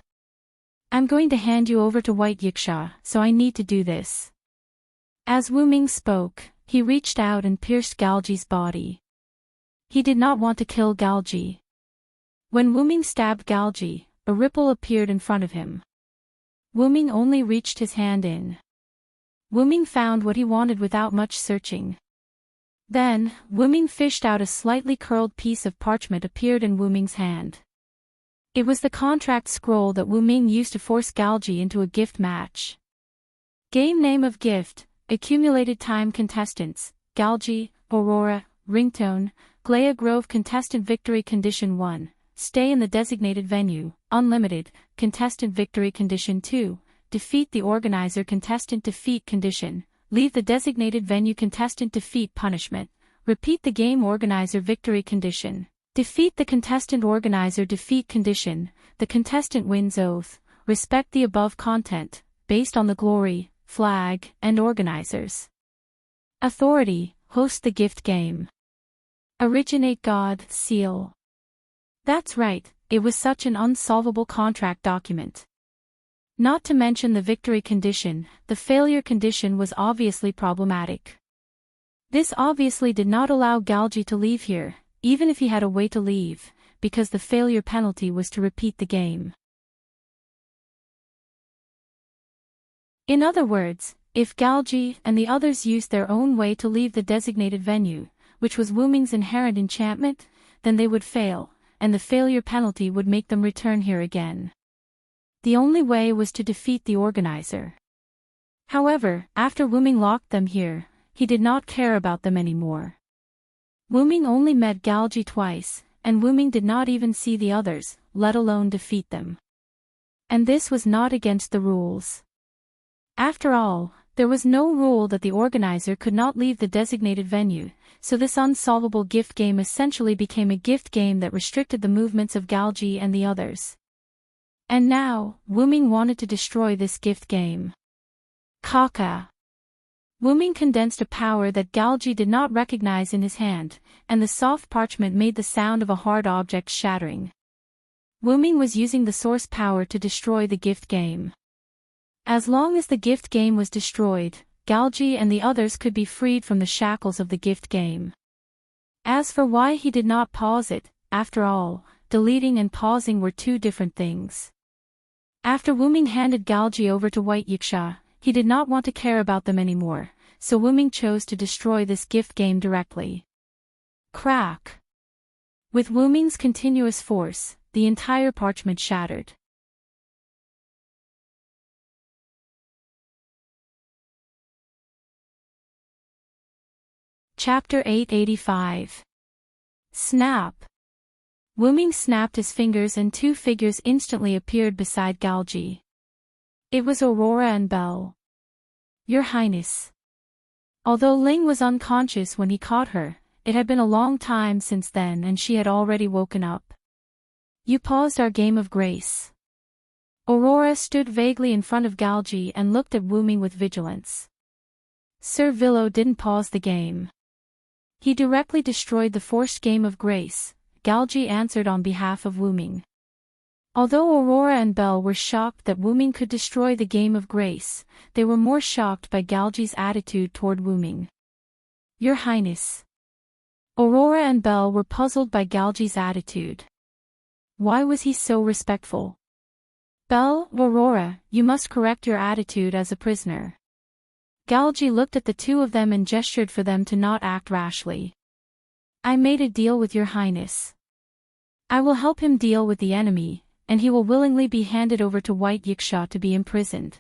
I'm going to hand you over to White Yiksha, so I need to do this. As Wu Ming spoke, he reached out and pierced Galji's body. He did not want to kill Galji. When Wu Ming stabbed Galji, a ripple appeared in front of him. Wu Ming only reached his hand in. Wu Ming found what he wanted without much searching. Then, Wu Ming fished out a slightly curled piece of parchment appeared in Wu Ming's hand. It was the contract scroll that Wu Ming used to force Galji into a gift match. Game name of gift, accumulated time contestants, Galji, Aurora, ringtone, Glaya Grove contestant victory condition 1, stay in the designated venue, unlimited, contestant victory condition 2, defeat the organizer contestant defeat condition, leave the designated venue contestant defeat punishment, repeat the game organizer victory condition. Defeat the contestant organizer defeat condition, the contestant wins oath, respect the above content, based on the glory, flag, and organizers. Authority, host the gift game. Originate God, seal. That's right, it was such an unsolvable contract document. Not to mention the victory condition, the failure condition was obviously problematic. This obviously did not allow Galji to leave here, even if he had a way to leave, because the failure penalty was to repeat the game. In other words, if Galji and the others used their own way to leave the designated venue, which was Wu Ming's inherent enchantment, then they would fail, and the failure penalty would make them return here again. The only way was to defeat the organizer. However, after Wu Ming locked them here, he did not care about them anymore. Wu Ming only met Galji twice, and Wu Ming did not even see the others, let alone defeat them. And this was not against the rules. After all, there was no rule that the organizer could not leave the designated venue, so this unsolvable gift game essentially became a gift game that restricted the movements of Galji and the others. And now, Wu Ming wanted to destroy this gift game. Kaka. Wu Ming condensed a power that Galji did not recognize in his hand, and the soft parchment made the sound of a hard object shattering. Wu Ming was using the source power to destroy the gift game. As long as the gift game was destroyed, Galji and the others could be freed from the shackles of the gift game. As for why he did not pause it, after all, deleting and pausing were two different things. After Wu Ming handed Galji over to White Yiksha, he did not want to care about them anymore, so Wu Ming chose to destroy this gift game directly. Crack! With Wu Ming's continuous force, the entire parchment shattered. Chapter 885. Snap! Wu Ming snapped his fingers and two figures instantly appeared beside Galji. It was Aurora and Belle. Your Highness. Although Ling was unconscious when he caught her, it had been a long time since then and she had already woken up. You paused our game of grace. Aurora stood vaguely in front of Galji and looked at Wu Ming with vigilance. Sir Villo didn't pause the game. He directly destroyed the forced game of grace, Galji answered on behalf of Wu Ming. Although Aurora and Belle were shocked that Wu Ming could destroy the game of grace, they were more shocked by Galji's attitude toward Wu Ming. Your Highness. Aurora and Belle were puzzled by Galji's attitude. Why was he so respectful? Belle, Aurora, you must correct your attitude as a prisoner. Galgi looked at the two of them and gestured for them to not act rashly. I made a deal with your highness. I will help him deal with the enemy, and he will willingly be handed over to White Yiksha to be imprisoned.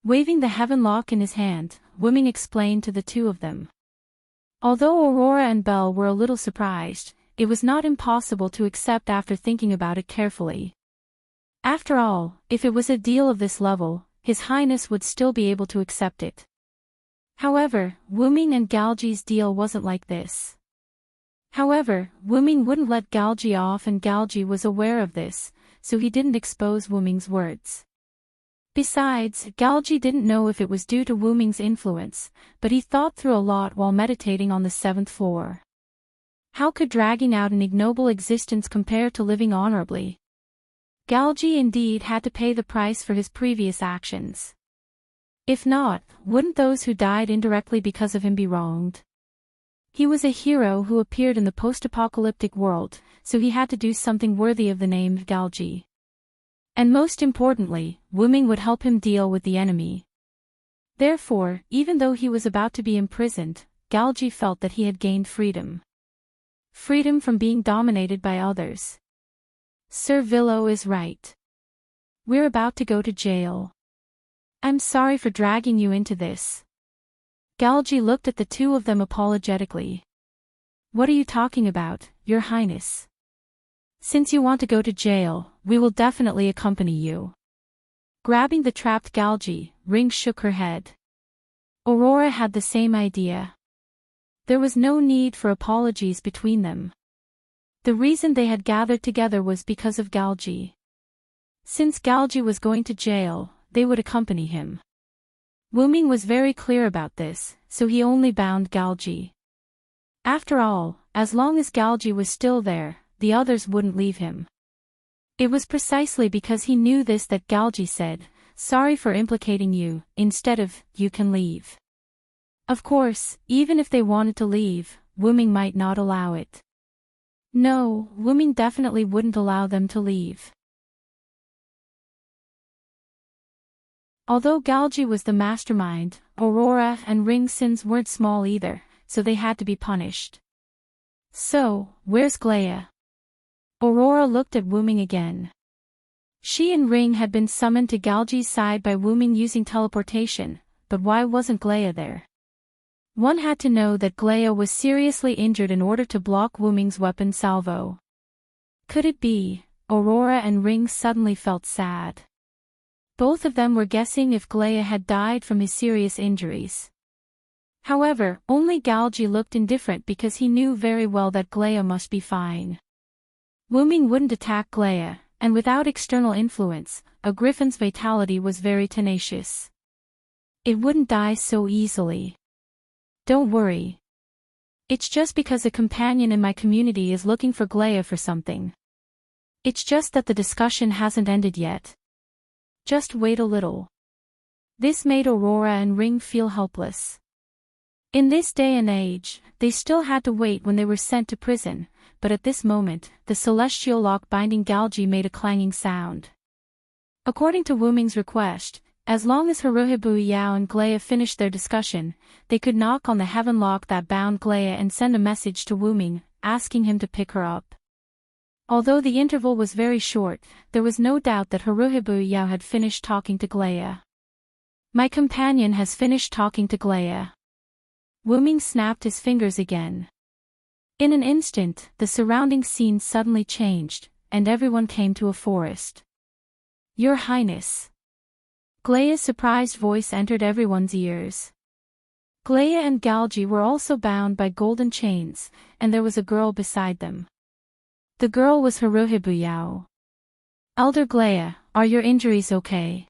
Waving the heaven lock in his hand, Wuming explained to the two of them. Although Aurora and Belle were a little surprised, it was not impossible to accept after thinking about it carefully. After all, if it was a deal of this level, His Highness would still be able to accept it. However, Wuming and Galji's deal wasn't like this. However, Wuming wouldn't let Galji off, and Galji was aware of this, so he didn't expose Wuming's words. Besides, Galji didn't know if it was due to Wuming's influence, but he thought through a lot while meditating on the 7th floor. How could dragging out an ignoble existence compare to living honorably? Galji indeed had to pay the price for his previous actions. If not, wouldn't those who died indirectly because of him be wronged? He was a hero who appeared in the post-apocalyptic world, so he had to do something worthy of the name of Galji. And most importantly, Wuming would help him deal with the enemy. Therefore, even though he was about to be imprisoned, Galji felt that he had gained freedom. Freedom from being dominated by others. Sir Villo is right. We're about to go to jail. I'm sorry for dragging you into this. Galji looked at the two of them apologetically. What are you talking about, Your Highness? Since you want to go to jail, we will definitely accompany you. Grabbing the trapped Galji, Ring shook her head. Aurora had the same idea. There was no need for apologies between them. The reason they had gathered together was because of Galji. Since Galji was going to jail, they would accompany him. Wuming was very clear about this, so he only bound Galji. After all, as long as Galji was still there, the others wouldn't leave him. It was precisely because he knew this that Galji said, "Sorry for implicating you," instead of, "You can leave." Of course, even if they wanted to leave, Wuming might not allow it. No, Wuming definitely wouldn't allow them to leave. Although Galji was the mastermind, Aurora and Ring's sins weren't small either, so they had to be punished. So, where's Glea? Aurora looked at Wuming again. She and Ring had been summoned to Galji's side by Wuming using teleportation, but why wasn't Glea there? One had to know that Glea was seriously injured in order to block Wuming's weapon salvo. Could it be? Aurora and Ring suddenly felt sad. Both of them were guessing if Glea had died from his serious injuries. However, only Galji looked indifferent because he knew very well that Glea must be fine. Wuming wouldn't attack Glea, and without external influence, a griffin's vitality was very tenacious. It wouldn't die so easily. Don't worry. It's just because a companion in my community is looking for Glea for something. It's just that the discussion hasn't ended yet. Just wait a little. This made Aurora and Ring feel helpless. In this day and age, they still had to wait when they were sent to prison, but at this moment, the celestial lock binding Galji made a clanging sound. According to Wuming's request, as long as Haruhibu Yao and Glea finished their discussion, they could knock on the heaven lock that bound Glea and send a message to Wuming, asking him to pick her up. Although the interval was very short, there was no doubt that Haruhibu Yao had finished talking to Glea. My companion has finished talking to Glea. Wuming snapped his fingers again. In an instant, the surrounding scene suddenly changed, and everyone came to a forest. Your Highness. Glea's surprised voice entered everyone's ears. Glea and Galji were also bound by golden chains, and there was a girl beside them. The girl was Haruhibu Yao. Elder Glea, are your injuries okay?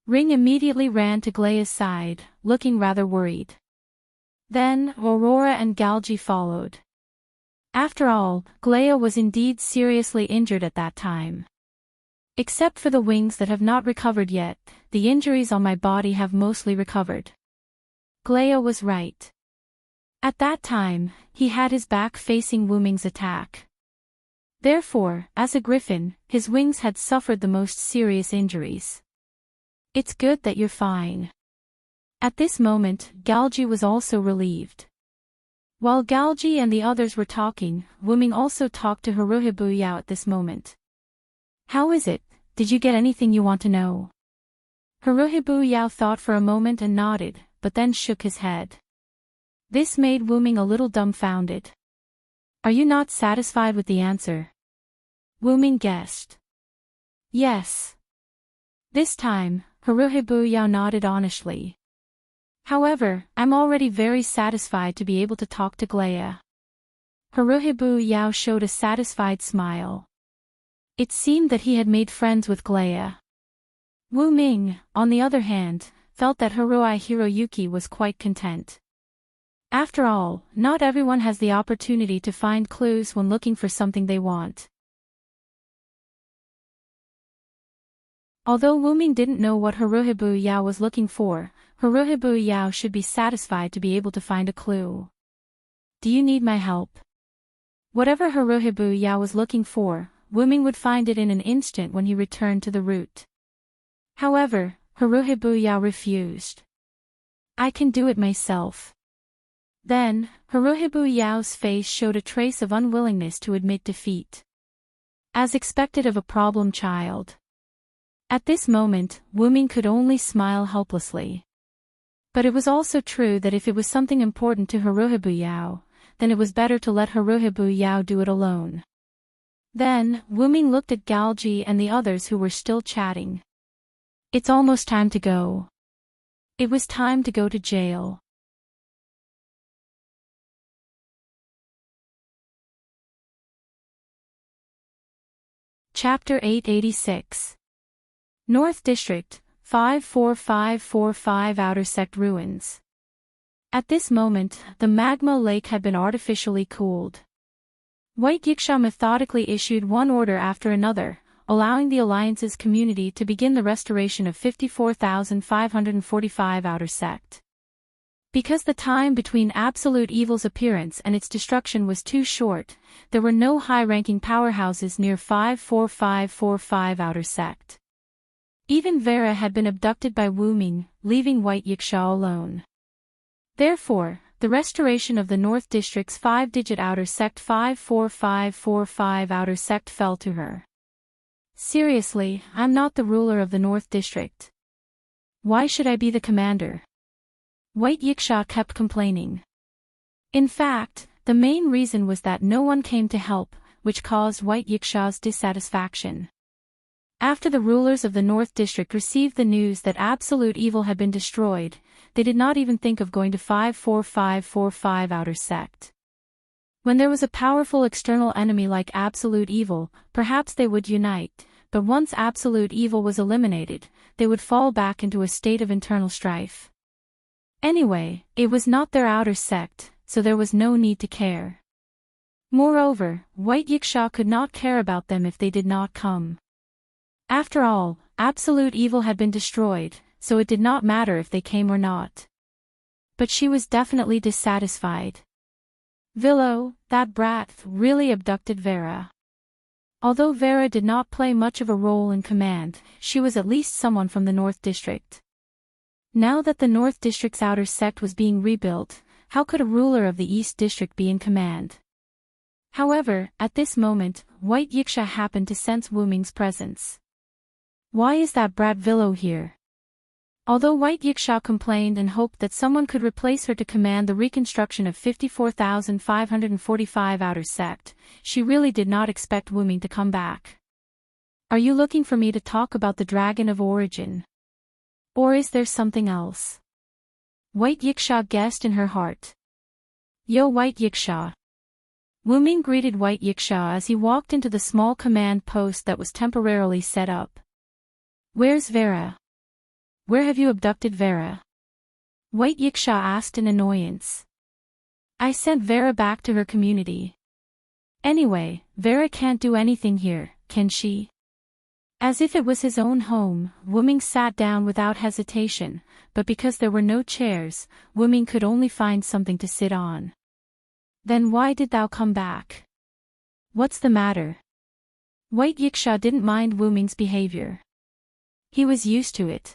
Ring immediately ran to Glea's side, looking rather worried. Then, Aurora and Galji followed. After all, Glea was indeed seriously injured at that time. Except for the wings that have not recovered yet, the injuries on my body have mostly recovered. Glea was right. At that time, he had his back facing Wuming's attack. Therefore, as a griffin, his wings had suffered the most serious injuries. It's good that you're fine. At this moment, Galji was also relieved. While Galji and the others were talking, Wuming also talked to Haruhibu Yao at this moment. How is it? Did you get anything you want to know? Haruhibu Yao thought for a moment and nodded, but then shook his head. This made Wuming a little dumbfounded. Are you not satisfied with the answer? Wuming guessed. Yes. This time, Haruhibu Yao nodded honestly. However, I'm already very satisfied to be able to talk to Glaya. Haruhibu Yao showed a satisfied smile. It seemed that he had made friends with Glaya. Wu Ming, on the other hand, felt that Haruhi Hiroyuki was quite content. After all, not everyone has the opportunity to find clues when looking for something they want. Although Wu Ming didn't know what Haruhibu Yao was looking for, Haruhibu Yao should be satisfied to be able to find a clue. Do you need my help? Whatever Haruhibu Yao was looking for, Wu Ming would find it in an instant when he returned to the route. However, Haruhibu Yao refused. I can do it myself. Then, Haruhibu Yao's face showed a trace of unwillingness to admit defeat. As expected of a problem child. At this moment, Wu Ming could only smile helplessly. But it was also true that if it was something important to Haruhibu Yao, then it was better to let Haruhibu Yao do it alone. Then, Wu Ming looked at Galji and the others who were still chatting. It's almost time to go. It was time to go to jail. Chapter 886. North District, 54545 Outer Sect Ruins. At this moment, the magma lake had been artificially cooled. White Yiksha methodically issued one order after another, allowing the Alliance's community to begin the restoration of 54,545 Outer Sect. Because the time between Absolute Evil's appearance and its destruction was too short, there were no high-ranking powerhouses near 54545 Outer Sect. Even Vera had been abducted by Wu Ming, leaving White Yiksha alone. Therefore, the restoration of the North District's 5-digit Outer Sect 54545 Outer Sect fell to her. Seriously, I'm not the ruler of the North District. Why should I be the commander? White Yiksha kept complaining. In fact, the main reason was that no one came to help, which caused White Yiksha's dissatisfaction. After the rulers of the North District received the news that Absolute Evil had been destroyed, they did not even think of going to 54545 Outer Sect. When there was a powerful external enemy like Absolute Evil, perhaps they would unite, but once Absolute Evil was eliminated, they would fall back into a state of internal strife. Anyway, it was not their outer sect, so there was no need to care. Moreover, White Yiksha could not care about them if they did not come. After all, Absolute Evil had been destroyed, so it did not matter if they came or not. But she was definitely dissatisfied. Villo, that brat, really abducted Vera. Although Vera did not play much of a role in command, she was at least someone from the North District. Now that the North District's outer sect was being rebuilt, how could a ruler of the East District be in command? However, at this moment, White Yiksha happened to sense Wu Ming's presence. Why is that brat Villo here? Although White Yiksha complained and hoped that someone could replace her to command the reconstruction of 54,545 Outer Sect, she really did not expect Wu Ming to come back. Are you looking for me to talk about the Dragon of Origin? Or is there something else? White Yiksha guessed in her heart. Yo White Yiksha. Wu Ming greeted White Yiksha as he walked into the small command post that was temporarily set up. Where's Vera? Where have you abducted Vera? White Yiksha asked in annoyance. I sent Vera back to her community. Anyway, Vera can't do anything here, can she? As if it was his own home, Wu Ming sat down without hesitation, but because there were no chairs, Wu Ming could only find something to sit on. Then why did thou come back? What's the matter? White Yiksha didn't mind Wu Ming's behavior. He was used to it.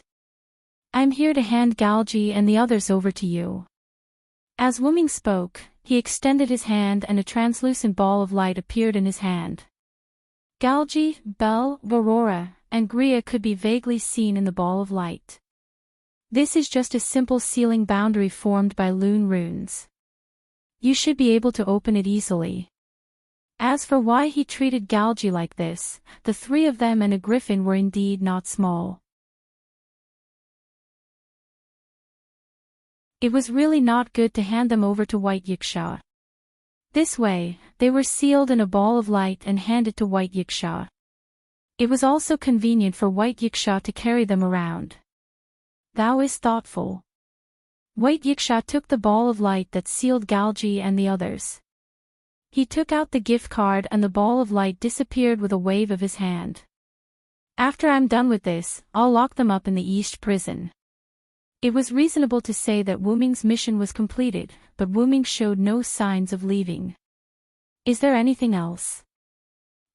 I'm here to hand Galji and the others over to you. As Wu Ming spoke, he extended his hand and a translucent ball of light appeared in his hand. Galji, Belle, Aurora, and Gria could be vaguely seen in the ball of light. This is just a simple sealing boundary formed by Lune runes. You should be able to open it easily. As for why he treated Galji like this, the three of them and a griffin were indeed not small. It was really not good to hand them over to White Yiksha. This way, they were sealed in a ball of light and handed to White Yiksha. It was also convenient for White Yiksha to carry them around. Thou is thoughtful. White Yiksha took the ball of light that sealed Galji and the others. He took out the gift card and the ball of light disappeared with a wave of his hand. After I'm done with this, I'll lock them up in the East prison. It was reasonable to say that Wu Ming's mission was completed, but Wu Ming showed no signs of leaving. Is there anything else?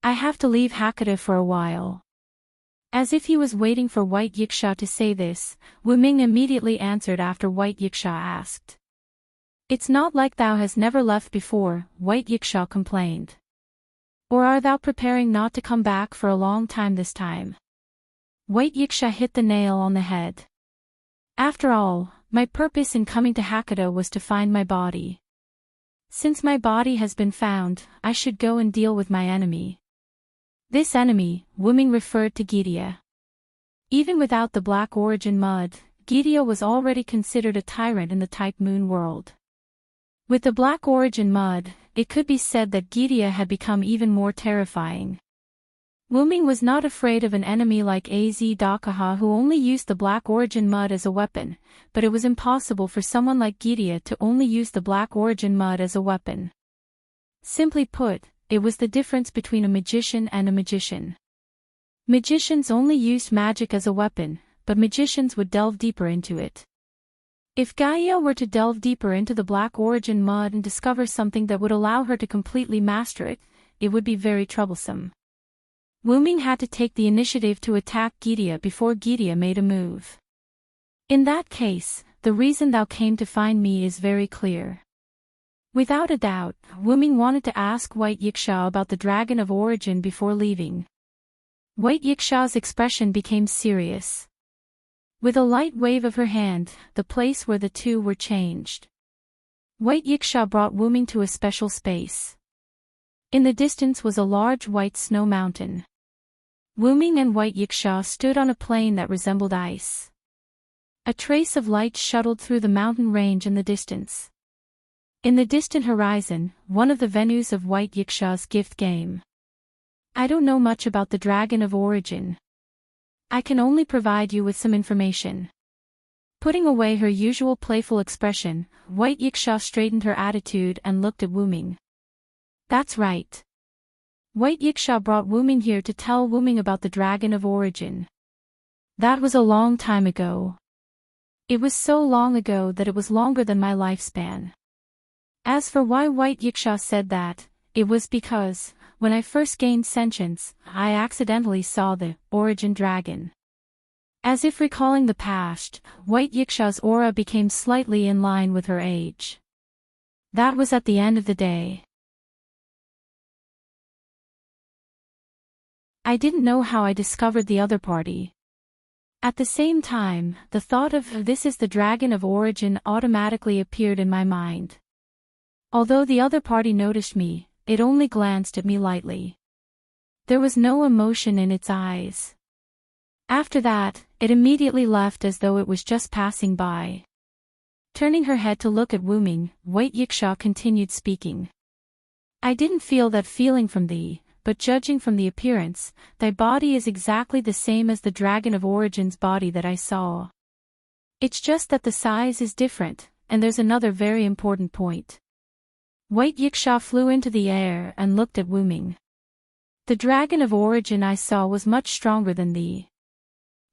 I have to leave Hakata for a while. As if he was waiting for White Yiksha to say this, Wu Ming immediately answered after White Yiksha asked. It's not like thou hast never left before, White Yiksha complained. Or are thou preparing not to come back for a long time this time? White Yiksha hit the nail on the head. After all, my purpose in coming to Hakata was to find my body. Since my body has been found, I should go and deal with my enemy. This enemy, Wu Ming referred to Gidia. Even without the Black Origin mud, Gidia was already considered a tyrant in the Type Moon world. With the Black Origin mud, it could be said that Gidia had become even more terrifying. Wu Ming was not afraid of an enemy like Az Dakaha who only used the Black Origin mud as a weapon, but it was impossible for someone like Gidia to only use the Black Origin mud as a weapon. Simply put, it was the difference between a magician and a magician. Magicians only used magic as a weapon, but magicians would delve deeper into it. If Gaia were to delve deeper into the Black Origin mud and discover something that would allow her to completely master it, it would be very troublesome. Wu Ming had to take the initiative to attack Gidia before Gidia made a move. In that case, the reason thou came to find me is very clear. Without a doubt, Wu Ming wanted to ask White Yiksha about the Dragon of Origin before leaving. White Yiksha's expression became serious. With a light wave of her hand, the place where the two were changed. White Yiksha brought Wu Ming to a special space. In the distance was a large white snow mountain. Wu Ming and White Yiksha stood on a plain that resembled ice. A trace of light shuttled through the mountain range in the distance. In the distant horizon, one of the venues of White Yiksha's gift game. I don't know much about the Dragon of Origin. I can only provide you with some information. Putting away her usual playful expression, White Yiksha straightened her attitude and looked at Wu Ming. That's right. White Yiksha brought Wu Ming here to tell Wu Ming about the Dragon of Origin. That was a long time ago. It was so long ago that it was longer than my lifespan. As for why White Yiksha said that, it was because, when I first gained sentience, I accidentally saw the Origin Dragon. As if recalling the past, White Yiksha's aura became slightly in line with her age. That was at the end of the day. I didn't know how I discovered the other party. At the same time, the thought of "this is the Dragon of Origin" automatically appeared in my mind. Although the other party noticed me, it only glanced at me lightly. There was no emotion in its eyes. After that, it immediately left as though it was just passing by. Turning her head to look at Wu Ming, White Yiksha continued speaking. I didn't feel that feeling from thee, but judging from the appearance, thy body is exactly the same as the Dragon of Origin's body that I saw. It's just that the size is different, and there's another very important point. White Yiksha flew into the air and looked at Wu Ming. The Dragon of Origin I saw was much stronger than thee.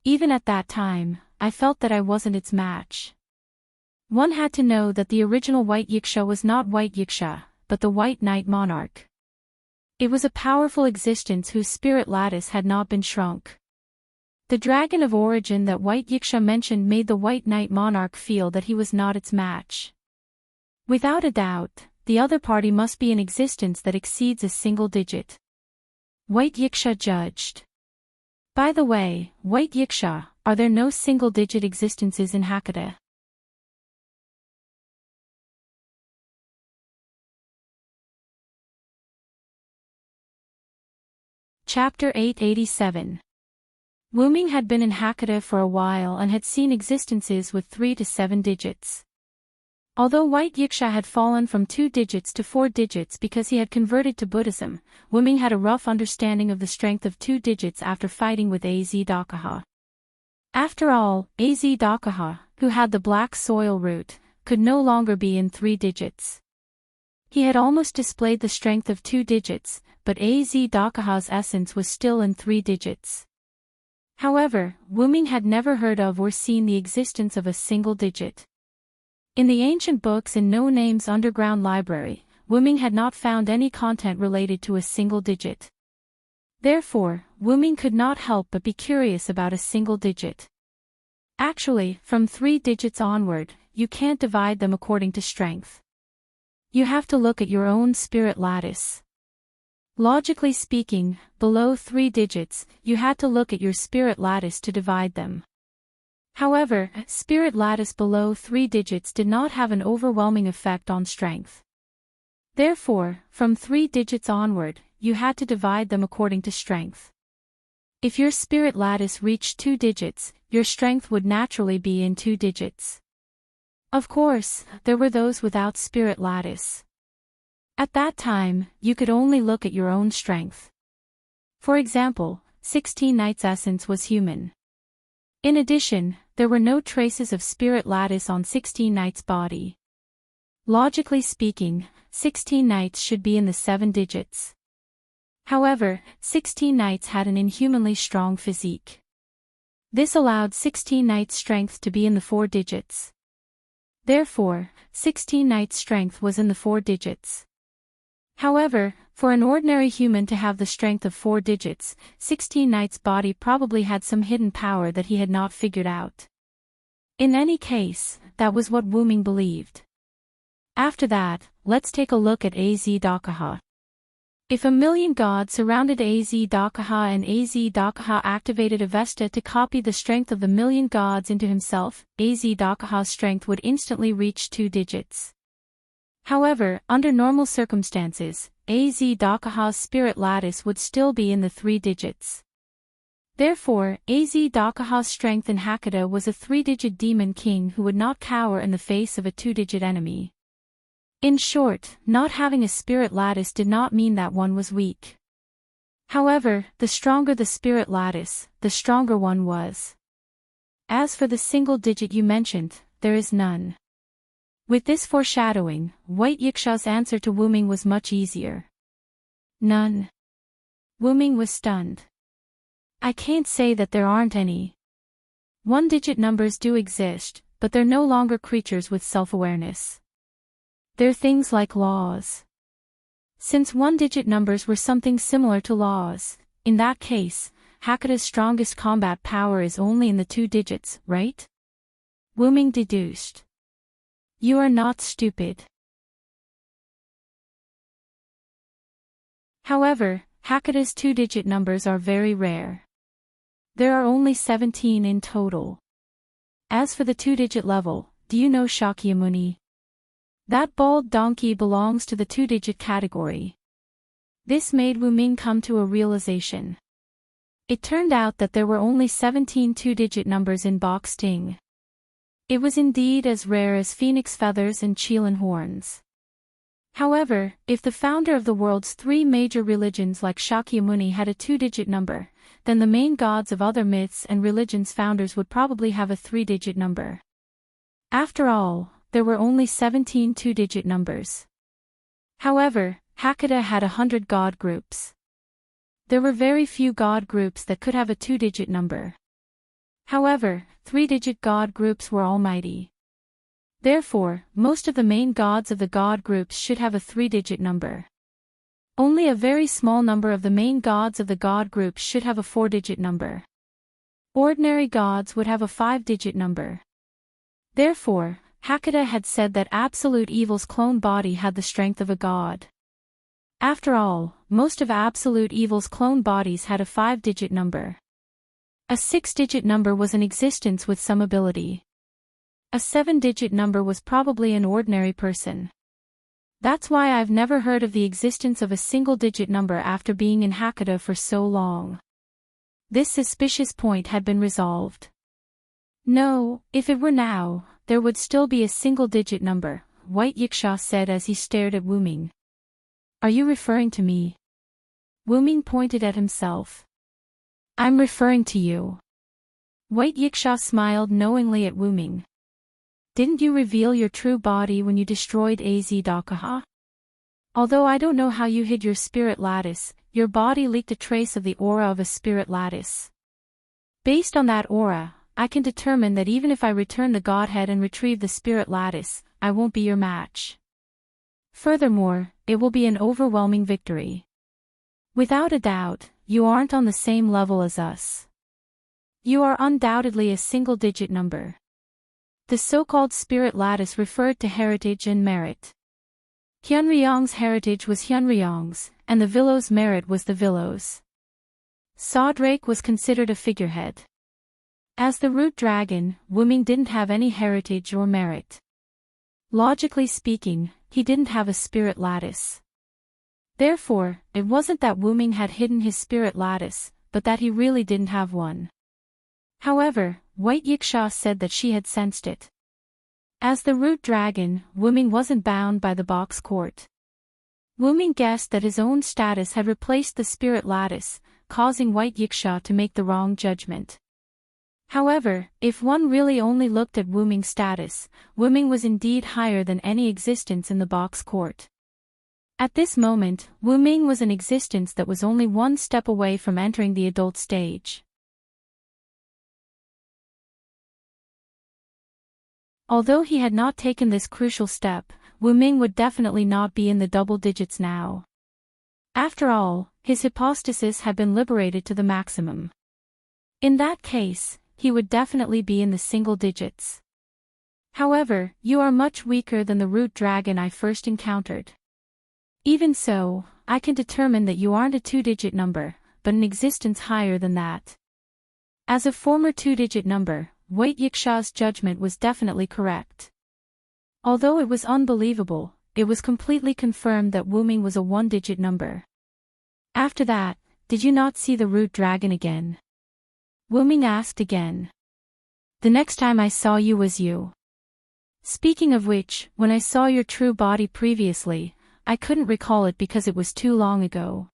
Even at that time, I felt that I wasn't its match. One had to know that the original White Yiksha was not White Yiksha, but the White Knight Monarch. It was a powerful existence whose spirit lattice had not been shrunk. The dragon of origin that White Yiksha mentioned made the White Knight monarch feel that he was not its match. Without a doubt, the other party must be an existence that exceeds a single digit. White Yiksha judged. By the way, White Yiksha, are there no single-digit existences in Hakata? Chapter 887. Wu Ming had been in Hakata for a while and had seen existences with 3 to 7 digits. Although White Yiksha had fallen from 2 digits to 4 digits because he had converted to Buddhism, Wu Ming had a rough understanding of the strength of 2 digits after fighting with Az Dakaha. After all, Az Dakaha, who had the black soil root, could no longer be in 3 digits. He had almost displayed the strength of 2 digits, but Az Dakaha's essence was still in 3 digits. However, Wu Ming had never heard of or seen the existence of a single digit. In the ancient books in No Name's underground library, Wu Ming had not found any content related to a single digit. Therefore, Wu Ming could not help but be curious about a single digit. Actually, from 3 digits onward, you can't divide them according to strength. You have to look at your own spirit lattice. Logically speaking, below 3 digits, you had to look at your spirit lattice to divide them. However, spirit lattice below 3 digits did not have an overwhelming effect on strength. Therefore, from 3 digits onward, you had to divide them according to strength. If your spirit lattice reached 2 digits, your strength would naturally be in 2 digits. Of course, there were those without spirit lattice. At that time, you could only look at your own strength. For example, 16 Knight's essence was human. In addition, there were no traces of spirit lattice on 16 Knight's body. Logically speaking, 16 Knights should be in the 7 digits. However, 16 Knights had an inhumanly strong physique. This allowed 16 Knights' strength to be in the 4 digits. Therefore, 16 Knights' strength was in the 4 digits. However, for an ordinary human to have the strength of 4 digits, 16 Knight's body probably had some hidden power that he had not figured out. In any case, that was what Wu Ming believed. After that, let's take a look at Az Dakaha. If a million gods surrounded Az Dakaha and Az Dakaha activated Avesta to copy the strength of the million gods into himself, Az Dakaha's strength would instantly reach 2 digits. However, under normal circumstances, Az Dakaha's spirit lattice would still be in the 3 digits. Therefore, Az Dakaha's strength in Hakata was a 3-digit demon king who would not cower in the face of a 2-digit enemy. In short, not having a spirit lattice did not mean that one was weak. However, the stronger the spirit lattice, the stronger one was. As for the single digit you mentioned, there is none. With this foreshadowing, White Yiksha's answer to Wu Ming was much easier. None. Wu Ming was stunned. I can't say that there aren't any. 1-digit numbers do exist, but they're no longer creatures with self-awareness. They're things like laws. Since 1-digit numbers were something similar to laws, in that case, Hakata's strongest combat power is only in the 2 digits, right? Wu Ming deduced. You are not stupid. However, Hakata's 2-digit numbers are very rare. There are only 17 in total. As for the 2-digit level, do you know Shakyamuni? That bald donkey belongs to the 2-digit category. This made Wu Ming come to a realization. It turned out that there were only 17 2-digit numbers in Bok Sting. It was indeed as rare as phoenix feathers and Qilin horns. However, if the founder of the world's 3 major religions like Shakyamuni had a 2-digit number, then the main gods of other myths and religions' founders would probably have a 3-digit number. After all, there were only 17 2-digit numbers. However, Hakata had 100 god groups. There were very few god groups that could have a 2-digit number. However, 3-digit god groups were almighty. Therefore, most of the main gods of the god groups should have a 3-digit number. Only a very small number of the main gods of the god group should have a 4-digit number. Ordinary gods would have a 5-digit number. Therefore, Hakata had said that Absolute Evil's clone body had the strength of a god. After all, most of Absolute Evil's clone bodies had a 5-digit number. A 6-digit number was in existence with some ability. A 7-digit number was probably an ordinary person. That's why I've never heard of the existence of a single-digit number after being in Hakata for so long. This suspicious point had been resolved. No, if it were now, there would still be a single-digit number, White Yiksha said as he stared at Wuming. Are you referring to me? Wuming pointed at himself. I'm referring to you. White Yiksha smiled knowingly at Wuming. Didn't you reveal your true body when you destroyed Az Dakaha? Although I don't know how you hid your spirit lattice, your body leaked a trace of the aura of a spirit lattice. Based on that aura, I can determine that even if I return the Godhead and retrieve the spirit lattice, I won't be your match. Furthermore, it will be an overwhelming victory. Without a doubt, you aren't on the same level as us. You are undoubtedly a single-digit number. The so-called spirit lattice referred to heritage and merit. Hyunryong's heritage was Hyunryong's, and the Villow's merit was the Villow's. Sawdrake was considered a figurehead. As the root dragon, Wuming didn't have any heritage or merit. Logically speaking, he didn't have a spirit lattice. Therefore, it wasn't that Wuming had hidden his spirit lattice, but that he really didn't have one. However, White Yiksha said that she had sensed it. As the root dragon, Wuming wasn't bound by the box court. Wuming guessed that his own status had replaced the spirit lattice, causing White Yiksha to make the wrong judgment. However, if one really only looked at Wuming's status, Wuming was indeed higher than any existence in the box court. At this moment, Wuming was an existence that was only one step away from entering the adult stage. Although he had not taken this crucial step, Wuming would definitely not be in the double digits now. After all, his hypostasis had been liberated to the maximum. In that case, he would definitely be in the single digits. However, you are much weaker than the root dragon I first encountered. Even so, I can determine that you aren't a 2-digit number, but an existence higher than that. As a former 2-digit number, White Yiksha's judgment was definitely correct. Although it was unbelievable, it was completely confirmed that Wuming was a 1-digit number. After that, did you not see the root dragon again? Wuming asked again. The next time I saw you was you. Speaking of which, when I saw your true body previously, I couldn't recall it because it was too long ago.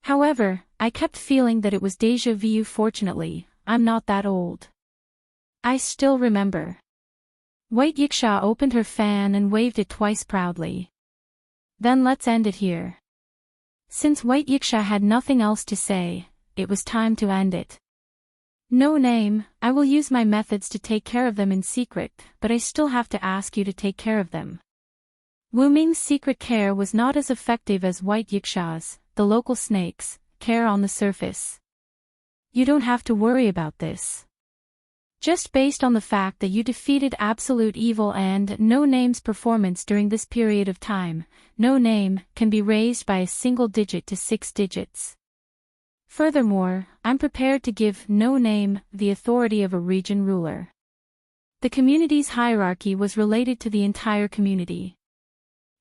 However, I kept feeling that it was déjà vu. Fortunately, I'm not that old. I still remember. White Yiksha opened her fan and waved it twice proudly. Then let's end it here. Since White Yiksha had nothing else to say, it was time to end it. No name, I will use my methods to take care of them in secret, but I still have to ask you to take care of them. Wuming's secret care was not as effective as White Yiksha's, the local snake's, care on the surface. You don't have to worry about this. Just based on the fact that you defeated Absolute Evil and No Name's performance during this period of time, No Name can be raised by a single digit to 6 digits. Furthermore, I'm prepared to give No Name the authority of a region ruler. The community's hierarchy was related to the entire community.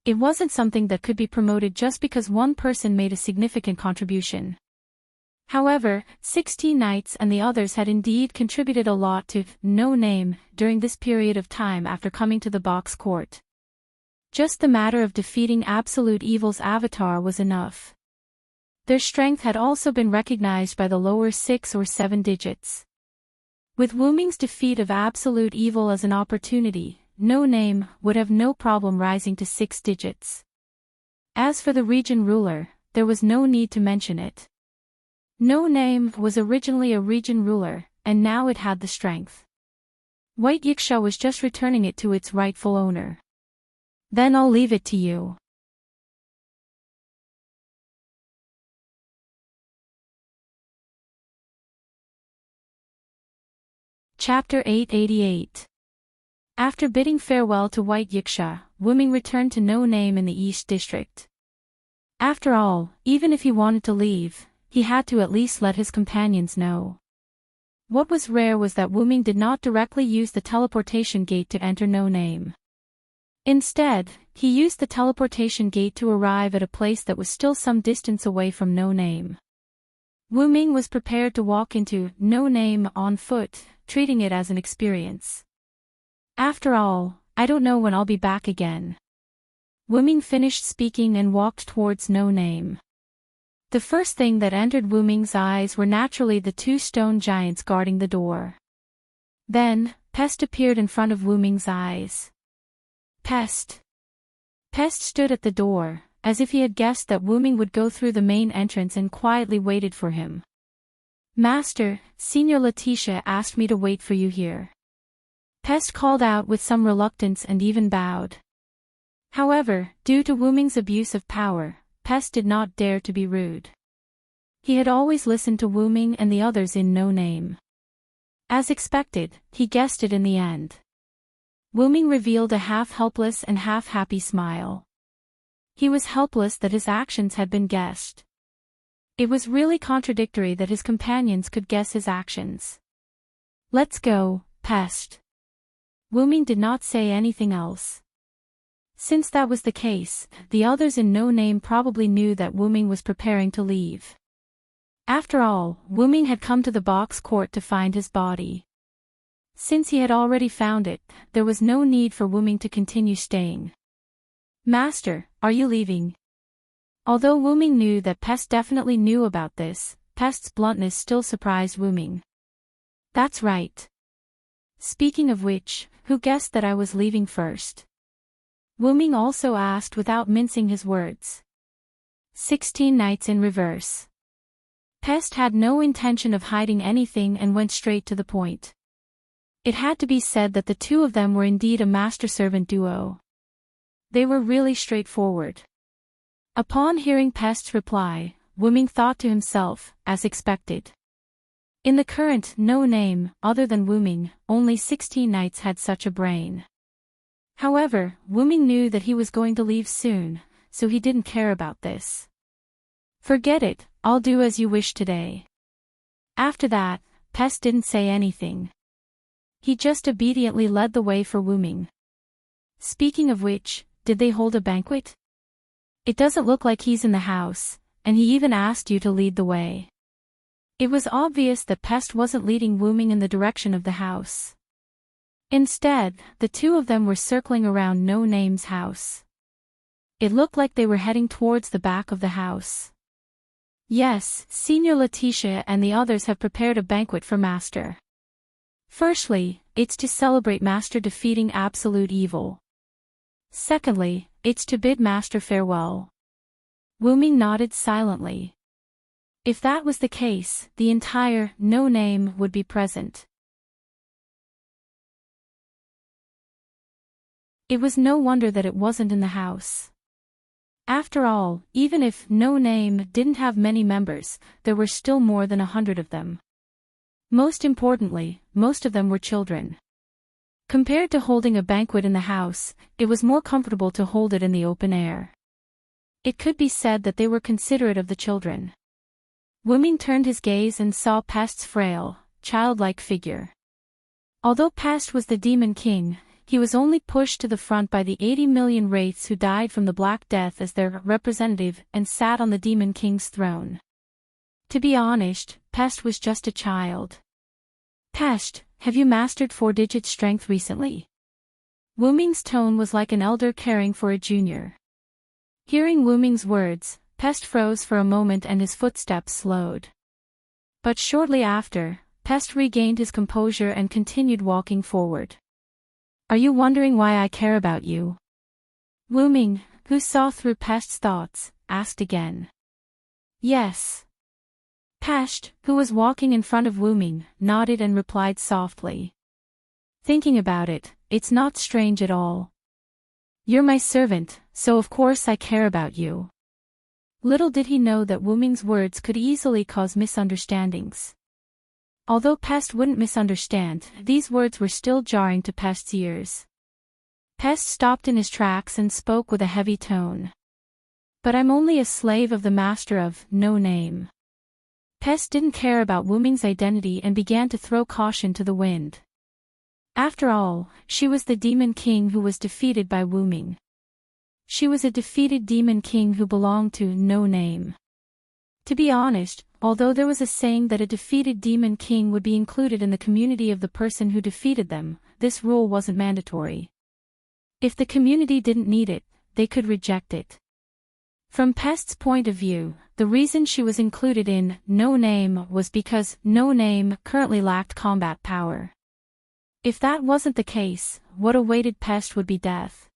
It wasn't something that could be promoted just because one person made a significant contribution. However, 16 knights and the others had indeed contributed a lot to No Name during this period of time after coming to the box court. Just the matter of defeating Absolute Evil's avatar was enough. Their strength had also been recognized by the lower 6 or 7 digits. With Wuming's defeat of Absolute Evil as an opportunity, No Name would have no problem rising to 6 digits. As for the region ruler, there was no need to mention it. No Name was originally a region ruler, and now it had the strength. White Yiksha was just returning it to its rightful owner. Then I'll leave it to you. Chapter 888. After bidding farewell to White Yiksha, Wuming returned to No Name in the East District. After all, even if he wanted to leave, he had to at least let his companions know. What was rare was that Wuming did not directly use the teleportation gate to enter No Name. Instead, he used the teleportation gate to arrive at a place that was still some distance away from No Name. Wuming was prepared to walk into No Name on foot, treating it as an experience. After all, I don't know when I'll be back again. Wuming finished speaking and walked towards No Name. The first thing that entered Wuming's eyes were naturally the two stone giants guarding the door. Then, Pest appeared in front of Wuming's eyes. Pest. Pest stood at the door, as if he had guessed that Wuming would go through the main entrance and quietly waited for him. Master, Senior Letitia asked me to wait for you here. Pest called out with some reluctance and even bowed. However, due to Wuming's abuse of power, Pest did not dare to be rude. He had always listened to Wuming and the others in No Name. As expected, he guessed it in the end. Wuming revealed a half-helpless and half-happy smile. He was helpless that his actions had been guessed. It was really contradictory that his companions could guess his actions. Let's go, Pest. Wuming did not say anything else. Since that was the case, the others in No Name probably knew that Wuming was preparing to leave. After all, Wuming had come to the box court to find his body. Since he had already found it, there was no need for Wuming to continue staying. Master, are you leaving? Although Wuming knew that Pest definitely knew about this, Pest's bluntness still surprised Wuming. That's right. Speaking of which, who guessed that I was leaving first? Wuming also asked without mincing his words. 16 Knights in reverse. Pest had no intention of hiding anything and went straight to the point. It had to be said that the two of them were indeed a master-servant duo. They were really straightforward. Upon hearing Pest's reply, Wuming thought to himself, as expected. In the current No Name, other than Wuming, only 16 knights had such a brain. However, Wuming knew that he was going to leave soon, so he didn't care about this. Forget it, I'll do as you wish today. After that, Pest didn't say anything. He just obediently led the way for Wuming. Speaking of which, did they hold a banquet? It doesn't look like he's in the house, and he even asked you to lead the way. It was obvious that Pest wasn't leading Wuming in the direction of the house. Instead, the two of them were circling around No Name's house. It looked like they were heading towards the back of the house. Yes, Senior Letitia and the others have prepared a banquet for Master. Firstly, it's to celebrate Master defeating absolute evil. Secondly, it's to bid Master farewell. Wuming nodded silently. If that was the case, the entire No Name would be present. It was no wonder that it wasn't in the house. After all, even if No Name didn't have many members, there were still more than 100 of them. Most importantly, most of them were children. Compared to holding a banquet in the house, it was more comfortable to hold it in the open air. It could be said that they were considerate of the children. Wuming turned his gaze and saw Pest's frail, childlike figure. Although Pest was the Demon King, he was only pushed to the front by the 80 million wraiths who died from the Black Death as their representative and sat on the Demon King's throne. To be honest, Pest was just a child. Pest, have you mastered 4-digit strength recently? Wuming's tone was like an elder caring for a junior. Hearing Wuming's words, Pest froze for a moment and his footsteps slowed. But shortly after, Pest regained his composure and continued walking forward. Are you wondering why I care about you? Wuming, who saw through Pest's thoughts, asked again. Yes. Pest, who was walking in front of Wuming, nodded and replied softly. Thinking about it, it's not strange at all. You're my servant, so of course I care about you. Little did he know that Wuming's words could easily cause misunderstandings. Although Pest wouldn't misunderstand, these words were still jarring to Pest's ears. Pest stopped in his tracks and spoke with a heavy tone. But I'm only a slave of the master of no name. Pest didn't care about Wu Ming's identity and began to throw caution to the wind. After all, she was the demon king who was defeated by Wu Ming. She was a defeated demon king who belonged to no name. To be honest, although there was a saying that a defeated demon king would be included in the community of the person who defeated them, this rule wasn't mandatory. If the community didn't need it, they could reject it. From Pest's point of view, the reason she was included in no name was because no name currently lacked combat power. If that wasn't the case, what awaited Pest would be death.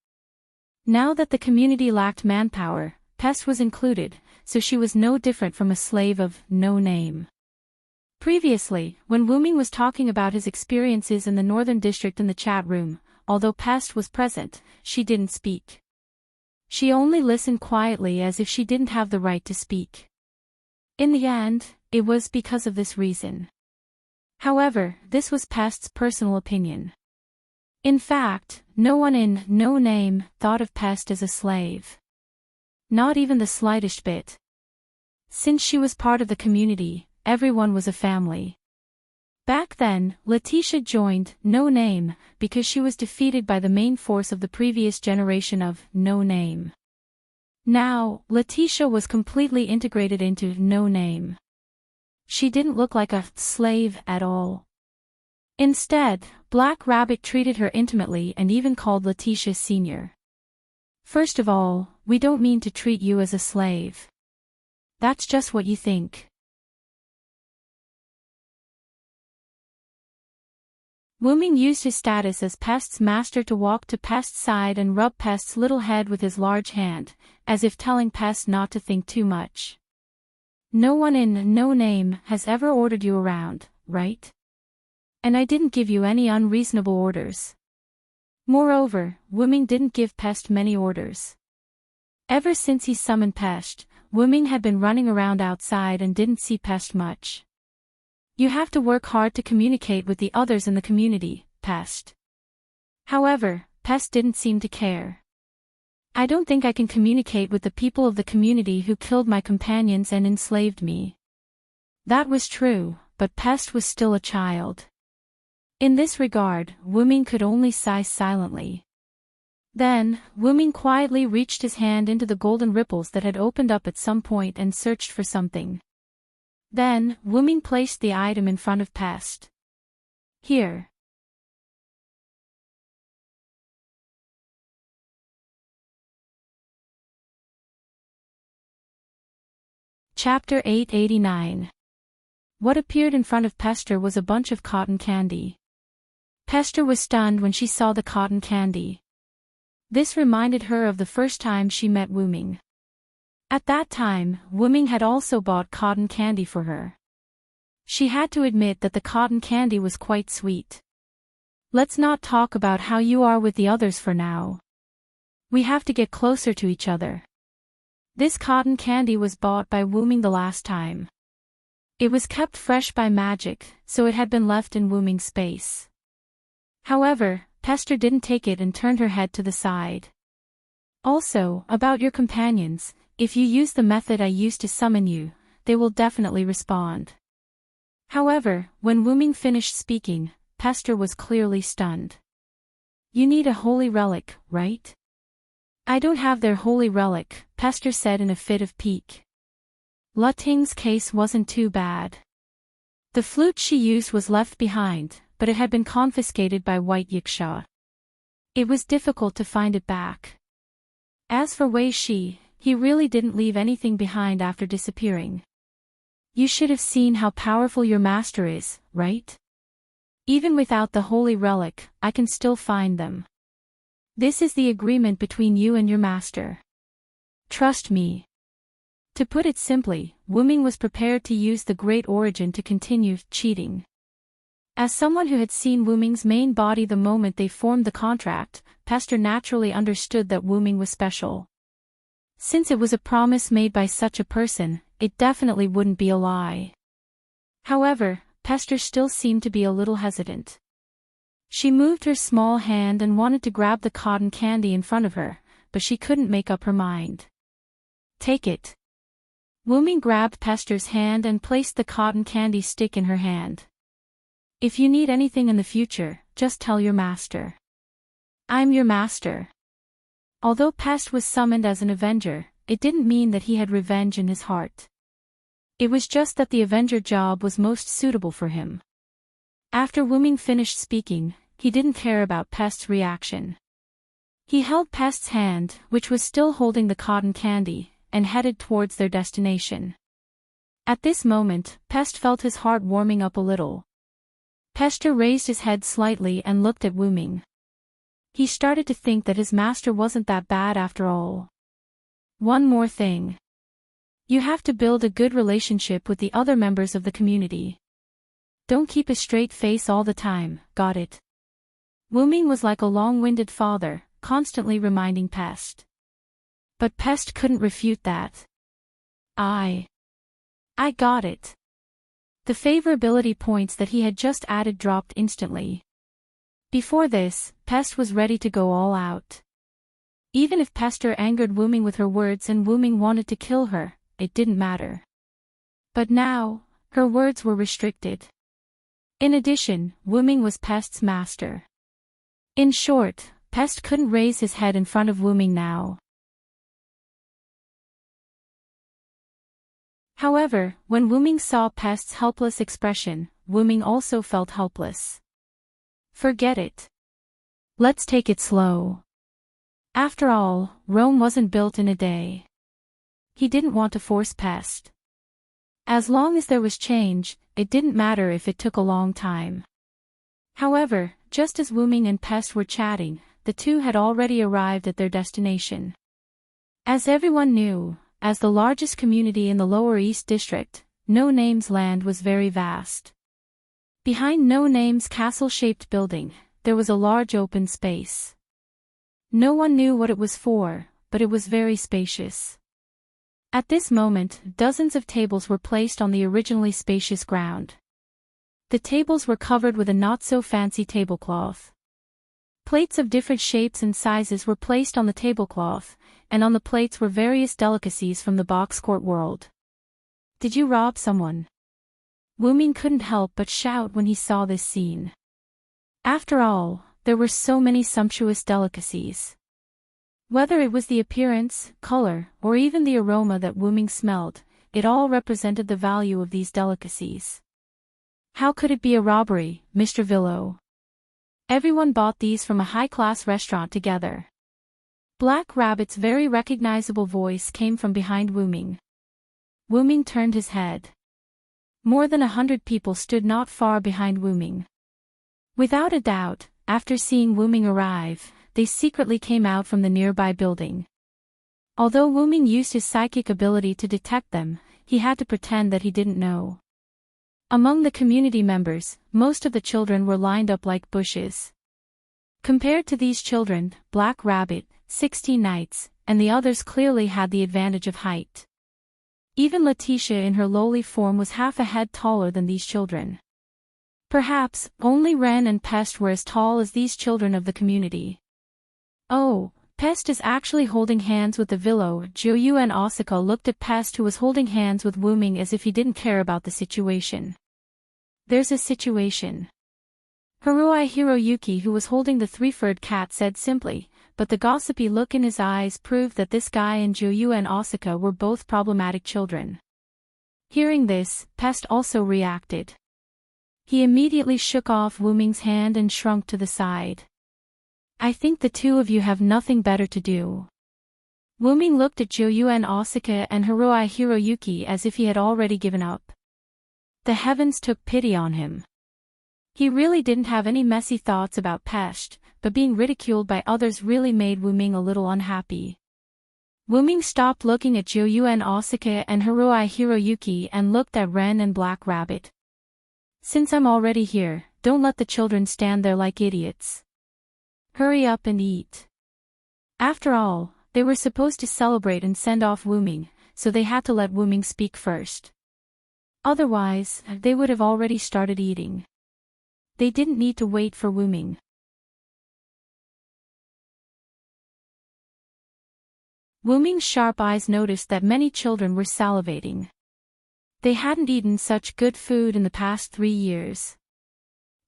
Now that the community lacked manpower, Pest was included, so she was no different from a slave of no name. Previously, when Wu Ming was talking about his experiences in the Northern District in the chat room, although Pest was present, she didn't speak. She only listened quietly as if she didn't have the right to speak. In the end, it was because of this reason. However, this was Pest's personal opinion. In fact, no one in no name thought of Pest as a slave. Not even the slightest bit. Since she was part of the community, everyone was a family. Back then, Letitia joined no name because she was defeated by the main force of the previous generation of no name. Now, Letitia was completely integrated into no name. She didn't look like a slave at all. Instead, Black Rabbit treated her intimately and even called Letitia Senior. First of all, we don't mean to treat you as a slave. That's just what you think. Wu Ming used his status as Pest's master to walk to Pest's side and rub Pest's little head with his large hand, as if telling Pest not to think too much. No one in no name has ever ordered you around, right? And I didn't give you any unreasonable orders. Moreover, Wu Ming didn't give Pest many orders. Ever since he summoned Pest, Wu Ming had been running around outside and didn't see Pest much. You have to work hard to communicate with the others in the community, Pest. However, Pest didn't seem to care. I don't think I can communicate with the people of the community who killed my companions and enslaved me. That was true, but Pest was still a child. In this regard, Wu Ming could only sigh silently. Then, Wu Ming quietly reached his hand into the golden ripples that had opened up at some point and searched for something. Then, Wu Ming placed the item in front of Pest. Here. Chapter 889. What appeared in front of Pester was a bunch of cotton candy. Pester was stunned when she saw the cotton candy. This reminded her of the first time she met Wu Ming. At that time, Wu Ming had also bought cotton candy for her. She had to admit that the cotton candy was quite sweet. Let's not talk about how you are with the others for now. We have to get closer to each other. This cotton candy was bought by Wu Ming the last time. It was kept fresh by magic, so it had been left in Wu Ming's space. However, Pester didn't take it and turned her head to the side. Also, about your companions, if you use the method I used to summon you, they will definitely respond. However, when Wu Ming finished speaking, Pester was clearly stunned. You need a holy relic, right? I don't have their holy relic, Pester said in a fit of pique. La Ting's case wasn't too bad. The flute she used was left behind, but it had been confiscated by White Yiksha. It was difficult to find it back. As for Wei Shi, he really didn't leave anything behind after disappearing. You should have seen how powerful your master is, right? Even without the holy relic, I can still find them. This is the agreement between you and your master. Trust me. To put it simply, Wu Ming was prepared to use the Great Origin to continue cheating. As someone who had seen Wu Ming's main body the moment they formed the contract, Pester naturally understood that Wu Ming was special. Since it was a promise made by such a person, it definitely wouldn't be a lie. However, Pester still seemed to be a little hesitant. She moved her small hand and wanted to grab the cotton candy in front of her, but she couldn't make up her mind. Take it. Wu Ming grabbed Pester's hand and placed the cotton candy stick in her hand. If you need anything in the future, just tell your master. I'm your master. Although Pest was summoned as an Avenger, it didn't mean that he had revenge in his heart. It was just that the Avenger job was most suitable for him. After Wu Ming finished speaking, he didn't care about Pest's reaction. He held Pest's hand, which was still holding the cotton candy, and headed towards their destination. At this moment, Pest felt his heart warming up a little. Pester raised his head slightly and looked at Wu Ming. He started to think that his master wasn't that bad after all. One more thing. You have to build a good relationship with the other members of the community. Don't keep a straight face all the time, got it? Wu Ming was like a long-winded father, constantly reminding Pest. But Pest couldn't refute that. I got it. The favorability points that he had just added dropped instantly. Before this, Pest was ready to go all out. Even if Pester angered Wu Ming with her words and Wu Ming wanted to kill her, it didn't matter. But now, her words were restricted. In addition, Wu Ming was Pest's master. In short, Pest couldn't raise his head in front of Wu Ming now. However, when Wu Ming saw Pest's helpless expression, Wu Ming also felt helpless. Forget it. Let's take it slow. After all, Rome wasn't built in a day. He didn't want to force Pest. As long as there was change, it didn't matter if it took a long time. However, just as Wu Ming and Pest were chatting, the two had already arrived at their destination. As everyone knew, as the largest community in the Lower East District, No Name's land was very vast. Behind No Name's castle-shaped building, there was a large open space. No one knew what it was for, but it was very spacious. At this moment, dozens of tables were placed on the originally spacious ground. The tables were covered with a not-so-fancy tablecloth. Plates of different shapes and sizes were placed on the tablecloth, and on the plates were various delicacies from the box court world. Did you rob someone? Wu Ming couldn't help but shout when he saw this scene. After all, there were so many sumptuous delicacies. Whether it was the appearance, color, or even the aroma that Wu Ming smelled, it all represented the value of these delicacies. How could it be a robbery, Mr. Villo? Everyone bought these from a high-class restaurant together. Black Rabbit's very recognizable voice came from behind Wu Ming. Wu Ming turned his head. More than 100 people stood not far behind Wu Ming. Without a doubt, after seeing Wu Ming arrive, they secretly came out from the nearby building. Although Wu Ming used his psychic ability to detect them, he had to pretend that he didn't know. Among the community members, most of the children were lined up like bushes. Compared to these children, Black Rabbit, 16 Knights, and the others clearly had the advantage of height. Even Letitia in her lowly form was half a head taller than these children. Perhaps, only Ren and Pest were as tall as these children of the community. Oh, Pest is actually holding hands with the Villo. Jiuyu and Asuka looked at Pest, who was holding hands with Wu Ming, as if he didn't care about the situation. There's a situation. Haruai Hiroyuki, who was holding the three-furred cat, said simply, but the gossipy look in his eyes proved that this guy and Jiuyu and Asuka were both problematic children. Hearing this, Pest also reacted. He immediately shook off Wu Ming's hand and shrunk to the side. I think the two of you have nothing better to do. Wu Ming looked at Jiuyu and Asuka and Haruai Hiroyuki as if he had already given up. The heavens took pity on him. He really didn't have any messy thoughts about Pest, but being ridiculed by others really made Wu Ming a little unhappy. Wu Ming stopped looking at Jiuyu and Asuka and Haruai Hiroyuki and looked at Ren and Black Rabbit. Since I'm already here, don't let the children stand there like idiots. Hurry up and eat. After all, they were supposed to celebrate and send off Wu Ming, so they had to let Wu Ming speak first. Otherwise, they would have already started eating. They didn't need to wait for Wu Ming. Wu Ming's sharp eyes noticed that many children were salivating. They hadn't eaten such good food in the past 3 years.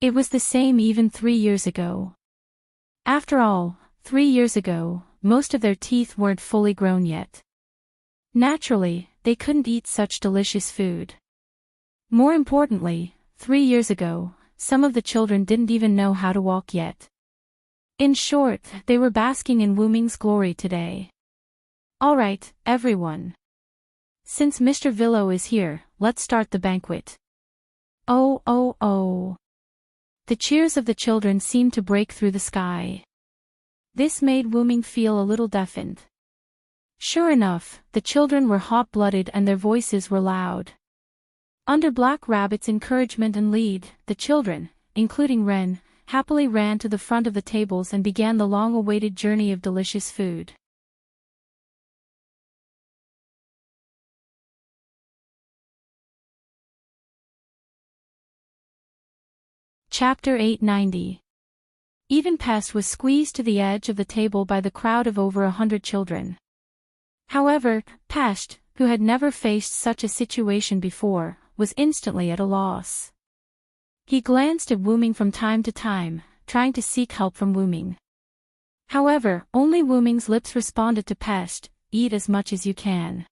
It was the same even 3 years ago. After all, 3 years ago, most of their teeth weren't fully grown yet. Naturally, they couldn't eat such delicious food. More importantly, 3 years ago, some of the children didn't even know how to walk yet. In short, they were basking in Wu Ming's glory today. Alright, everyone. Since Mr. Villo is here, let's start the banquet. Oh, oh, oh. The cheers of the children seemed to break through the sky. This made Wu Ming feel a little deafened. Sure enough, the children were hot-blooded and their voices were loud. Under Black Rabbit's encouragement and lead, the children, including Ren, happily ran to the front of the tables and began the long-awaited journey of delicious food. Chapter 890. Even Pest was squeezed to the edge of the table by the crowd of over 100 children. However, Pest, who had never faced such a situation before, was instantly at a loss. He glanced at Wu Ming from time to time, trying to seek help from Wu Ming. However, only Wu Ming's lips responded to Pest, "Eat as much as you can."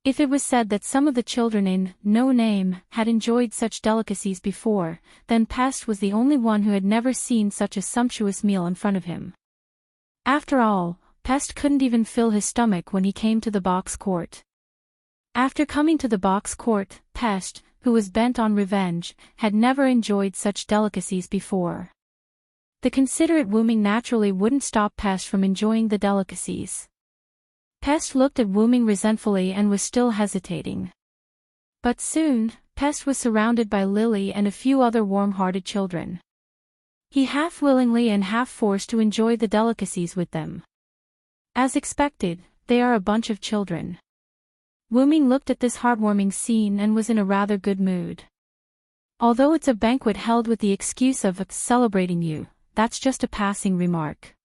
If it was said that some of the children in No Name had enjoyed such delicacies before, then Pest was the only one who had never seen such a sumptuous meal in front of him. After all, Pest couldn't even fill his stomach when he came to the box court. After coming to the box court, Pest, who was bent on revenge, had never enjoyed such delicacies before. The considerate Wu Ming naturally wouldn't stop Pest from enjoying the delicacies. Pest looked at Wu Ming resentfully and was still hesitating. But soon, Pest was surrounded by Lily and a few other warm-hearted children. He half-willingly and half-forced to enjoy the delicacies with them. As expected, they are a bunch of children. Wu Ming looked at this heartwarming scene and was in a rather good mood. Although it's a banquet held with the excuse of celebrating you, that's just a passing remark.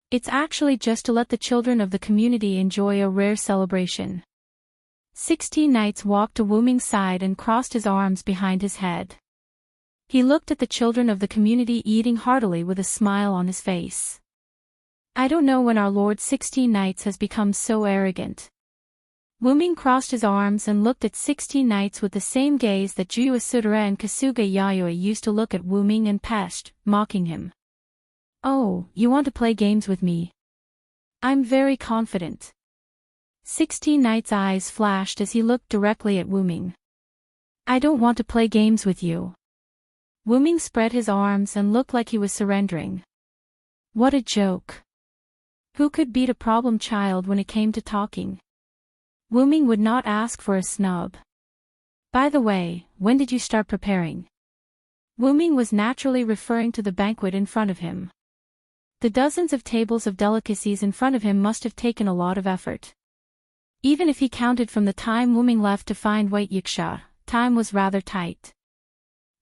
It's actually just to let the children of the community enjoy a rare celebration. 16 Knights walked to Wu Ming's side and crossed his arms behind his head. He looked at the children of the community eating heartily with a smile on his face. I don't know when our Lord 16 Knights has become so arrogant. Wu Ming crossed his arms and looked at 16 Knights with the same gaze that Juya Sudara and Kasuga Yayoi used to look at Wu Ming and Pest, mocking him. Oh, you want to play games with me? I'm very confident. 16 Knights' eyes flashed as he looked directly at Wu Ming. I don't want to play games with you. Wu Ming spread his arms and looked like he was surrendering. What a joke. Who could beat a problem child when it came to talking? Wu Ming would not ask for a snub. By the way, when did you start preparing? Wu Ming was naturally referring to the banquet in front of him. The dozens of tables of delicacies in front of him must have taken a lot of effort. Even if he counted from the time Wu Ming left to find White Yiksha, time was rather tight.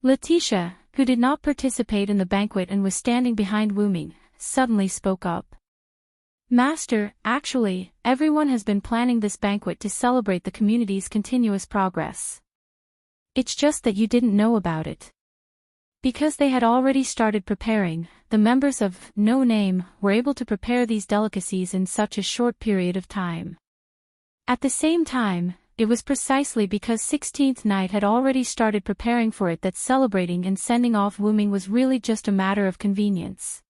Letitia, who did not participate in the banquet and was standing behind Wu Ming, suddenly spoke up. Master, actually, everyone has been planning this banquet to celebrate the community's continuous progress. It's just that you didn't know about it. Because they had already started preparing, the members of No Name were able to prepare these delicacies in such a short period of time. At the same time, it was precisely because 16th Night had already started preparing for it that celebrating and sending off Wu Ming was really just a matter of convenience.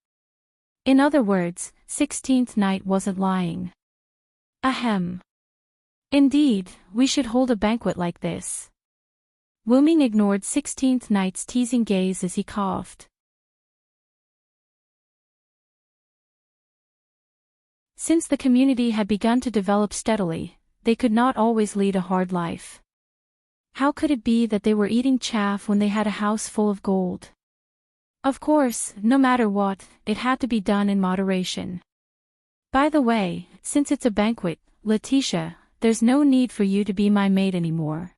In other words, 16th Night wasn't lying. Ahem. Indeed, we should hold a banquet like this. Wu Ming ignored 16th Night's teasing gaze as he coughed. Since the community had begun to develop steadily, they could not always lead a hard life. How could it be that they were eating chaff when they had a house full of gold? Of course, no matter what, it had to be done in moderation. By the way, since it's a banquet, Letitia, there's no need for you to be my maid anymore.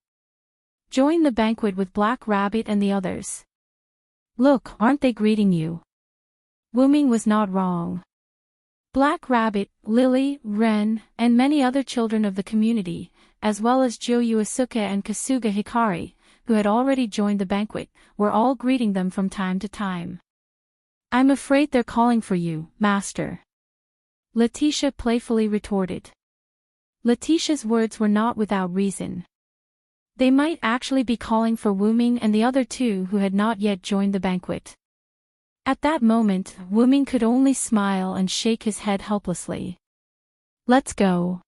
Join the banquet with Black Rabbit and the others. Look, aren't they greeting you? Wuming was not wrong. Black Rabbit, Lily, Ren, and many other children of the community, as well as Jo Yuasuke and Kasuga Hikari, who had already joined the banquet, were all greeting them from time to time. I'm afraid they're calling for you, Master. Letitia playfully retorted. Letitia's words were not without reason. They might actually be calling for Wuming and the other two who had not yet joined the banquet. At that moment, Wuming could only smile and shake his head helplessly. Let's go.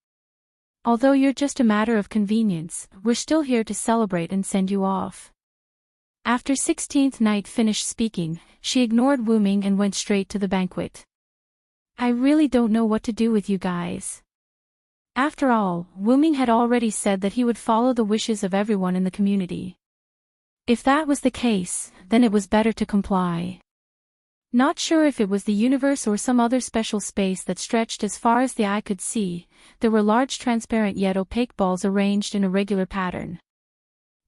Although you're just a matter of convenience, we're still here to celebrate and send you off. After 16th Night finished speaking, she ignored Wuming and went straight to the banquet. I really don't know what to do with you guys. After all, Wuming had already said that he would follow the wishes of everyone in the community. If that was the case, then it was better to comply. Not sure if it was the universe or some other special space that stretched as far as the eye could see, there were large transparent yet opaque balls arranged in a regular pattern.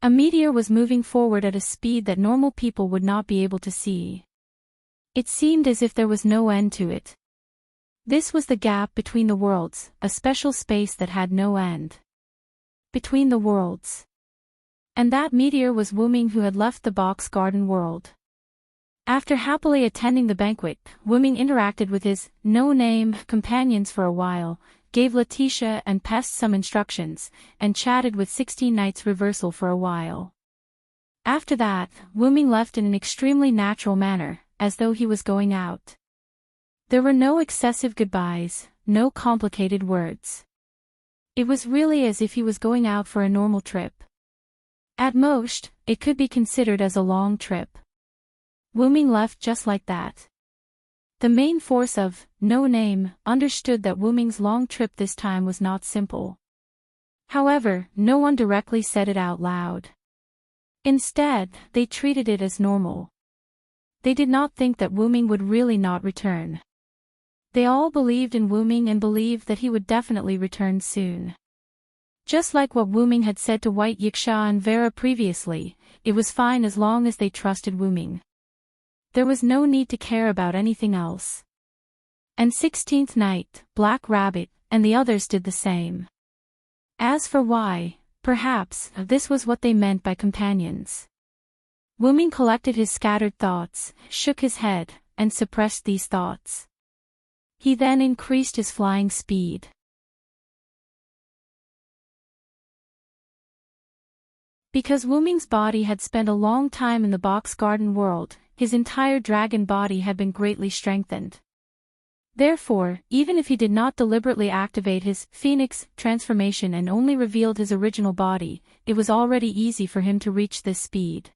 A meteor was moving forward at a speed that normal people would not be able to see. It seemed as if there was no end to it. This was the gap between the worlds, a special space that had no end. Between the worlds. And that meteor was Wuming, who had left the box garden world. After happily attending the banquet, Wuming interacted with his no-name companions for a while, gave Letitia and Pest some instructions, and chatted with 16 Nights Reversal for a while. After that, Wuming left in an extremely natural manner, as though he was going out. There were no excessive goodbyes, no complicated words. It was really as if he was going out for a normal trip. At most, it could be considered as a long trip. Wuming left just like that. The main force of No Name understood that Wuming's long trip this time was not simple. However, no one directly said it out loud. Instead, they treated it as normal. They did not think that Wuming would really not return. They all believed in Wuming and believed that he would definitely return soon. Just like what Wuming had said to White Yiksha and Vera previously, it was fine as long as they trusted Wuming. There was no need to care about anything else. And 16th Night, Black Rabbit, and the others did the same. As for why, perhaps, this was what they meant by companions. Wuming collected his scattered thoughts, shook his head, and suppressed these thoughts. He then increased his flying speed. Because Wuming's body had spent a long time in the box garden world, his entire dragon body had been greatly strengthened. Therefore, even if he did not deliberately activate his phoenix transformation and only revealed his original body, it was already easy for him to reach this speed.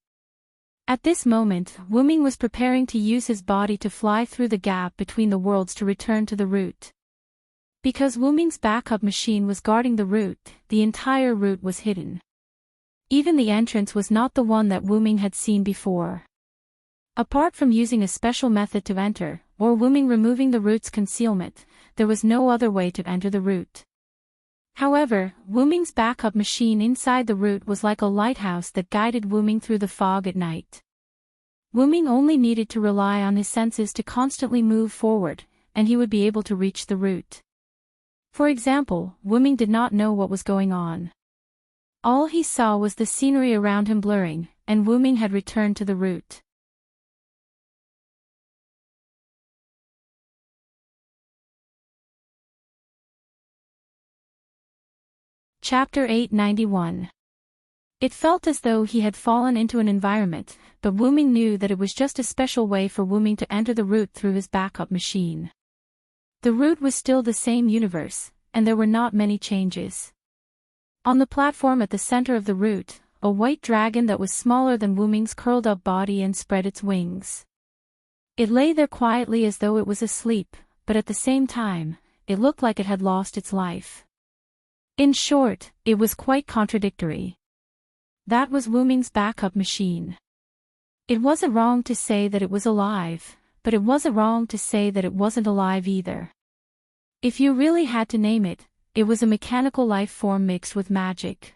At this moment, Wuming was preparing to use his body to fly through the gap between the worlds to return to the route. Because Wuming's backup machine was guarding the route, the entire route was hidden. Even the entrance was not the one that Wuming had seen before. Apart from using a special method to enter, or Wuming removing the route's concealment, there was no other way to enter the route. However, Wuming's backup machine inside the route was like a lighthouse that guided Wuming through the fog at night. Wuming only needed to rely on his senses to constantly move forward, and he would be able to reach the route. For example, Wuming did not know what was going on. All he saw was the scenery around him blurring, and Wuming had returned to the route. Chapter 891. It felt as though he had fallen into an environment, but Wuming knew that it was just a special way for Wuming to enter the route through his backup machine. The route was still the same universe, and there were not many changes. On the platform at the center of the route, a white dragon that was smaller than Wuming's curled up body and spread its wings. It lay there quietly as though it was asleep, but at the same time, it looked like it had lost its life. In short, it was quite contradictory. That was Wuming's backup machine. It wasn't wrong to say that it was alive, but it wasn't wrong to say that it wasn't alive either. If you really had to name it, it was a mechanical life form mixed with magic.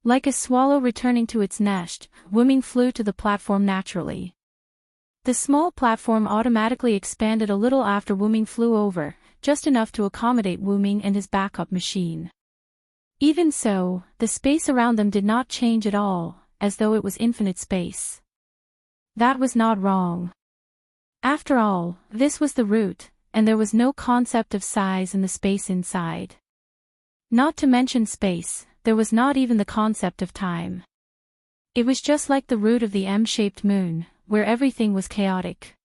Like a swallow returning to its nest, Wu Ming flew to the platform naturally. The small platform automatically expanded a little after Wu Ming flew over, just enough to accommodate Wu Ming and his backup machine. Even so, the space around them did not change at all, as though it was infinite space. That was not wrong. After all, this was the root, and there was no concept of size in the space inside. Not to mention space, there was not even the concept of time. It was just like the root of the M-shaped moon, where everything was chaotic.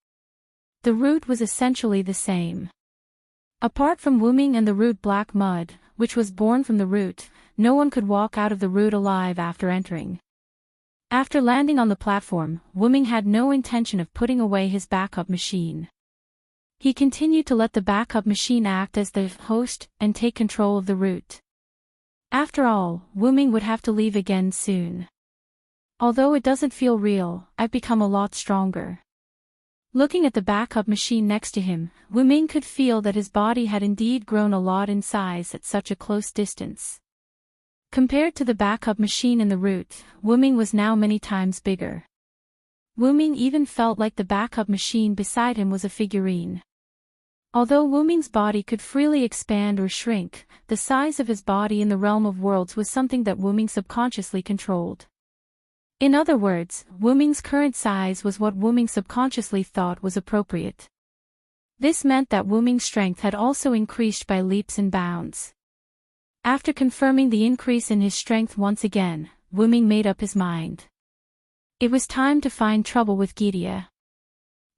The root was essentially the same. Apart from Wu Ming and the root black mud, which was born from the root, no one could walk out of the root alive after entering. After landing on the platform, Wu Ming had no intention of putting away his backup machine. He continued to let the backup machine act as the host and take control of the root. After all, Wu Ming would have to leave again soon. Although it doesn't feel real, I've become a lot stronger. Looking at the backup machine next to him, Wu Ming could feel that his body had indeed grown a lot in size at such a close distance. Compared to the backup machine in the root, Wu Ming was now many times bigger. Wu Ming even felt like the backup machine beside him was a figurine. Although Wu Ming's body could freely expand or shrink, the size of his body in the realm of worlds was something that Wu Ming subconsciously controlled. In other words, Wu Ming's current size was what Wu Ming subconsciously thought was appropriate. This meant that Wu Ming's strength had also increased by leaps and bounds. After confirming the increase in his strength once again, Wu Ming made up his mind. It was time to find trouble with Gidia.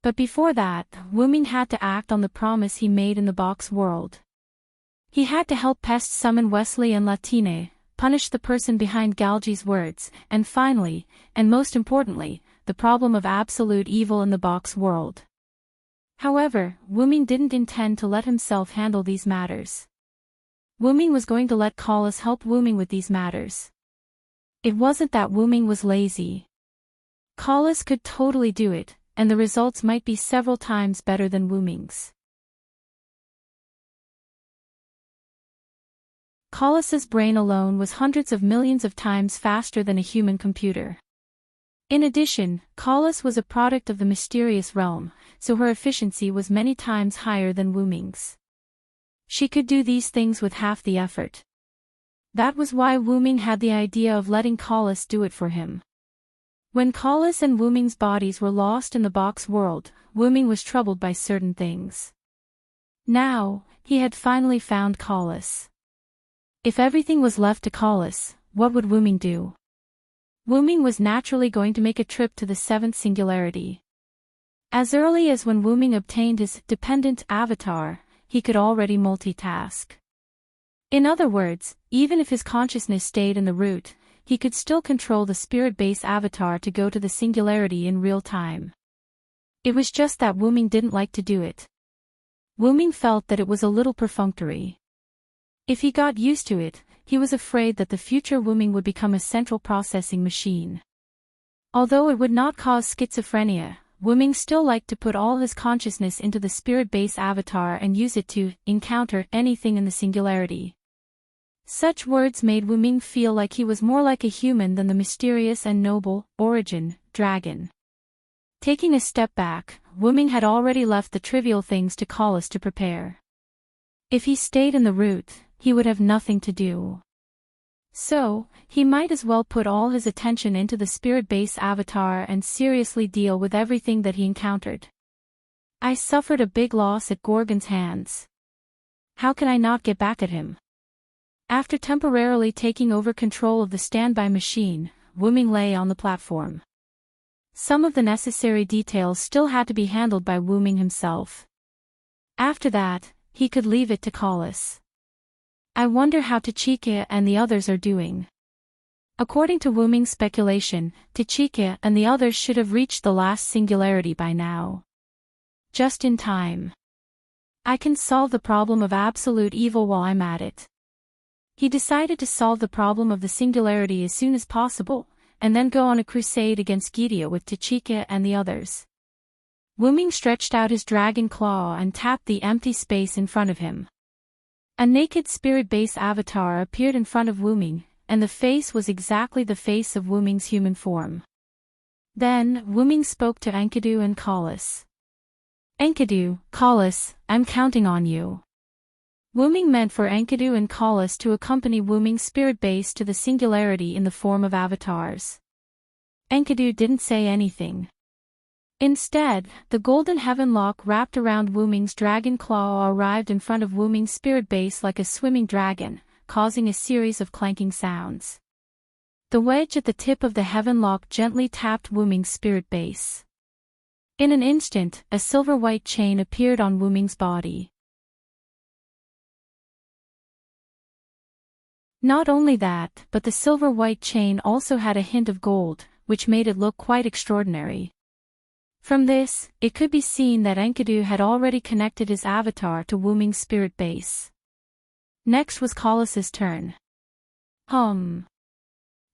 But before that, Wu Ming had to act on the promise he made in the box world. He had to help Pest summon Wesley and Latine, punish the person behind Galji's words, and finally, and most importantly, the problem of absolute evil in the box world. However, Wu Ming didn't intend to let himself handle these matters. Wu Ming was going to let Collis help Wu Ming with these matters. It wasn't that Wu Ming was lazy. Collis could totally do it, and the results might be several times better than Wu Ming's. Collis's brain alone was hundreds of millions of times faster than a human computer. In addition, Collis was a product of the mysterious realm, so her efficiency was many times higher than Wu Ming's. She could do these things with half the effort. That was why Wu Ming had the idea of letting Collis do it for him. When Collis and Wu Ming's bodies were lost in the box world, Wu Ming was troubled by certain things. Now, he had finally found Collis. If everything was left to Collis, what would Wu Ming do? Wu Ming was naturally going to make a trip to the seventh singularity. As early as when Wu Ming obtained his dependent avatar, he could already multitask. In other words, even if his consciousness stayed in the root, he could still control the spirit base avatar to go to the singularity in real time. It was just that Wu Ming didn't like to do it. Wu Ming felt that it was a little perfunctory. If he got used to it, he was afraid that the future Wu Ming would become a central processing machine. Although it would not cause schizophrenia, Wu Ming still liked to put all his consciousness into the spirit base avatar and use it to encounter anything in the singularity. Such words made Wu Ming feel like he was more like a human than the mysterious and noble origin dragon. Taking a step back, Wu Ming had already left the trivial things to Collis to prepare. If he stayed in the root, he would have nothing to do. So, he might as well put all his attention into the spirit base avatar and seriously deal with everything that he encountered. I suffered a big loss at Gorgon's hands. How can I not get back at him? After temporarily taking over control of the standby machine, Wu Ming lay on the platform. Some of the necessary details still had to be handled by Wu Ming himself. After that, he could leave it to Collis. I wonder how Tachika and the others are doing. According to Wu Ming's speculation, Tachika and the others should have reached the last singularity by now. Just in time. I can solve the problem of absolute evil while I'm at it. He decided to solve the problem of the singularity as soon as possible, and then go on a crusade against Gidia with Tachika and the others. Wu Ming stretched out his dragon claw and tapped the empty space in front of him. A naked spirit base avatar appeared in front of Wu Ming, and the face was exactly the face of Wu Ming's human form. Then, Wu Ming spoke to Enkidu and Kalas. Enkidu, Kalas, I'm counting on you. Wu Ming meant for Enkidu and Kalas to accompany Wu Ming's spirit base to the singularity in the form of avatars. Enkidu didn't say anything. Instead, the golden heaven lock wrapped around Wu Ming's dragon claw arrived in front of Wu Ming's spirit base like a swimming dragon, causing a series of clanking sounds. The wedge at the tip of the heaven lock gently tapped Wu Ming's spirit base. In an instant, a silver-white chain appeared on Wu Ming's body. Not only that, but the silver-white chain also had a hint of gold, which made it look quite extraordinary. From this, it could be seen that Enkidu had already connected his avatar to Wu Ming's spirit base. Next was Kalas's turn. Hum.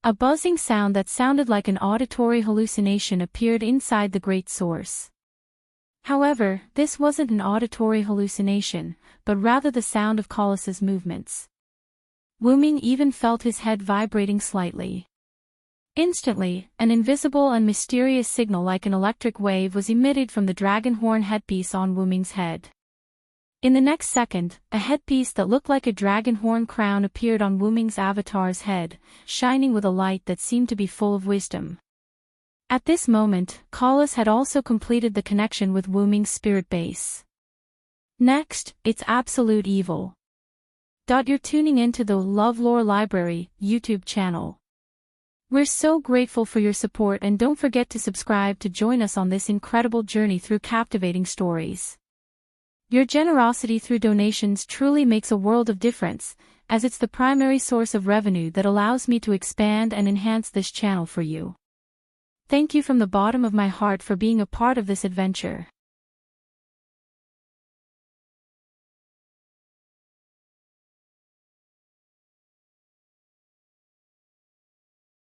A buzzing sound that sounded like an auditory hallucination appeared inside the great source. However, this wasn't an auditory hallucination, but rather the sound of Kalas's movements. Wu Ming even felt his head vibrating slightly. Instantly, an invisible and mysterious signal like an electric wave was emitted from the dragon horn headpiece on Wu Ming's head. In the next second, a headpiece that looked like a dragon horn crown appeared on Wu Ming's avatar's head, shining with a light that seemed to be full of wisdom. At this moment, Kalas had also completed the connection with Wu Ming's spirit base. Next, it's absolute evil. You're tuning into the LoveLore Library YouTube channel. We're so grateful for your support, and don't forget to subscribe to join us on this incredible journey through captivating stories. Your generosity through donations truly makes a world of difference, as it's the primary source of revenue that allows me to expand and enhance this channel for you. Thank you from the bottom of my heart for being a part of this adventure.